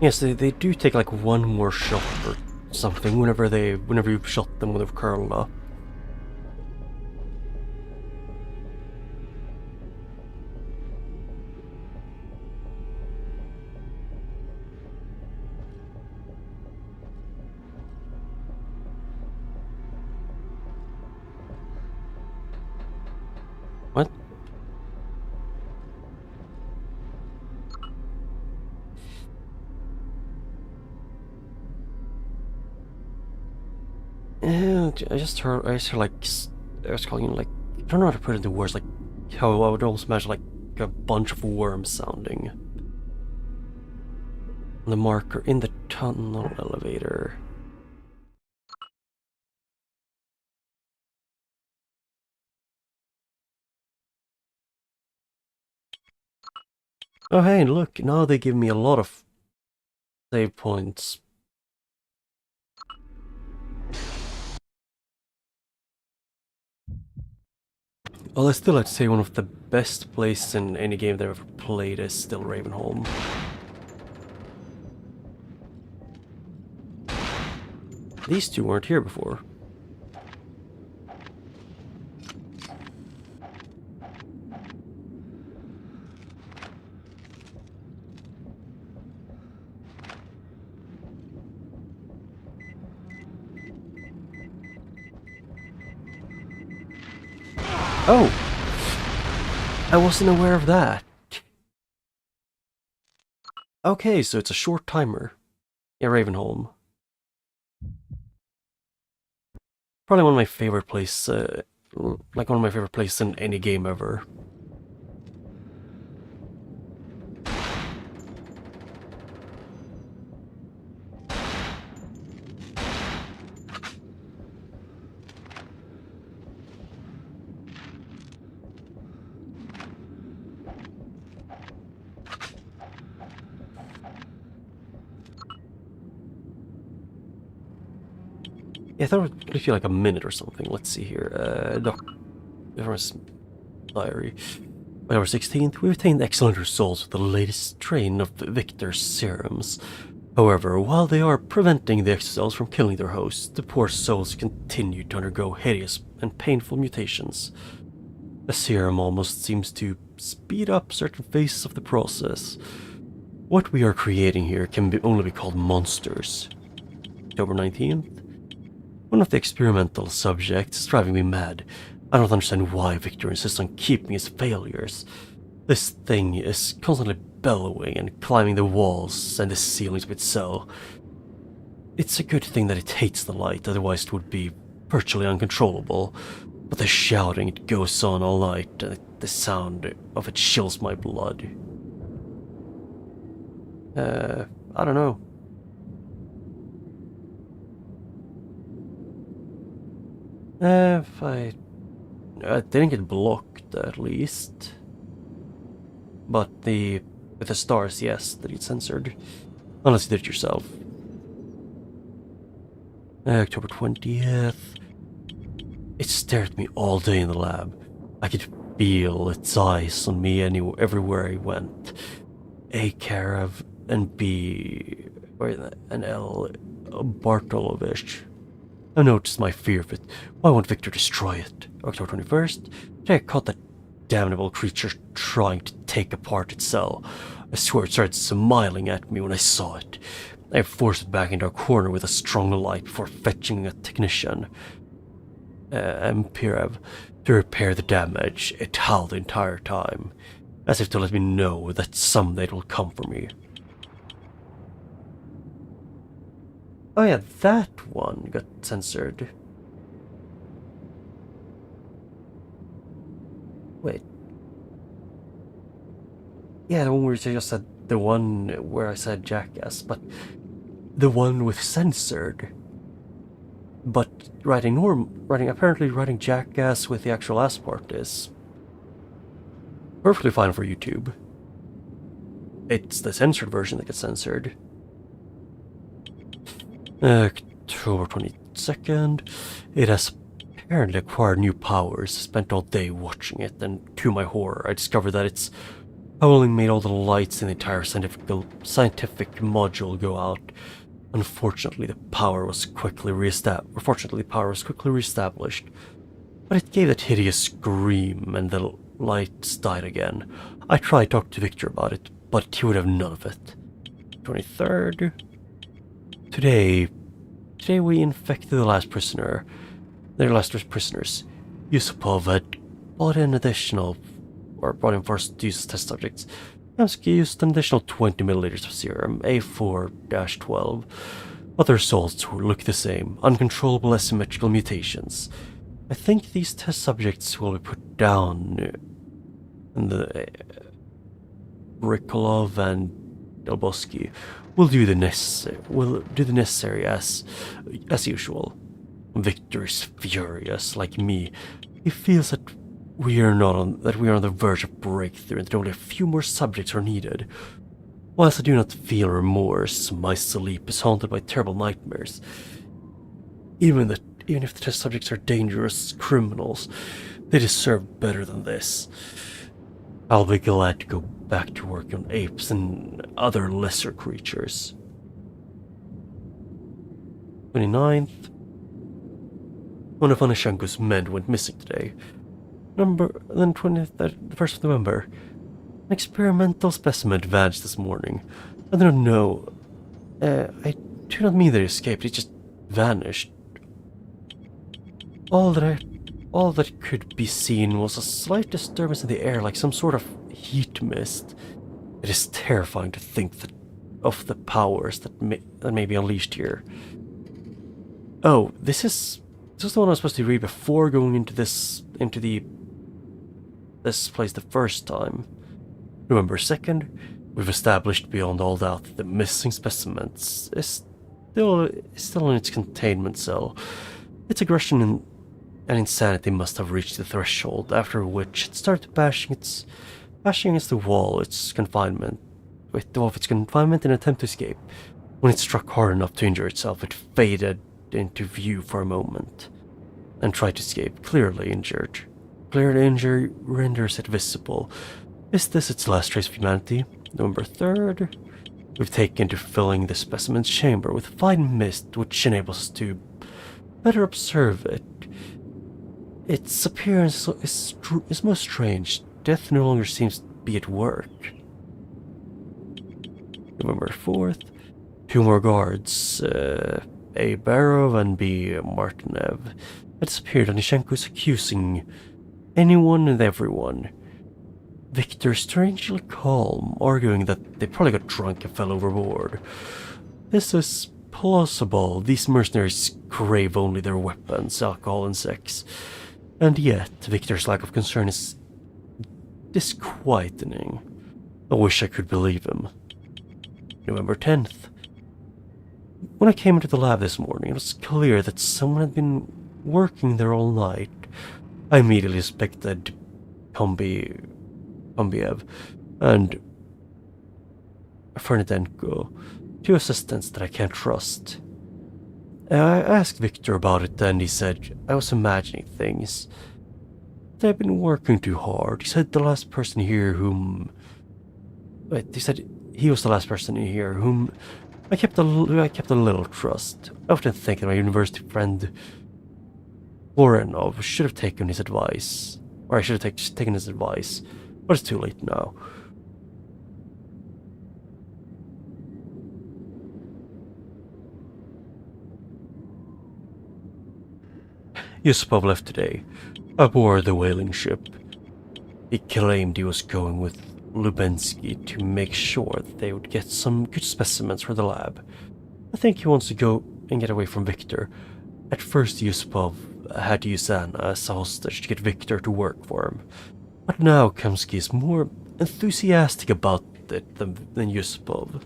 Yes, they do take like one more shot or something whenever you shot them when they've curled up. What? I just heard like, I was calling it like, I don't know how to put it into words, like how I would almost imagine like a bunch of worms sounding. The marker in the tunnel elevator. Oh hey, look, now they give me a lot of save points. Well, I still like to say one of the best places in any game that I've ever played is still Ravenholm. These two weren't here before. Oh! I wasn't aware of that. Okay, so it's a short timer. Yeah, Ravenholm. Probably one of my favorite places, like one of my favorite places in any game ever. Yeah, I thought it would feel like a minute or something. Let's see here. Diary. October 16th, we obtained excellent results with the latest strain of the Victor's serums. However, while they are preventing the exocells from killing their hosts, the poor souls continue to undergo hideous and painful mutations. The serum almost seems to speed up certain phases of the process. What we are creating here can only be called monsters. October 19th. One of the experimental subjects is driving me mad. I don't understand why Victor insists on keeping his failures. This thing is constantly bellowing and climbing the walls and the ceilings of its cell. It's a good thing that it hates the light, otherwise it would be virtually uncontrollable. But the shouting, it goes on all night, and the sound of it chills my blood. I don't know. If I didn't get blocked, at least. But with the stars, yes, that it's censored. Unless you did it yourself. October 20th. It stared at me all day in the lab. I could feel its eyes on me everywhere I went. A. Karev and B. and L. Bartolovich. I noticed my fear of it. Why won't Victor destroy it? October 21st. Today I caught that damnable creature trying to take apart its cell. I swear it started smiling at me when I saw it. I forced it back into a corner with a strong light before fetching a technician, Ampirev, to repair the damage. It howled the entire time, as if to let me know that someday it will come for me. Oh yeah, that one got censored. Wait. Yeah, the one where you just said the one where I said jackass, but the one with censored. But apparently writing jackass with the actual ass part is perfectly fine for YouTube. It's the censored version that gets censored. October 22nd. It has apparently acquired new powers. Spent all day watching it, and to my horror, I discovered that its howling made all the lights in the entire scientific module go out. Unfortunately, the power was quickly reestablished. But it gave that hideous scream, and the lights died again. I tried to talk to Victor about it, but he would have none of it. 23rd. Today we infected the last prisoners. Yusupov had brought in first to use as test subjects. Yansky used an additional 20 milliliters of serum, A4-12. Other souls look the same, uncontrollable asymmetrical mutations. I think these test subjects will be put down in the Rikolov and Delbosky will do the necessary as usual. Victor is furious, like me. He feels that we are on the verge of breakthrough and that only a few more subjects are needed. Whilst I do not feel remorse, my sleep is haunted by terrible nightmares. Even if the test subjects are dangerous criminals, they deserve better than this. I'll be glad to go back to work on apes and other lesser creatures. 29th. One of Anishenko's men went missing today. Then 1st of November. An experimental specimen vanished this morning. I don't know. I do not mean that he escaped, he just vanished. All that could be seen was a slight disturbance in the air, like some sort of heat mist. It is terrifying to think of the powers that may be unleashed here. Oh, this was the one I was supposed to read before going into this place the first time. November 2nd, we've established beyond all doubt that the missing specimen is still in its containment cell. Its aggression and insanity must have reached the threshold, after which it started bashing against the wall of its confinement in an attempt to escape. When it struck hard enough to injure itself, it faded into view for a moment and tried to escape, clearly injured. Clear injury renders it visible. Is this its last trace of humanity? November 3rd. We've taken to filling the specimen's chamber with fine mist, which enables us to better observe it. Its appearance is most strange. Death no longer seems to be at work. November 4th. 2 more guards, A. Barov and B. Martinev, had disappeared. Anishenko is accusing anyone and everyone. Victor strangely calm, arguing that they probably got drunk and fell overboard. This is plausible. These mercenaries crave only their weapons, alcohol, and sex. And yet, Victor's lack of concern is disquieting. I wish I could believe him. November 10th. When I came into the lab this morning, it was clear that someone had been working there all night. I immediately suspected Kombiev and Fernidenko, 2 assistants that I can't trust. I asked Victor about it, and he said I was imagining things. They've been working too hard. He said the last person here whom... he said he was the last person here whom I kept a little trust. I often think that my university friend Voronov should have taken his advice. Or I should have taken his advice. But it's too late now. Yusupov left today, aboard the whaling ship. He claimed he was going with Lubensky to make sure that they would get some good specimens for the lab. I think he wants to go and get away from Victor. At first, Yusupov had to use Anna as a hostage to get Victor to work for him. But now Kamsky is more enthusiastic about it than Yusupov.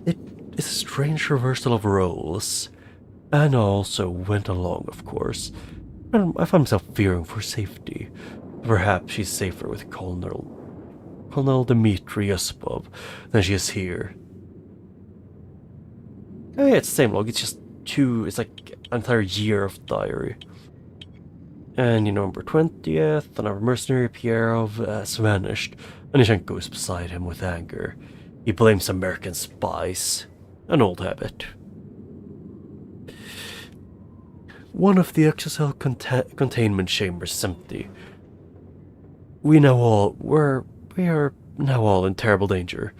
It is a strange reversal of roles. Anna also went along, of course. I find myself fearing for safety. Perhaps she's safer with Colonel Dmitry Yusupov than she is here. Oh yeah, it's the same log, it's just it's like an entire year of diary. And November 20th, another mercenary, Pierov, has vanished. Anishenko is beside him with anger. He blames American spies. An old habit. One of the exocell containment chambers is empty. We are now all in terrible danger.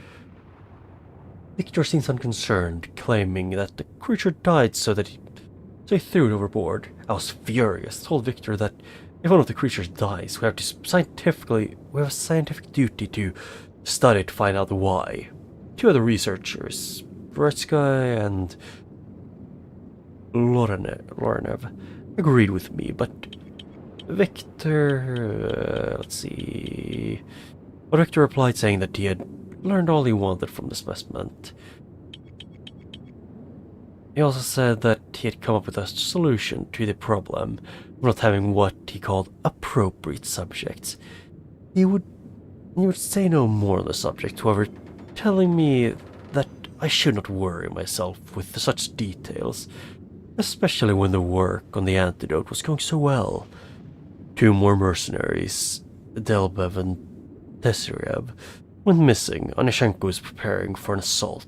Victor seems unconcerned, claiming that the creature died so he threw it overboard. I was furious, told Victor that if one of the creatures dies, we have a scientific duty to study to find out why. 2 other researchers Dvoretsky and Lorenev agreed with me, but Victor... let's see... But Victor replied saying that he had learned all he wanted from the specimen. He also said that he had come up with a solution to the problem of not having what he called appropriate subjects. He would say no more on the subject, however, telling me that I should not worry myself with such details, especially when the work on the antidote was going so well. 2 more mercenaries, Delbev and Teserev, went missing. Onishenko is preparing for an assault.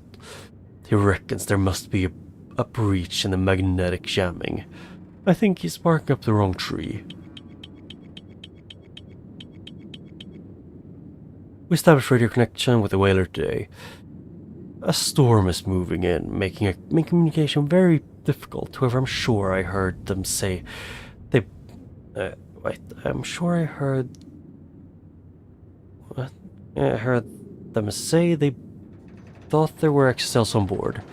He reckons there must be a breach in the magnetic jamming. I think he's barking up the wrong tree. We established radio connection with the whaler today. A storm is moving in, making communication very difficult. However, I'm sure I heard them say they... wait, I'm sure I heard... What? Yeah, I heard them say they thought there were exocells on board.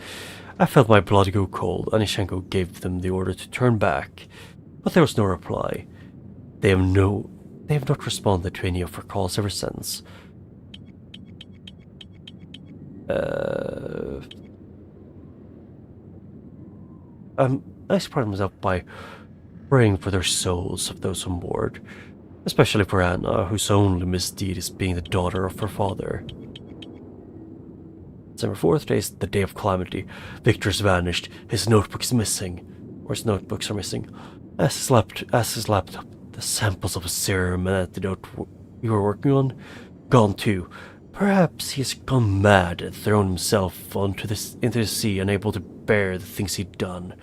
I felt my blood go cold. Onishenko gave them the order to turn back, but there was no reply. They have not responded to any of our calls ever since. I surprised myself by praying for their souls of those on board, especially for Anna, whose only misdeed is being the daughter of her father. December 4th, today is the day of calamity. Victor's vanished. His notebook is missing. Or his notebooks are missing. As his laptop, the samples of a serum and antidote we were working on, gone too. Perhaps he has gone mad and thrown himself into the sea, unable to bear the things he'd done.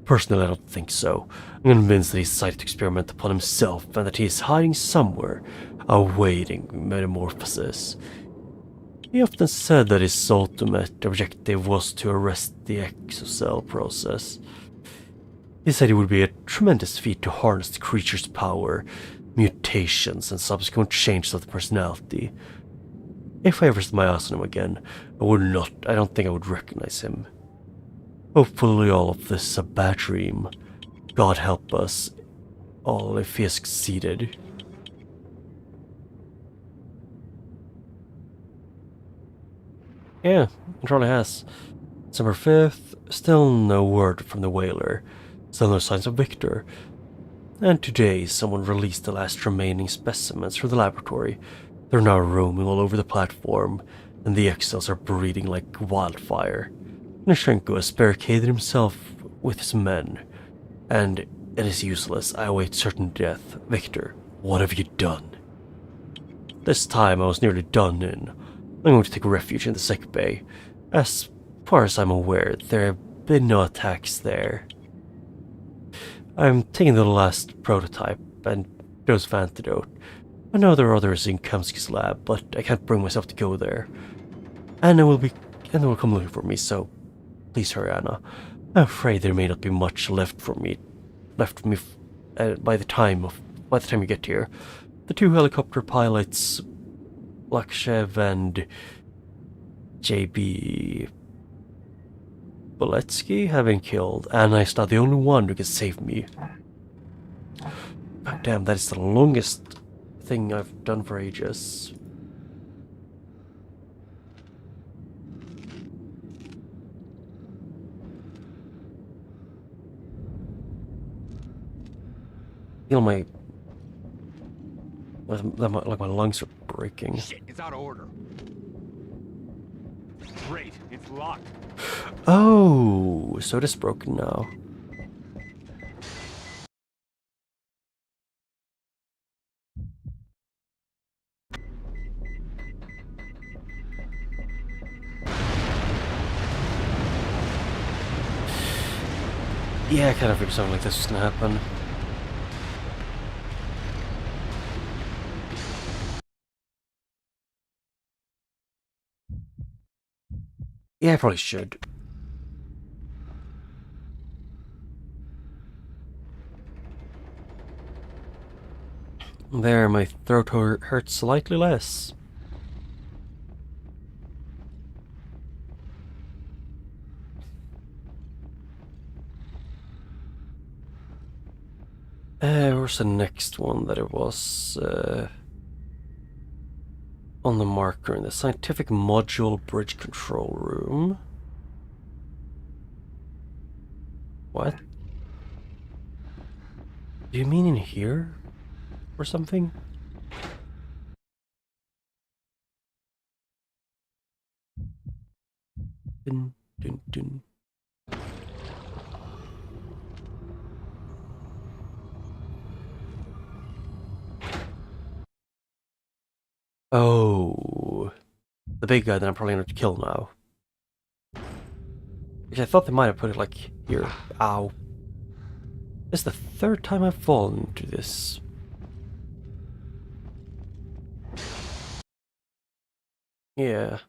Personally, I don't think so. I'm convinced that he decided to experiment upon himself and that he is hiding somewhere, awaiting metamorphosis. He often said that his ultimate objective was to arrest the exocell process. He said it would be a tremendous feat to harness the creature's power, mutations, and subsequent changes of the personality. If I ever set my eyes on him again, I don't think I would recognize him. Hopefully all of this is a bad dream. God help us all if he has succeeded. Yeah, it probably has. December 5th, still no word from the whaler. Still no signs of Victor. And today, someone released the last remaining specimens from the laboratory. They're now roaming all over the platform, and the exocells are breeding like wildfire. Onishenko has barricaded himself with his men, and it is useless. I await certain death. Victor, what have you done? This time I was nearly done in. I'm going to take refuge in the sick bay. As far as I'm aware, there have been no attacks there. I'm taking the last prototype and dose of antidote. I know there are others in Kamsky's lab, but I can't bring myself to go there. Anna will come looking for me, so please hurry, Anna. I'm afraid there may not be much left for me by the time you get here. The 2 helicopter pilots, Lakshev and JB Boletsky, have been killed, and I'm not the only one who can save me. God damn, that is the longest thing I've done for ages. I feel like my lungs are breaking. Shit, it's out of order. Great, it's locked. Oh, so it is broken now. Yeah, I kind of figured something like this was gonna happen. Yeah, I probably should. There, my throat hurts slightly less. Where's the next one that it was on the marker in the scientific module bridge control room? What? Do you mean in here? Or something? Dun, dun, dun. Oh, the big guy that I'm probably gonna have to kill now. Because I thought they might have put it like here. Ow. This is the third time I've fallen into this. Yeah.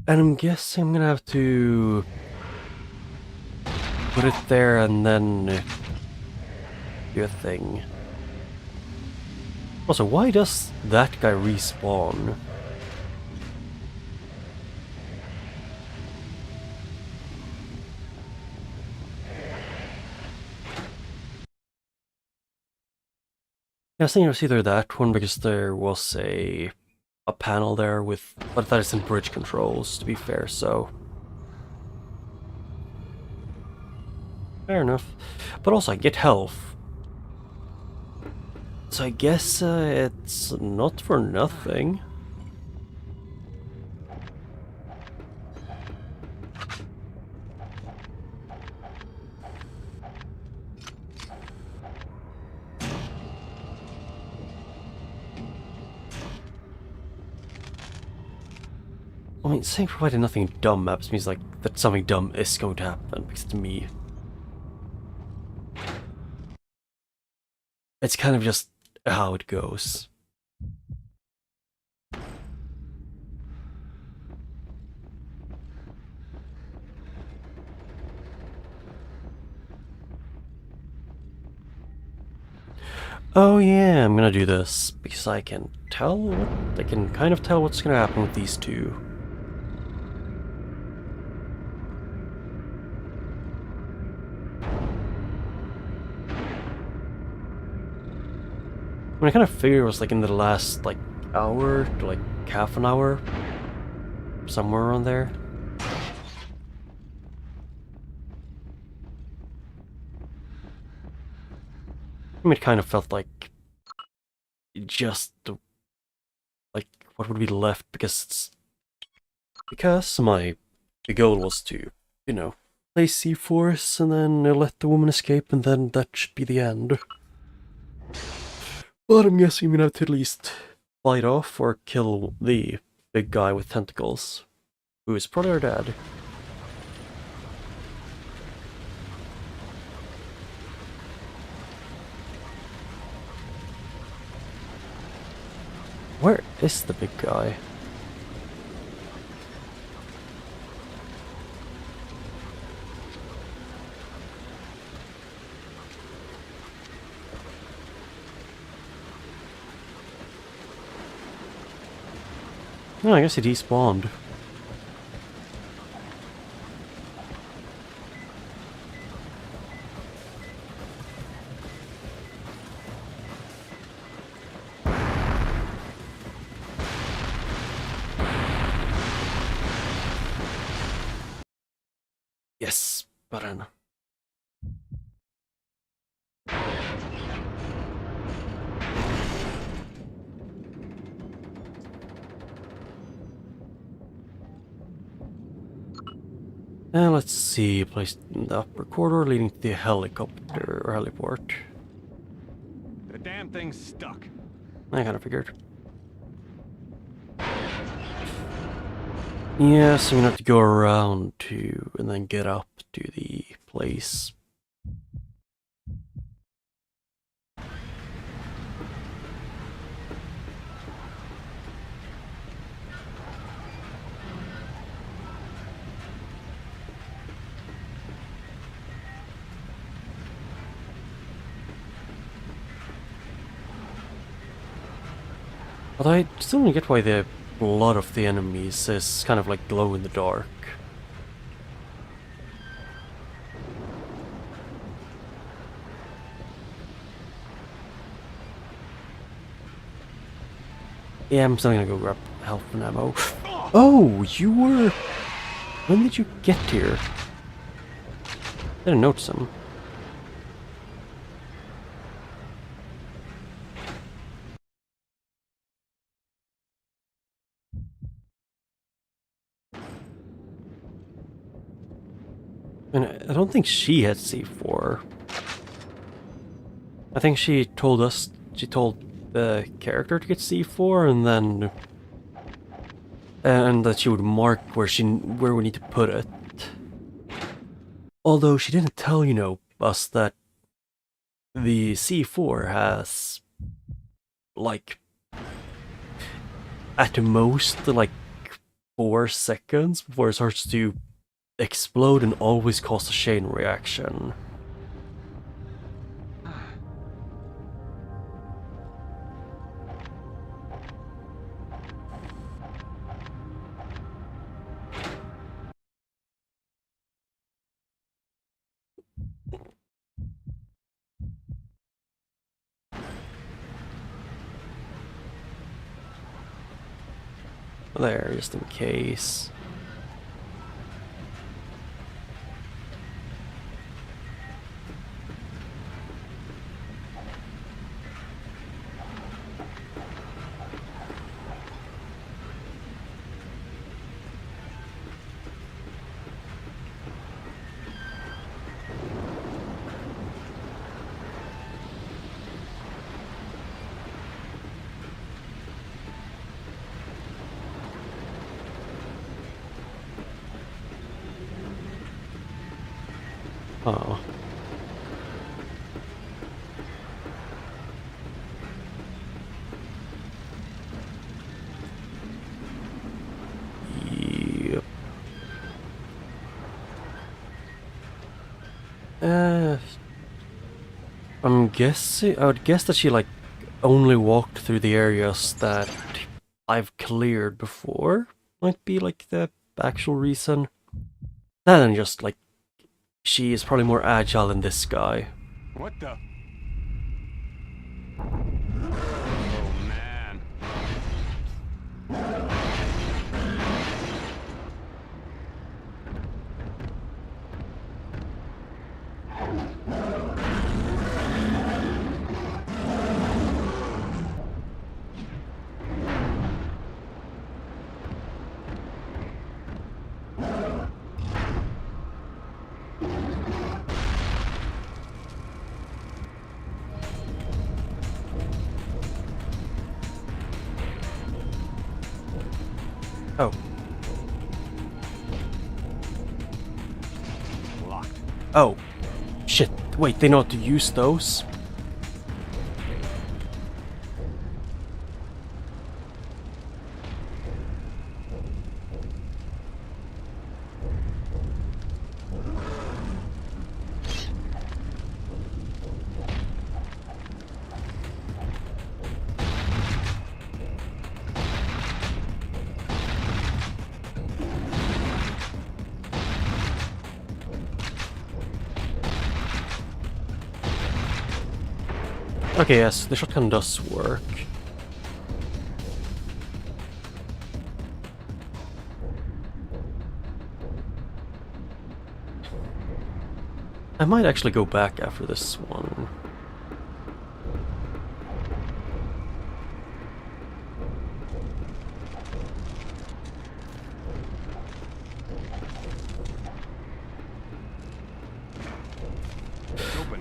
And I'm guessing I'm gonna have to put it there and then do a thing. Also, why does that guy respawn? Yeah, I was thinking it was either that one because there was a panel there with, but that isn't bridge controls, to be fair, so fair enough. But also I get health, so I guess it's not for nothing. I mean, saying provided nothing dumb happens means like that something dumb is going to happen, because to me it's kind of just how it goes. Oh yeah, I'm gonna do this because I can kind of tell what's gonna happen with these two. I kind of figured it was like in the last like hour to like half an hour, somewhere around there. I mean, it kind of felt like just like what would be left because the goal was to, you know, play C-Force and then let the woman escape, and then that should be the end. But I'm guessing I'm gonna have to at least fight off or kill the big guy with tentacles, who is probably our dad. Where is the big guy? No, I guess he despawned. Yes, button. And let's see, placed in the upper corridor leading to the helicopter or heliport. The damn thing's stuck. I kind of figured. Yes, I'm gonna have to go around to and then get up to the place. Although I still don't get why the blood of the enemies is kind of like glow in the dark. Yeah, I'm still gonna go grab health and ammo. Oh, you were... When did you get here? I didn't notice him. And I don't think she had C4. I think she told the character to get C4 and then... And that she would mark where we need to put it. Although she didn't tell, you know, us that the C4 has, like, at most, like, 4 seconds before it starts to explode and always cause a chain reaction. There, just in case. Oh. Yep. I'm guessing. I would guess that she like only walked through the areas that I've cleared before. Might be like the actual reason. Rather than just like she is probably more agile than this guy. What the? Oh, man. Oh. Locked. Oh. Shit. Wait, they know how to use those? Okay, yes, the shotgun does work. I might actually go back after this one.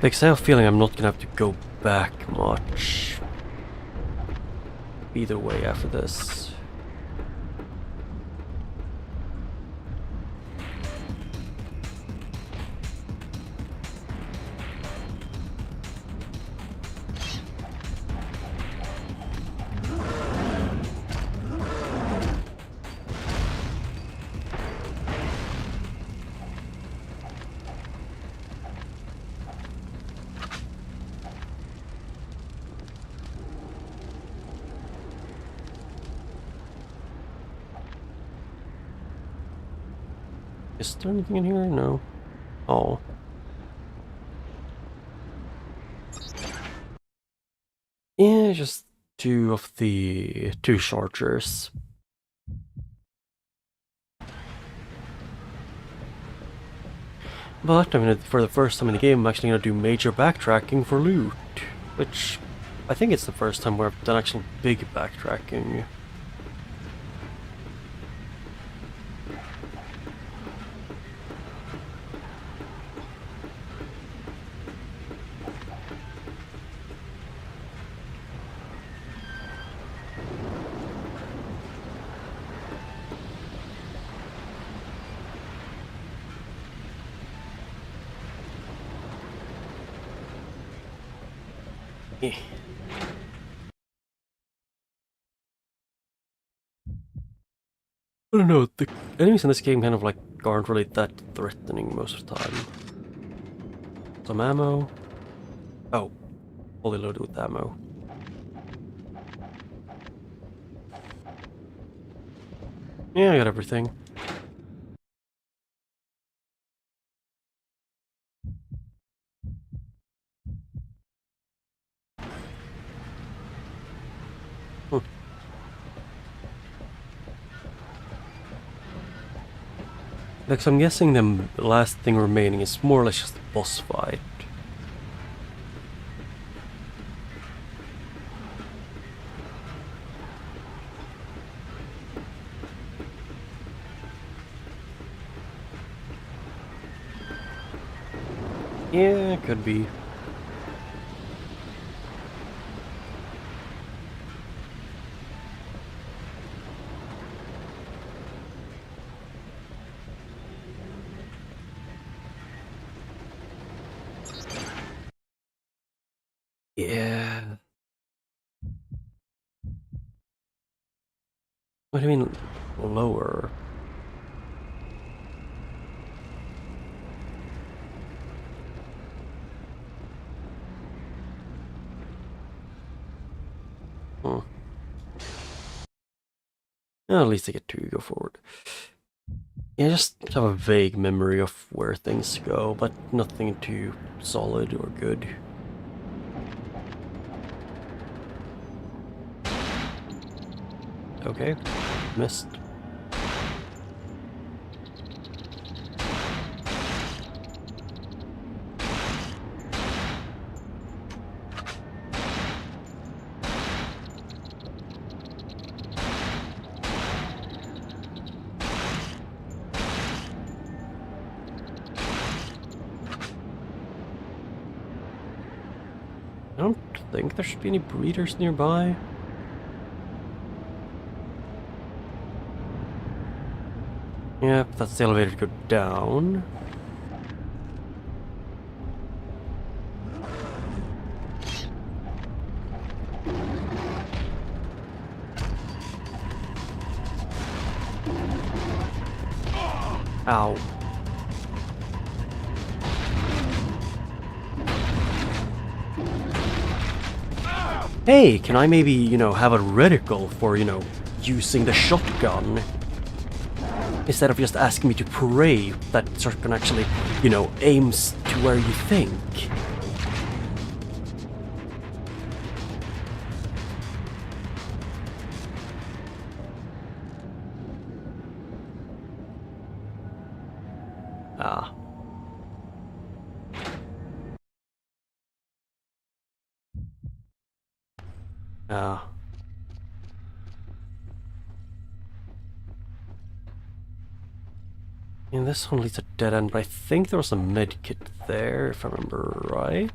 Because I have a feeling I'm not gonna have to go back much. Either way after this. Is there anything in here? No. Oh. Yeah, just 2 of the 2 chargers. But, I mean, for the first time in the game, I'm actually going to do major backtracking for loot. Which, I think it's the first time where I've done actual big backtracking. Eh. I don't know, the enemies in this game kind of like aren't really that threatening most of the time. Some ammo. Oh, fully loaded with ammo. Yeah, I got everything. Because I'm guessing the last thing remaining is more or less just a boss fight. Yeah, could be. Yeah. What do you mean lower? Hmm. Well, at least I get to go forward. Yeah, I just have a vague memory of where things go, but nothing too solid or good. Okay, missed. I don't think there should be any breeders nearby. Yep, that's the elevator to go down. Ow. Hey, can I maybe, you know, have a reticle for, you know, using the shotgun? Instead of just asking me to pray that shotgun actually, you know, aims to where you think. Ah. Ah. And this one leads a dead end, but I think there was a med kit there, if I remember right.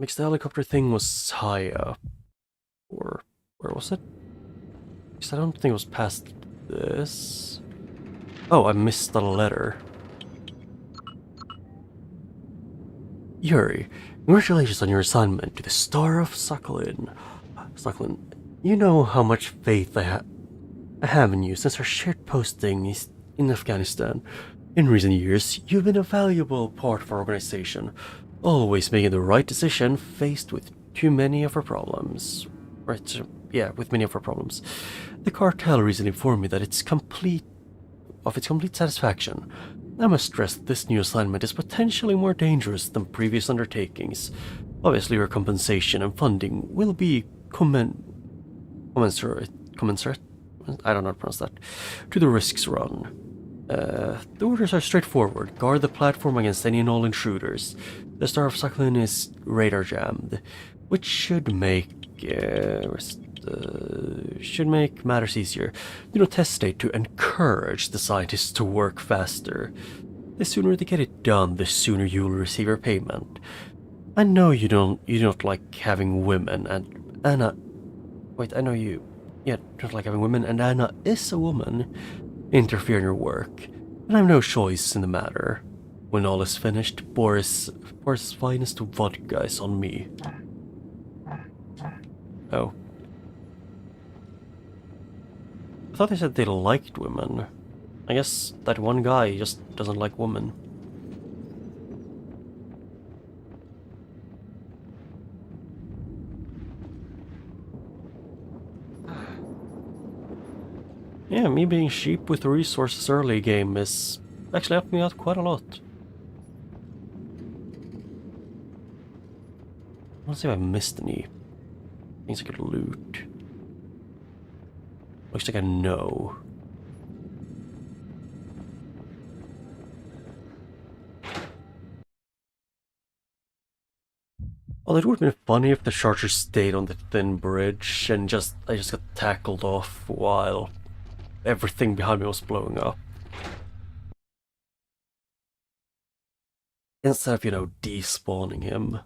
Makes the helicopter thing was high up. Or where was it? Because I don't think it was past this. Oh, I missed the letter. Yuri, congratulations on your assignment to the Star of Sakhalin. Sakhalin, you know how much faith I have in you since our shared posting is in Afghanistan. In recent years, you've been a valuable part of our organization, always making the right decision faced with too many of our problems. Right, with many of our problems. The cartel recently informed me that its complete satisfaction. I must stress that this new assignment is potentially more dangerous than previous undertakings. Obviously, your compensation and funding will be commensurate. I don't know how to pronounce that. To the risks run. The orders are straightforward. Guard the platform against any and all intruders. The Star of Sakhalin is radar jammed, which should make matters easier. Do not hesitate to encourage the scientists to work faster. The sooner they get it done, the sooner you will receive your payment. I know you don't like having women, and Anna. Wait, I know you. Yeah, don't like having women, and Anna is a woman. Interfere in your work, and I have no choice in the matter. When all is finished, Boris' finest vodka is on me. Oh. I thought they said they liked women. I guess that one guy just doesn't like women. Yeah, me being cheap with resources early game is actually helped me out quite a lot. Let's see if I missed any things I could loot. Looks like I know. Well, it would have been funny if the charger stayed on the thin bridge and I just got tackled off while everything behind me was blowing up. Instead of, despawning him.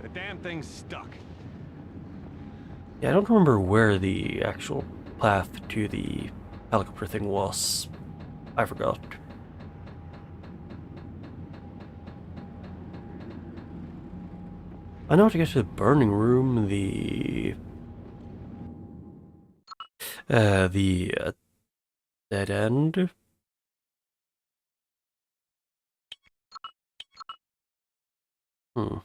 The damn thing's stuck. Yeah, I don't remember where the actual path to the helicopter thing was. I forgot. I know how to get to the burning room, the dead end. Hmm.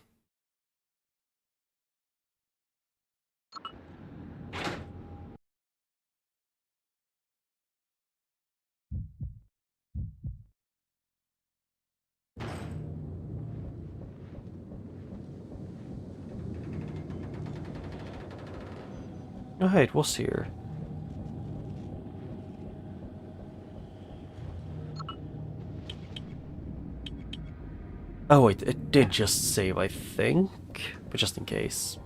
Oh, hey, it was here. Oh wait, it did just save, I think, but just in case.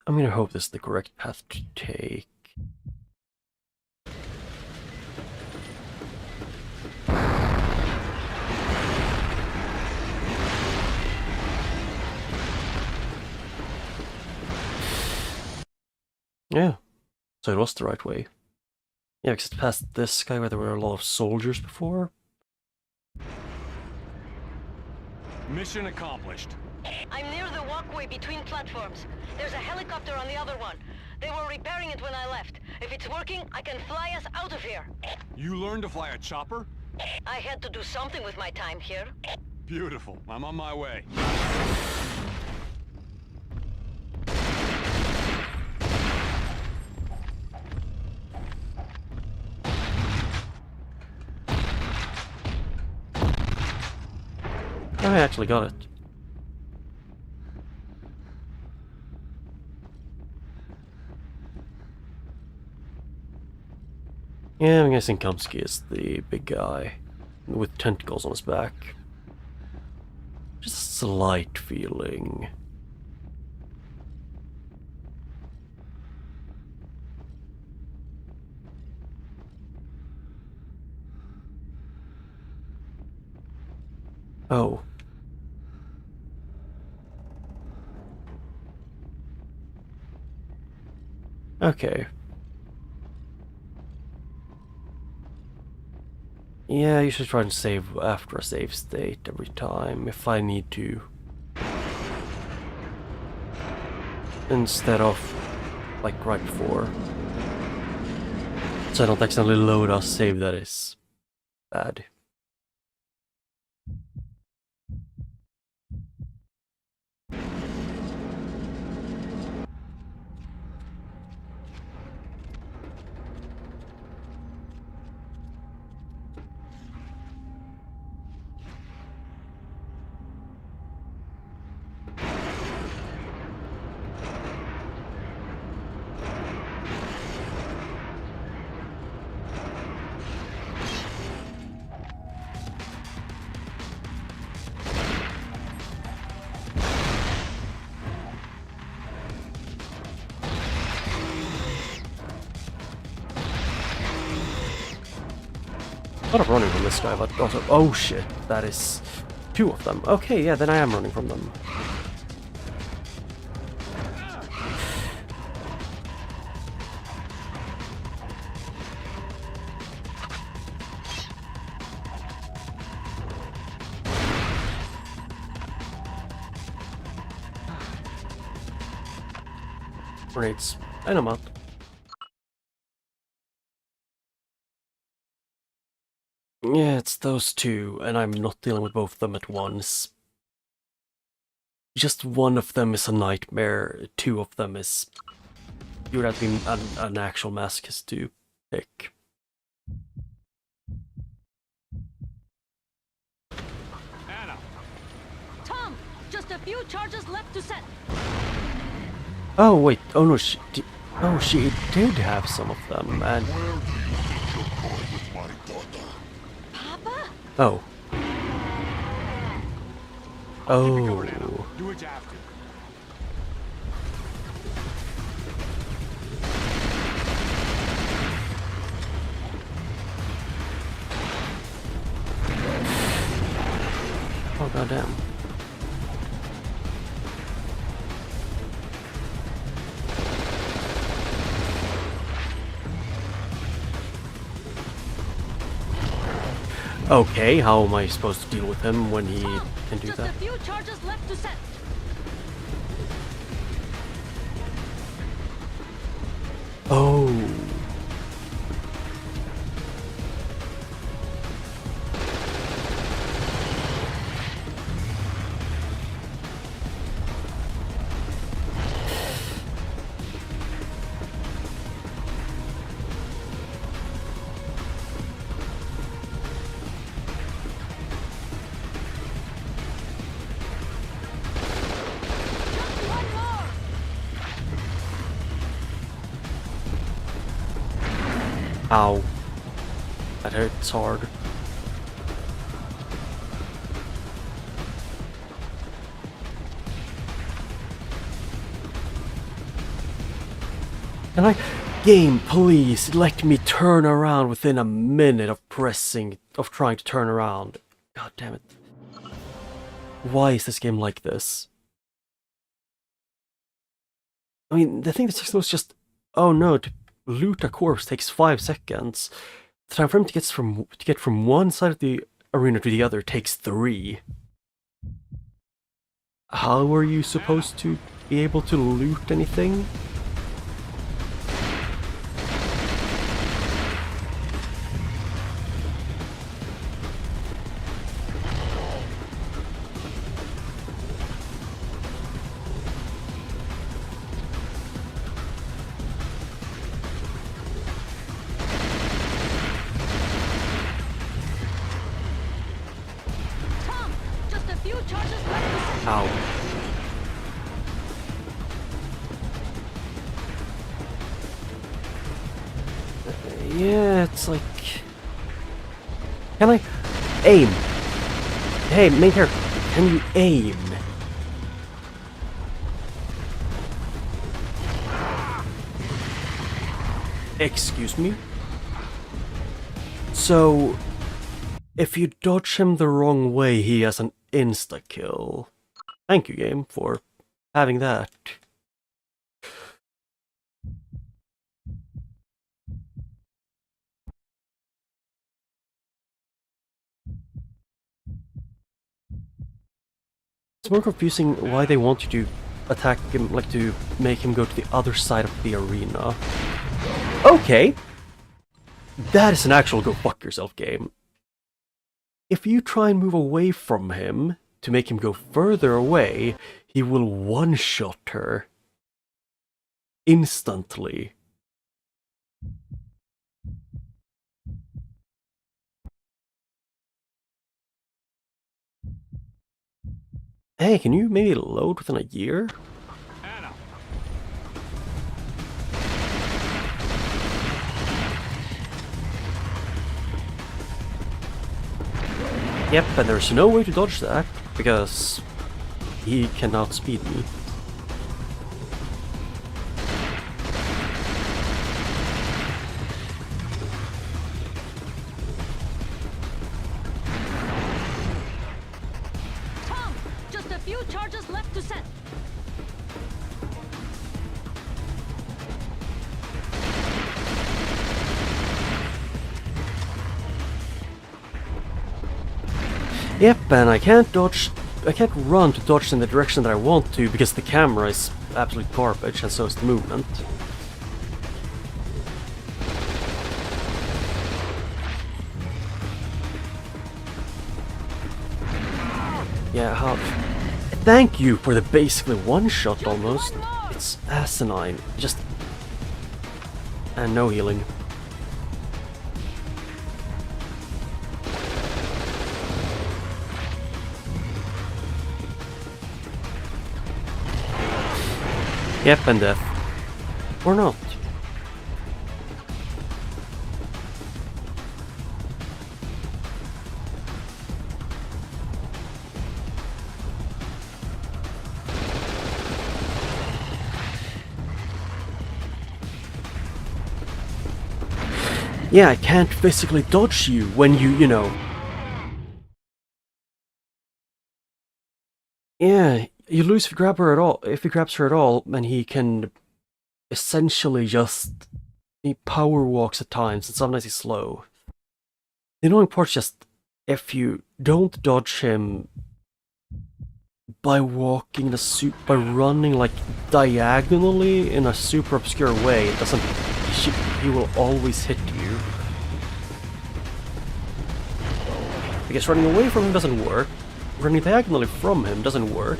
I'm gonna hope this is the correct path to take. Yeah, so it was the right way. Yeah, because it's past this guy where there were a lot of soldiers before. Mission accomplished. I'm near the walkway between platforms. There's a helicopter on the other one. They were repairing it when I left. If it's working, I can fly us out of here. You learned to fly a chopper? I had to do something with my time here. Beautiful. I'm on my way. I actually got it. Yeah, I'm guessing Kamsky is the big guy with tentacles on his back. Just a slight feeling. Oh. Okay. Yeah, I usually try and save after a save state every time if I need to. Instead of like right before. So I don't accidentally load a save that is bad. A lot of running from this guy, but also... Oh shit, that is 2 of them. Okay, yeah, then I am running from them. Grenades. Dynamite. Yeah, it's those 2, and I'm not dealing with both of them at once. Just one of them is a nightmare, 2 of them is... You would have to be an actual masochist to pick. Anna, Tom, just a few charges left to set. Oh wait, oh no, she did have some of them, and... Papa? Oh. go, Anna. Oh. Do what you have to. Oh goddamn. Okay, how am I supposed to deal with him when he can do Just that? a few charges left to set. Oh. Just one more. Ow. That hurts hard. Can I... Game, please, let me turn around within a minute of trying to turn around. God damn it. Why is this game like this? I mean, the thing that's just... Oh no, to loot a corpse takes 5 seconds. The time frame to get from one side of the arena to the other takes 3. How are you supposed to be able to loot anything? Tom, just a few charges left to set. Ow. Yeah, it's like... Can I... Aim! Hey, main character, can you aim? Excuse me? So... If you dodge him the wrong way, he has an insta-kill. Thank you, game, for having that. It's more confusing why they want you to attack him, like to make him go to the other side of the arena. Okay! That is an actual go fuck yourself game. If you try and move away from him to make him go further away, he will one-shot her. Instantly. Hey, can you maybe load within a year? Anna. Yep, and there's no way to dodge that, because he can outspeed me. Tom, just a few charges left to send. Yep, and I can't run to dodge in the direction that I want to because the camera is absolute garbage and so is the movement. Yeah, how... Thank you for the basically one-shot almost. It's asinine. Just... And no healing. Yep, and death. Or not. Yeah, I can't physically dodge you when you know... Yeah, you lose if you grab her at all. If he grabs her at all, and he can essentially just... He power walks at times, and sometimes he's slow. The annoying part's just, if you don't dodge him by walking by running like diagonally in a super obscure way, it doesn't... He will always hit you. Because running away from him doesn't work. Running diagonally from him doesn't work.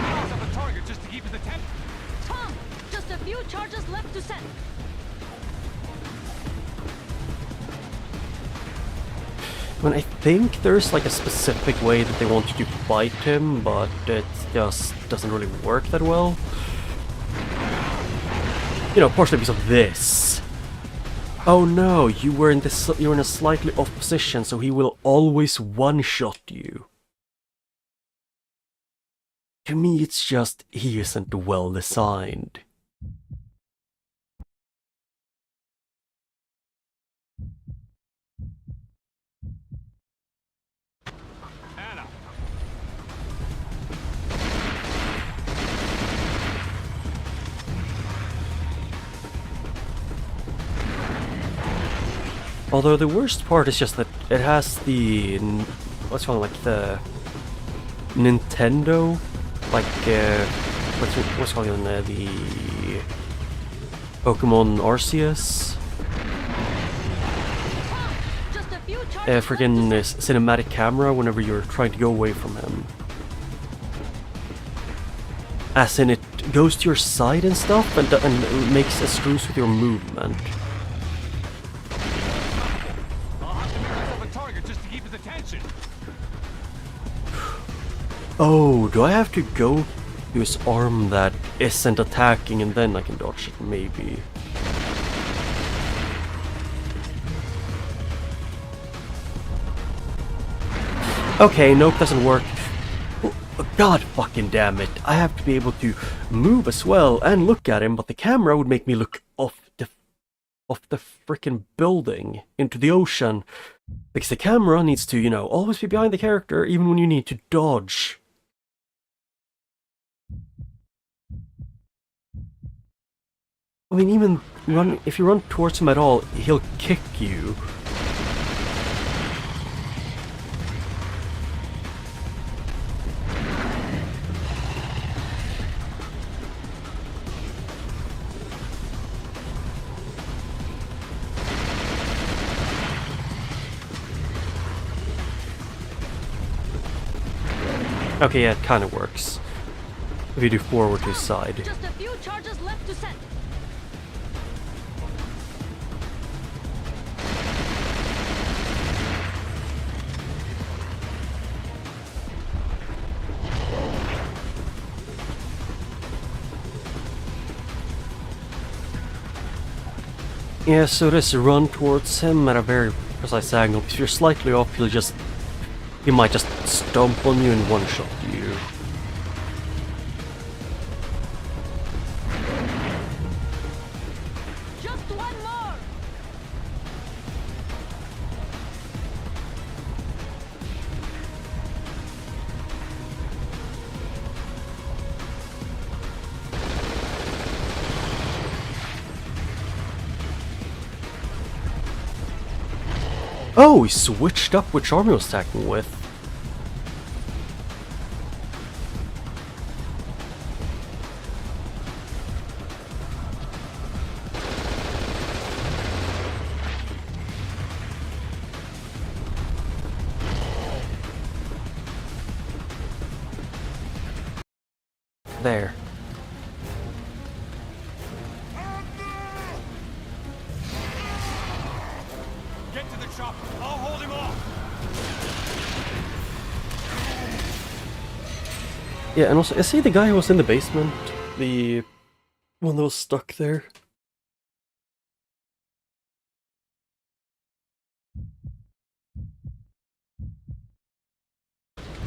Cross up the target just to keep his attention. Tom, just a few charges left to send. I mean, I think there's like a specific way that they want you to fight him, but it just doesn't really work that well. You know, partially because of this. Oh no, you were in a slightly off position, so he will always one-shot you. To me, it's just he isn't well designed. Anna. Although the worst part is just that it has the... what's it called, like the... Nintendo? Like, what's it called in the... Pokemon Arceus? Just a few charges Freaking cinematic camera whenever you're trying to go away from him. As in, it goes to your side and stuff, and makes screws with your movement. I'll have to cross up the target just to keep his attention. Oh, do I have to go to his arm that isn't attacking and then I can dodge it? Maybe. Okay, nope, doesn't work. Oh, God fucking damn it. I have to be able to move as well and look at him, but the camera would make me look off the frickin' building into the ocean. Because the camera needs to, you know, always be behind the character even when you need to dodge. I mean, even if you run towards him at all, he'll kick you. Okay, yeah, it kind of works. If you do forward to his side. Just a few charges left to set. Yeah, so this run towards him at a very precise angle. If you're slightly off, he might just stomp on you and one-shot you. Just one more. Oh, he switched up which army he was attacking with. There. Get to the chopper. I'll hold him off. Yeah, and also, is he the guy who was in the basement? The one that was stuck there?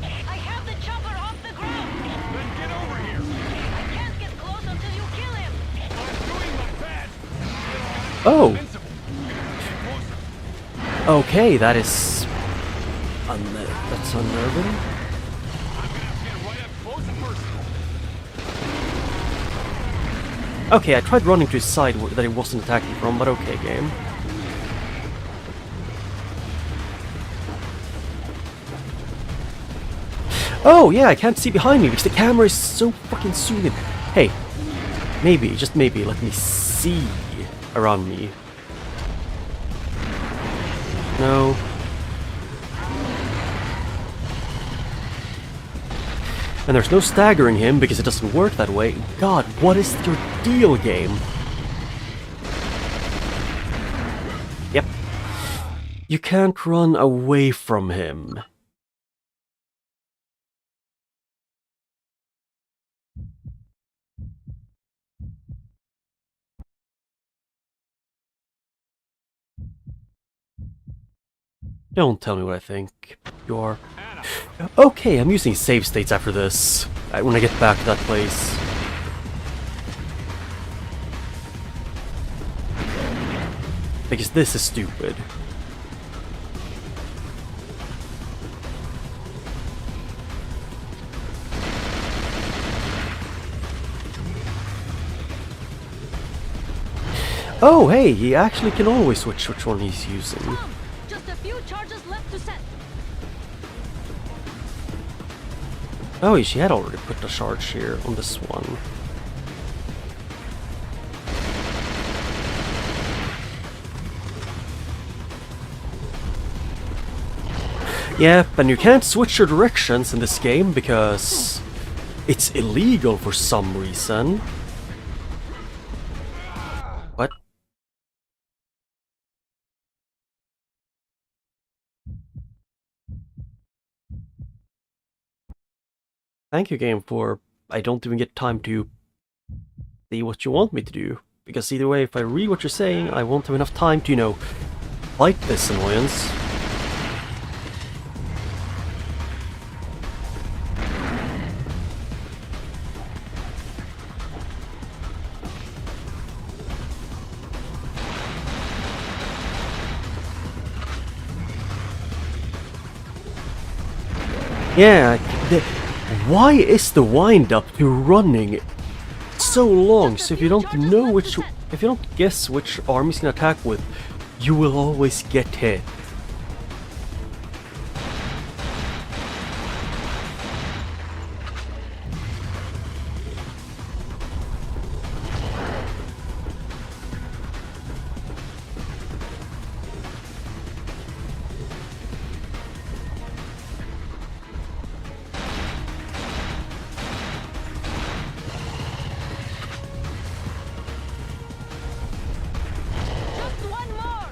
I have the chopper off the ground. Then get over here. I can't get close until you kill him. I'm doing my best. Oh, Invincible. Get closer. okay, that is... that's unnerving. I'm gonna have to get right up close and personal. Okay, I tried running to his side that he wasn't attacking from, but okay, game. Oh, yeah, I can't see behind me because the camera is so fucking zoomed in. Hey, maybe, just maybe, let me see around me. No. And there's no staggering him because it doesn't work that way. God, what is your deal, game? Yep. You can't run away from him. Don't tell me what I think. You're... Okay, I'm using save states after this. When I get back to that place. Because this is stupid. Oh, hey, he actually can always switch which one he's using. Tom, just a few charges left to set. Oh, she had already put the charge here on this one. Yep, and you can't switch your directions in this game because it's illegal for some reason. What? Thank you, game, for I don't even get time to see what you want me to do. Because either way, if I read what you're saying, I won't have enough time to, you know, fight this annoyance. Yeah, why is the wind-up to running so long? So if you don't know which... if you don't guess which arm he's gonna attack with, you will always get hit. Just one more!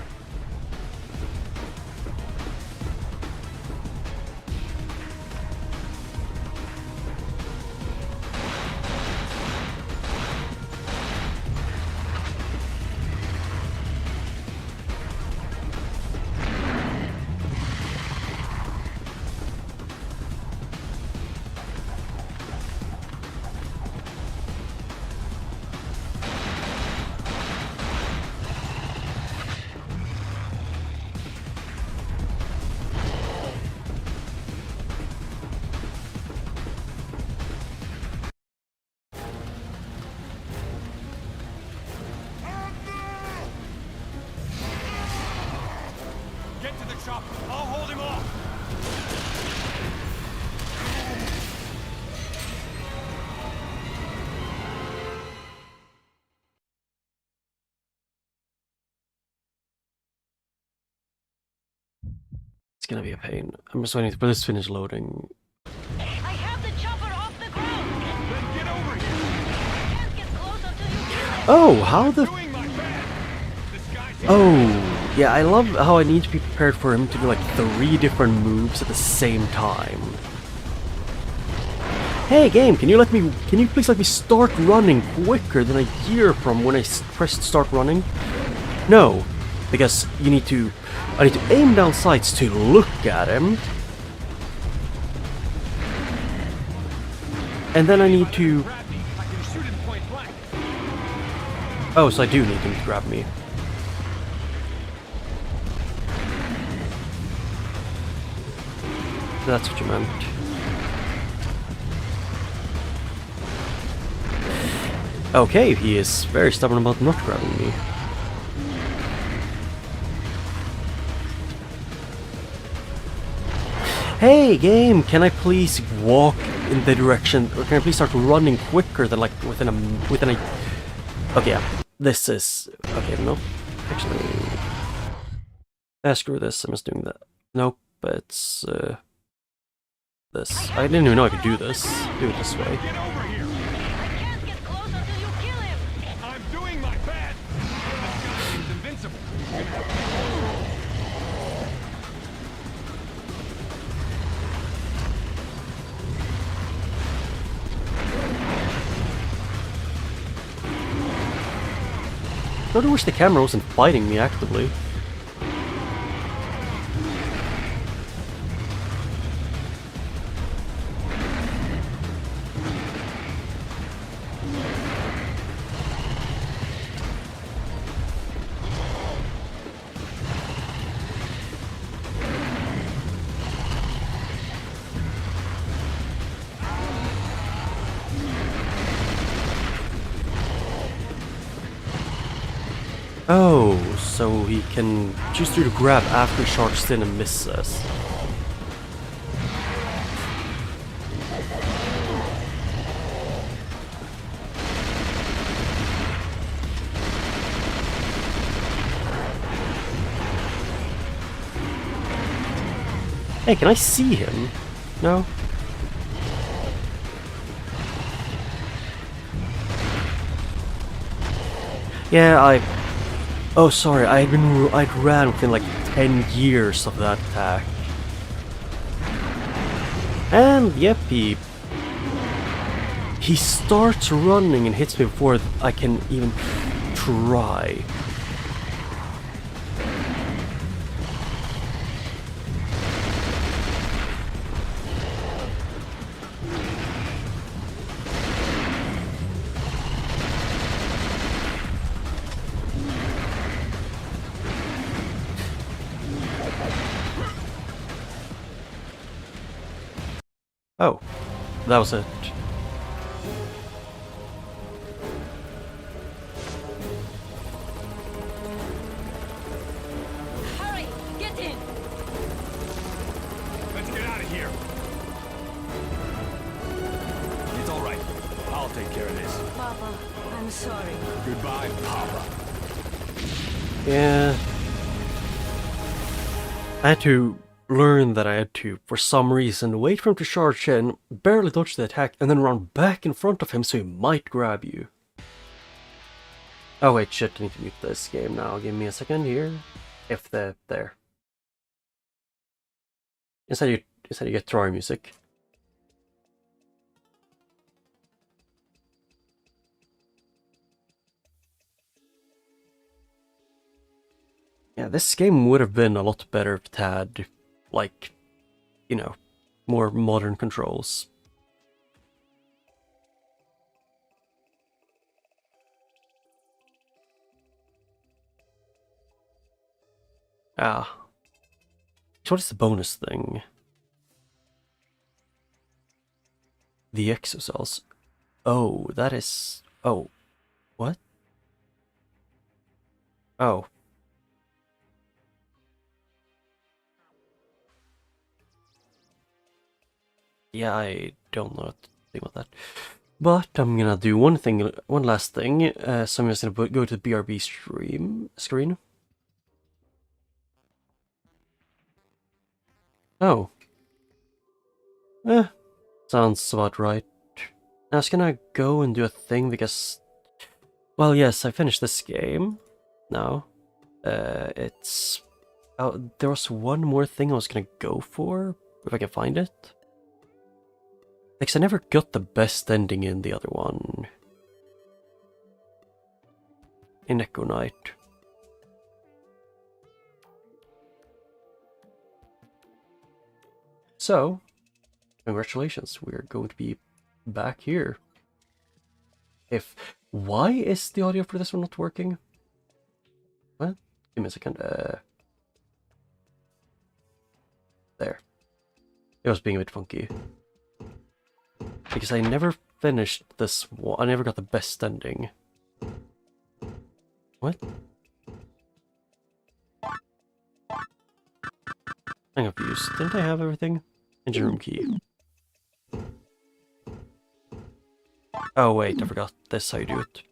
Get to the chopper. I'll hold him off. It's gonna be a pain. I'm just waiting for this to finish loading. I have the chopper off the ground! Then get over here. I can't get close until you kill it! Oh, how the... Doing my best. This guy's Oh, yeah, I love how I need to be prepared for him to do like 3 different moves at the same time. Hey game, can you please let me start running quicker than a year from when I pressed start running? No, because I need to aim down sights to look at him. And then I need to... grab me. I can shoot him point blank. Oh, so I do need him to grab me. That's what you meant. Okay, he is very stubborn about not grabbing me. Hey game, can I please walk in the direction, or can I please start running quicker than like within a... Okay, yeah, this is... Okay, no, actually... Screw this, I'm just doing that. Nope, it's... this. I didn't even know I could do this. Do it this way. Get over here. I can't get close until you kill him! I'm doing my best. This guy seems invincible. I really wish the camera wasn't fighting me actively. Oh, so he can choose to grab after he charges in and misses. Hey, can I see him? No? Yeah, oh, sorry, I'd ran within like 10 years of that attack. And, yep, he starts running and hits me before I can even try. Oh, that was it. sorry. Goodbye, Papa. Yeah. I had to learn that I had to, for some reason, wait for him to charge in, barely dodge the attack, and then run back in front of him so he might grab you. Oh wait, shit, I need to mute this game now. Give me a second here. There. Instead you get Terraria music. Yeah, this game would have been a lot better if it had, like, you know, more modern controls. Ah. So what is the bonus thing? The exocells. Oh, that is... Oh. What? Oh. Yeah, I don't know what to think about that. But I'm gonna do one last thing. So I'm just gonna go to the BRB screen. Oh. Sounds about right. I was gonna go and do a thing because... Well, yes, I finished this game. Now. It's... Oh, there was one more thing I was gonna go for, if I can find it. Because I never got the best ending in the other one. In Echo Knight. So, congratulations, we're going to be back here. Why is the audio for this one not working? What? Give me a second. There. It was being a bit funky. Because I never finished this one. I never got the best ending. What? I'm confused. Didn't I have everything? Engine room key. Oh wait, I forgot. This is how you do it.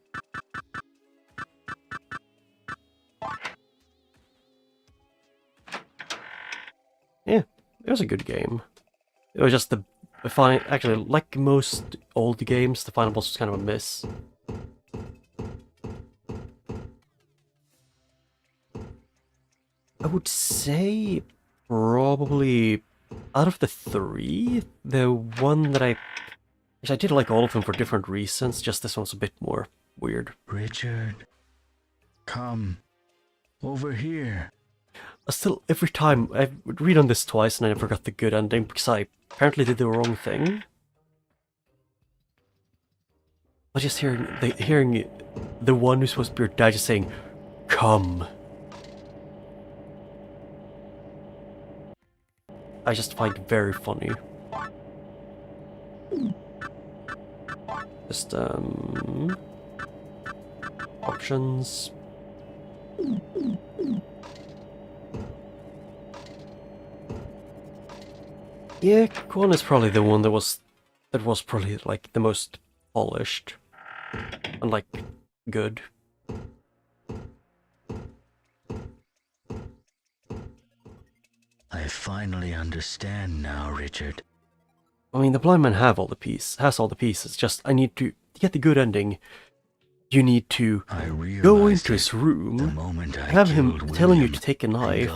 Yeah, it was a good game. It was just actually, like most old games, the final boss was kind of a miss. I would say probably out of the three, the one that I did like all of them for different reasons, just this one's a bit more weird. Richard, come over here. Still, every time I would read on this twice and I never got the good ending because I apparently did the wrong thing. But just hearing the one who's supposed to be your dad just saying, "Come," I just find it very funny. Just options. Yeah, Kwon is probably the one that was probably like the most polished and like good. I finally understand now, Richard. I mean, the blind man has all the pieces. Just I need to get the good ending. You need to go into his room, have him telling you to take a knife,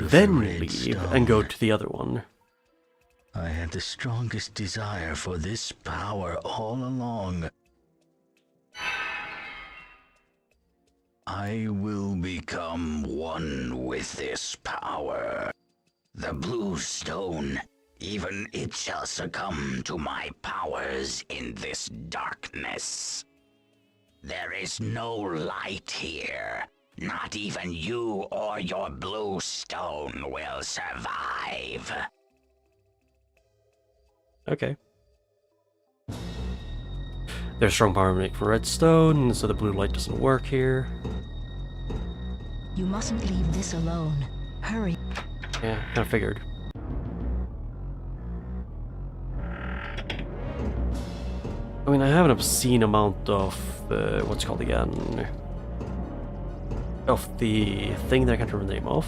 then leave and go to the other one. I had the strongest desire for this power all along. I will become one with this power. The blue stone, even it shall succumb to my powers in this darkness. There is no light here. Not even you or your blue stone will survive. Okay. There's strong power make for redstone, so the blue light doesn't work here. You mustn't leave this alone. Hurry. Yeah, kind of figured. I mean, I have an obscene amount of what's it called again? Of the thing that I can't remember the name of.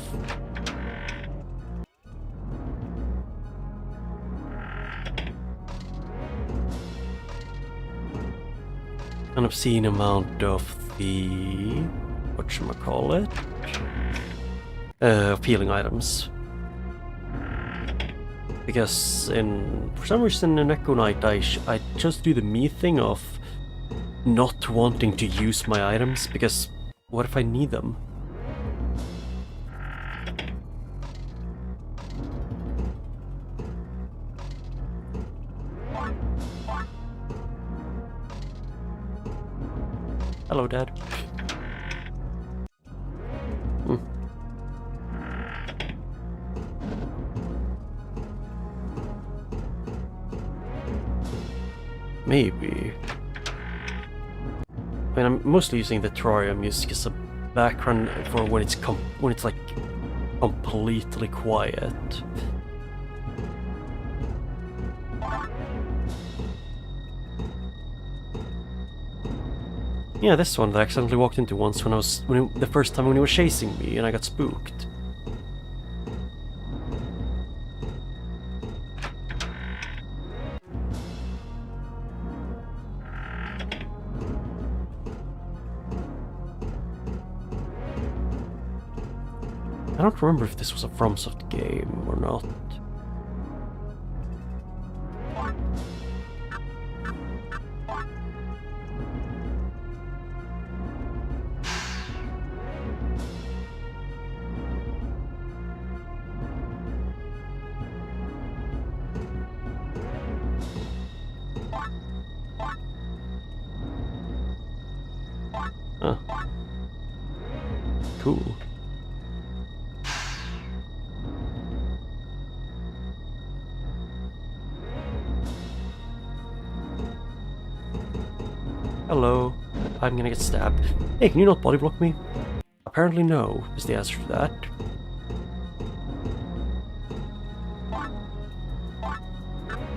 An obscene amount of the whatchamacallit? Healing items. Because for some reason in Echo Knight I just do the me thing of not wanting to use my items, because what if I need them? Hello, Dad. Maybe. I mean, I'm mostly using the Terraria music as a background for when it's like completely quiet. Yeah, this one that I accidentally walked into once the first time when he was chasing me and I got spooked. I don't remember if this was a FromSoft game or not. Huh. Cool. Hello, I'm gonna get stabbed. Hey, can you not body block me? Apparently no, is the answer to that.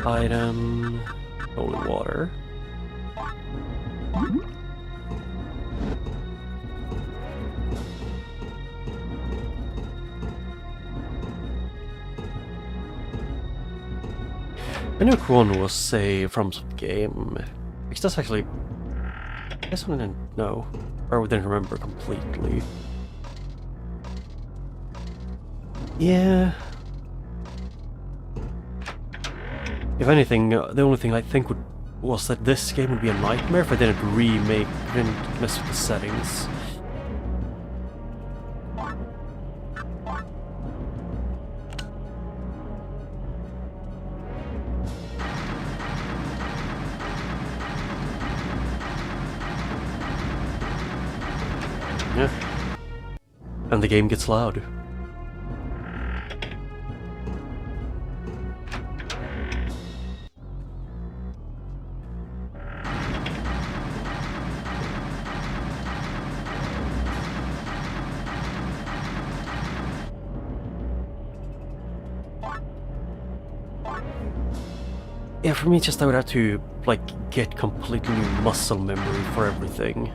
Item... holy water. I knew Kwon was a FromSoft game, because that's actually... this one I didn't know, or didn't remember completely. Yeah. If anything, the only thing I think was that this game would be a nightmare if I didn't mess with the settings. Yeah. And the game gets loud. Yeah, for me, it's just I would have to, like, get completely new muscle memory for everything.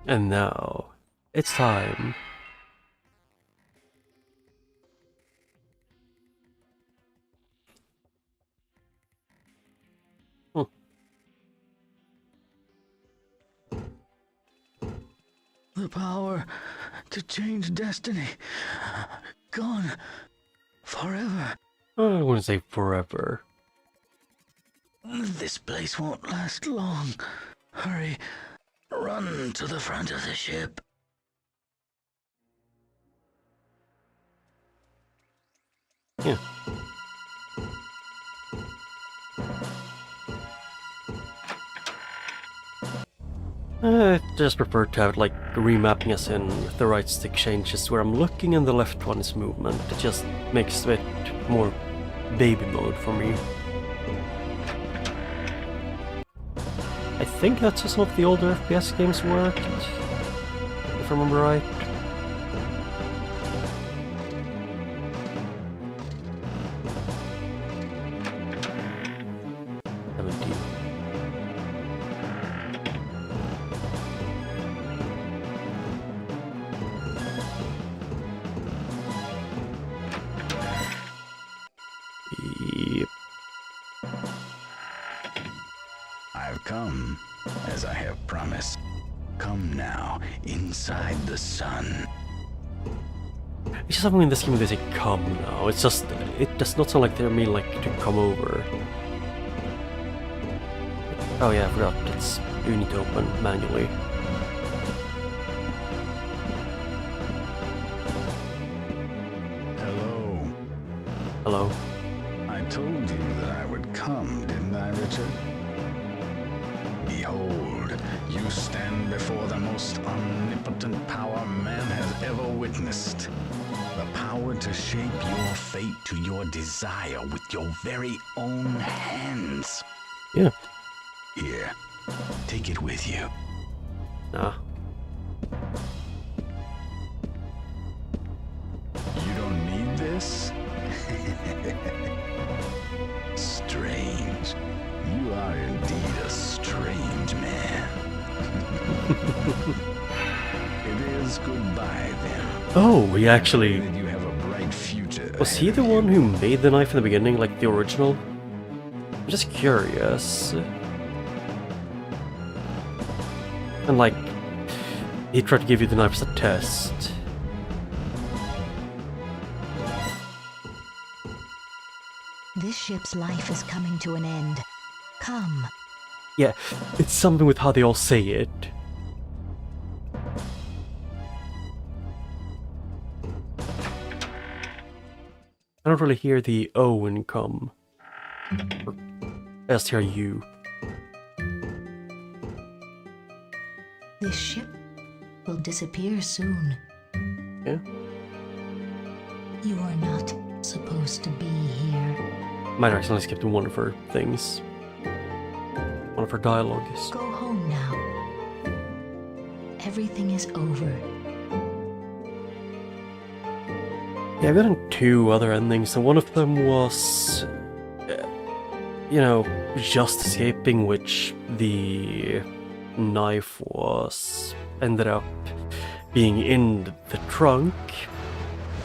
And now, it's time. The power to change destiny. Gone. Forever. I wouldn't say forever. This place won't last long. Hurry. Run to the front of the ship. Yeah. I just prefer to have it like remapping as in the right stick changes where I'm looking and the left one is movement. It just makes it more baby mode for me. I think that's how some of the older FPS games worked, if I remember right. Yep. I've come, as I have promised. Come now, inside the sun. It's just something in this game where they say come now. It's just, it does not sound like they mean like to come over. Oh yeah, I forgot. It's, you need to open manually. Hello. Hello. I told you that I would come, didn't I, Richard? Behold, you stand before the most omnipotent power man has ever witnessed. The power to shape your fate to your desire with your very own hands. Yeah. Here, take it with you. Nah. You don't need this? Strange. You are indeed a strange man. It is goodbye then. Oh, he actually... That you have a bright future. Was he the one who made the knife in the beginning, like the original? I'm just curious. And like, he tried to give you the knife as a test. This ship's life is coming to an end. Come. Yeah, it's something with how they all say it. I don't really hear the O in come. I just hear you. This ship will disappear soon. Yeah? You are not supposed to be here. Might have accidentally skipped one of her things. One of her dialogues. Go home now. Everything is over. Yeah, I've gotten 2 other endings, and one of them was, you know, just escaping, which the knife was ended up being in the trunk,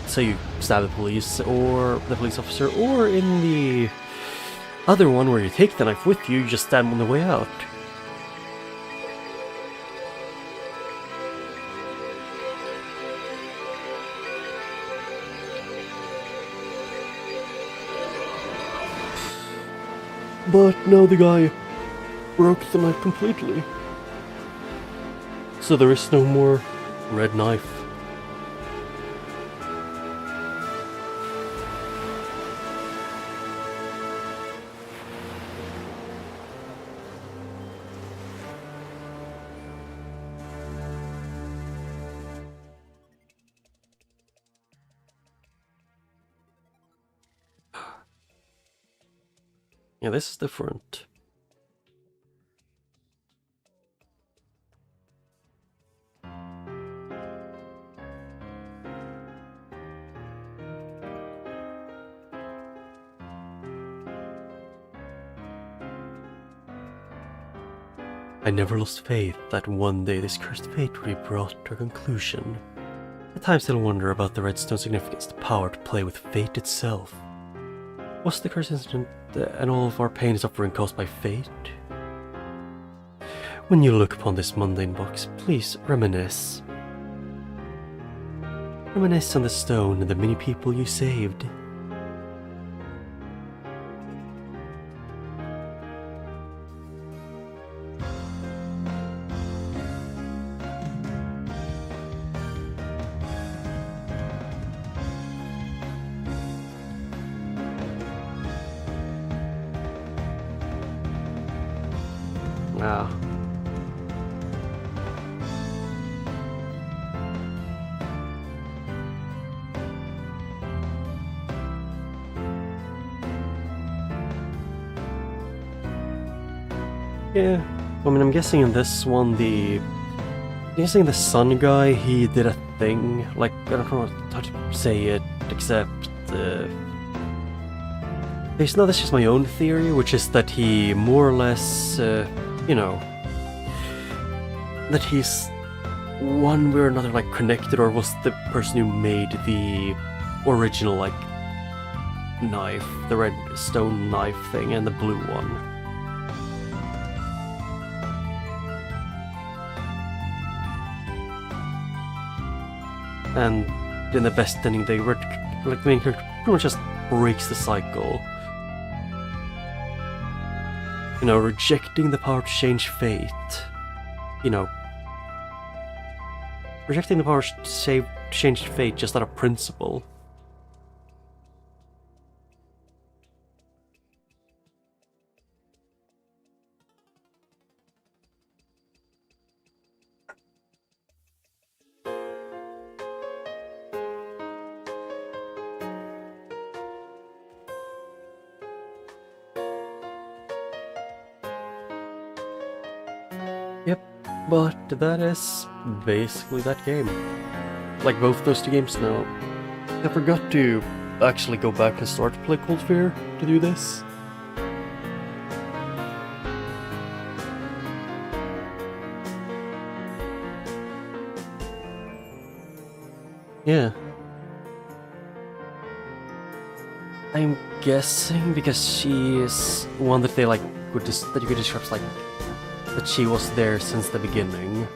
so you stab the police or the police officer, or in the other one where you take the knife with you, you just stab them on the way out. But now the guy broke the knife completely. So there is no more red knife. Yeah, this is different. I never lost faith that one day this cursed fate would be brought to a conclusion. At times I wonder about the redstone's significance, the power to play with fate itself. Was the curse incident and all of our pain and suffering caused by fate? When you look upon this mundane box, please reminisce. Reminisce on the stone and the many people you saved. Ah. Yeah, I mean, I'm guessing in this one, guessing the sun guy, he did a thing, like, I don't know how to say it, except, okay, so now this is my own theory, which is that he more or less, you know, that he's one way or another, like, connected, or was the person who made the original, like, knife, the red stone knife thing, and the blue one. And in the best ending, they were like the main character pretty much just breaks the cycle. You know, rejecting the power to change fate. You know, rejecting the power to change fate just out of principle. Yep, but that is basically that game. Like both those two games now. I forgot to actually go back and start to play Cold Fear to do this. Yeah. I'm guessing because she is one that they like that you could describe as like that she was there since the beginning.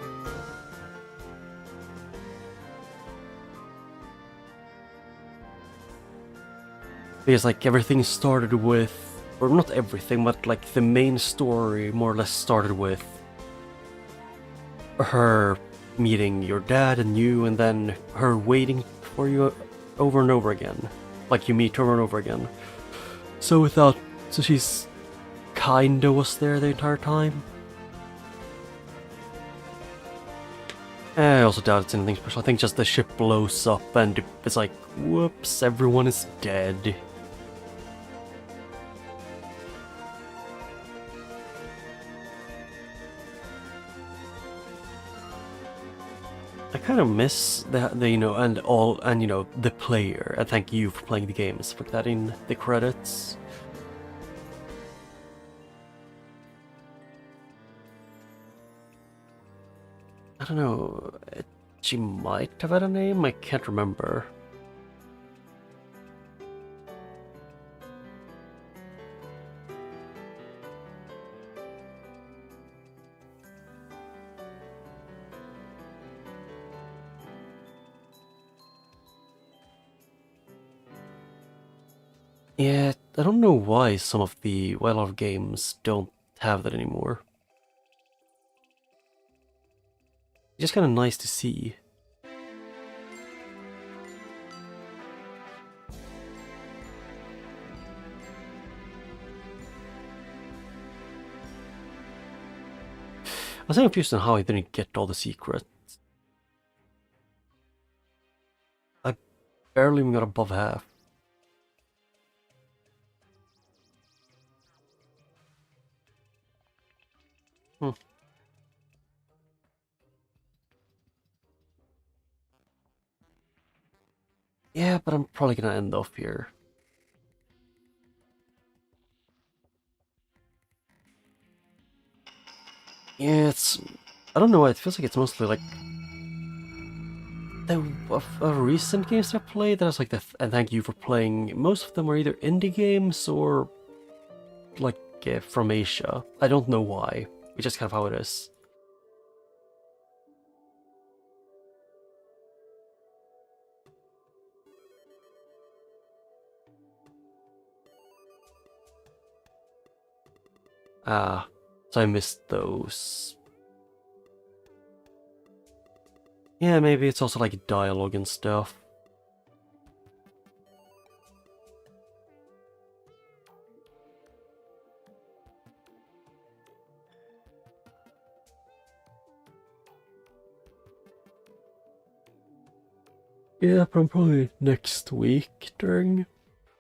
Because like everything started with, or not everything, but like the main story more or less started with her meeting your dad and you, and then her waiting for you over and over again. Like you meet her over and over again. So she's kinda was there the entire time. I also doubt it's anything special. I think just the ship blows up and it's like, whoops, everyone is dead. I kind of miss the you know, and you know, the player. And thank you for playing the games. Put that in the credits. I don't know. She might have had a name. I can't remember. Yeah, I don't know why some of the a lot of games don't have that anymore. It's just kind of nice to see. I was confused on how I didn't get all the secrets. I barely even got above half. Yeah, but I'm probably gonna end off here. Yeah, I don't know why, it feels like it's mostly like the recent games I played that I was like, and thank you for playing. Most of them are either indie games or like from Asia. I don't know why. It's just kind of how it is. So I missed those. Yeah, maybe it's also like dialogue and stuff. Yeah, but I'm probably next week during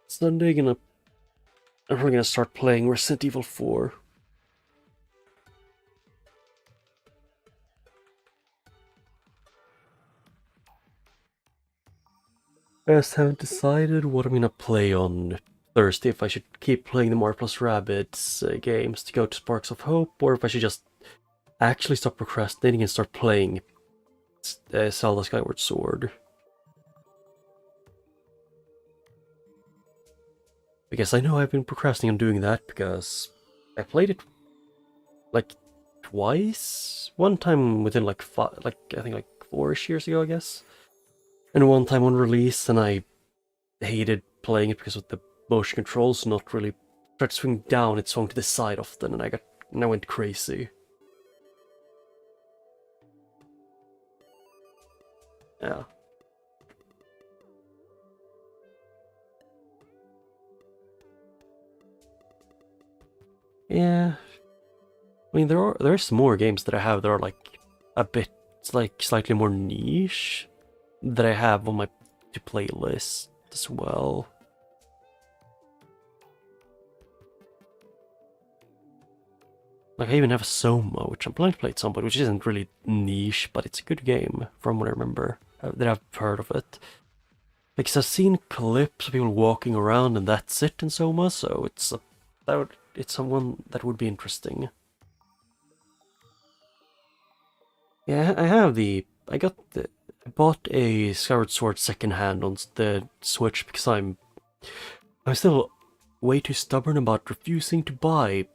Sunday I'm probably gonna start playing Resident Evil 4. I just haven't decided what I'm gonna play on Thursday. If I should keep playing the Mario Plus Rabbids games to go to Sparks of Hope, or if I should just actually stop procrastinating and start playing Zelda Skyward Sword. Because I know I've been procrastinating on doing that because I played it like twice. One time within like I think like 4-ish years ago, I guess. And one time on release, and I hated playing it because of the motion controls not really tried to swing down, it swung to the side often, and I went crazy. Yeah. Yeah. I mean, there's more games that I have that are like a bit like slightly more niche that I have on my playlist as well. Like I even have Soma, which I'm planning to play at some point, which isn't really niche, but it's a good game from what I remember that I've heard of it. Because I've seen clips of people walking around and that's it in Soma, so it's someone that would be interesting. Yeah, I bought a Skyward Sword secondhand on the Switch because I'm still way too stubborn about refusing to buy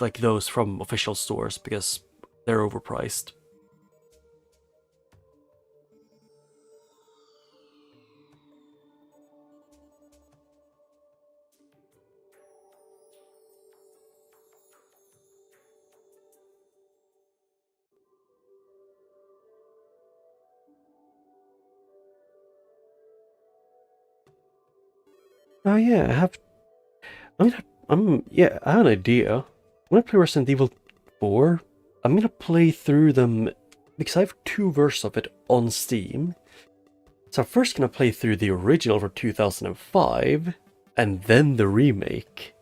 like those from official stores because they're overpriced. Oh yeah, I have an idea. I'm gonna play Resident Evil 4. I'm gonna play through them because I have 2 versions of it on Steam. So I'm first gonna play through the original from 2005, and then the remake.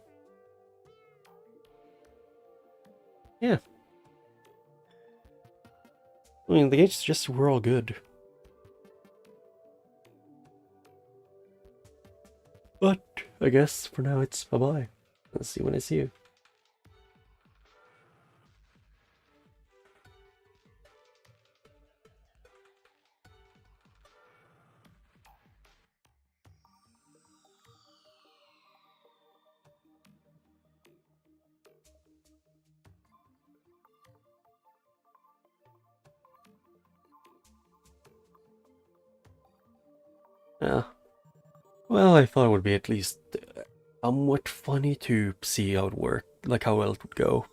Yeah. I mean, the games just were all good. But I guess for now it's bye-bye. Let's see when I see you. Yeah. Well, I thought it would be at least somewhat funny to see how it worked, like how well it would go.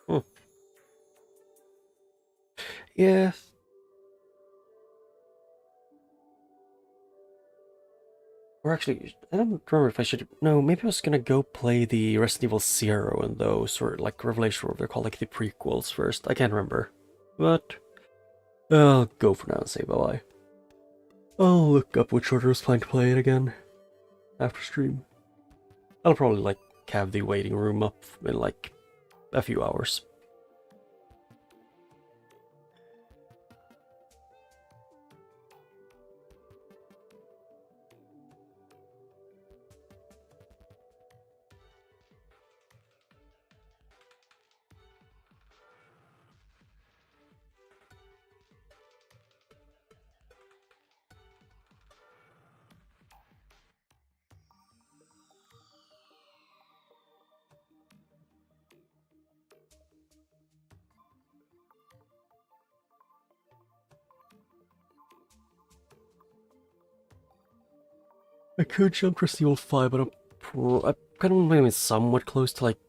Hmm. Yeah. Or actually, I don't remember if I should. No, maybe I was gonna go play the Resident Evil Zero and those, or like Revelation, or what they're called, like the prequels first. I can't remember. But I'll go for now and say bye-bye. I'll look up which order I was planning to play it again after stream. I'll probably like have the waiting room up in like a few hours. I could jump Resident Evil 5, but I'm kind of maybe somewhat close to like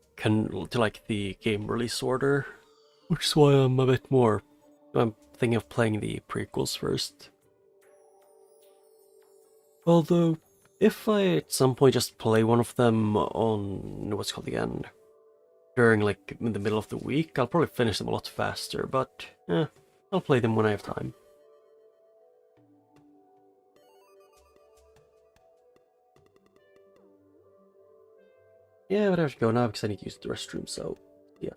the game release order, which is why I'm a bit more. I'm thinking of playing the prequels first. Although, if I at some point just play one of them on what's it called again, during like in the middle of the week, I'll probably finish them a lot faster. But I'll play them when I have time. Yeah, but I have to go now because I need to use the restroom, so yeah.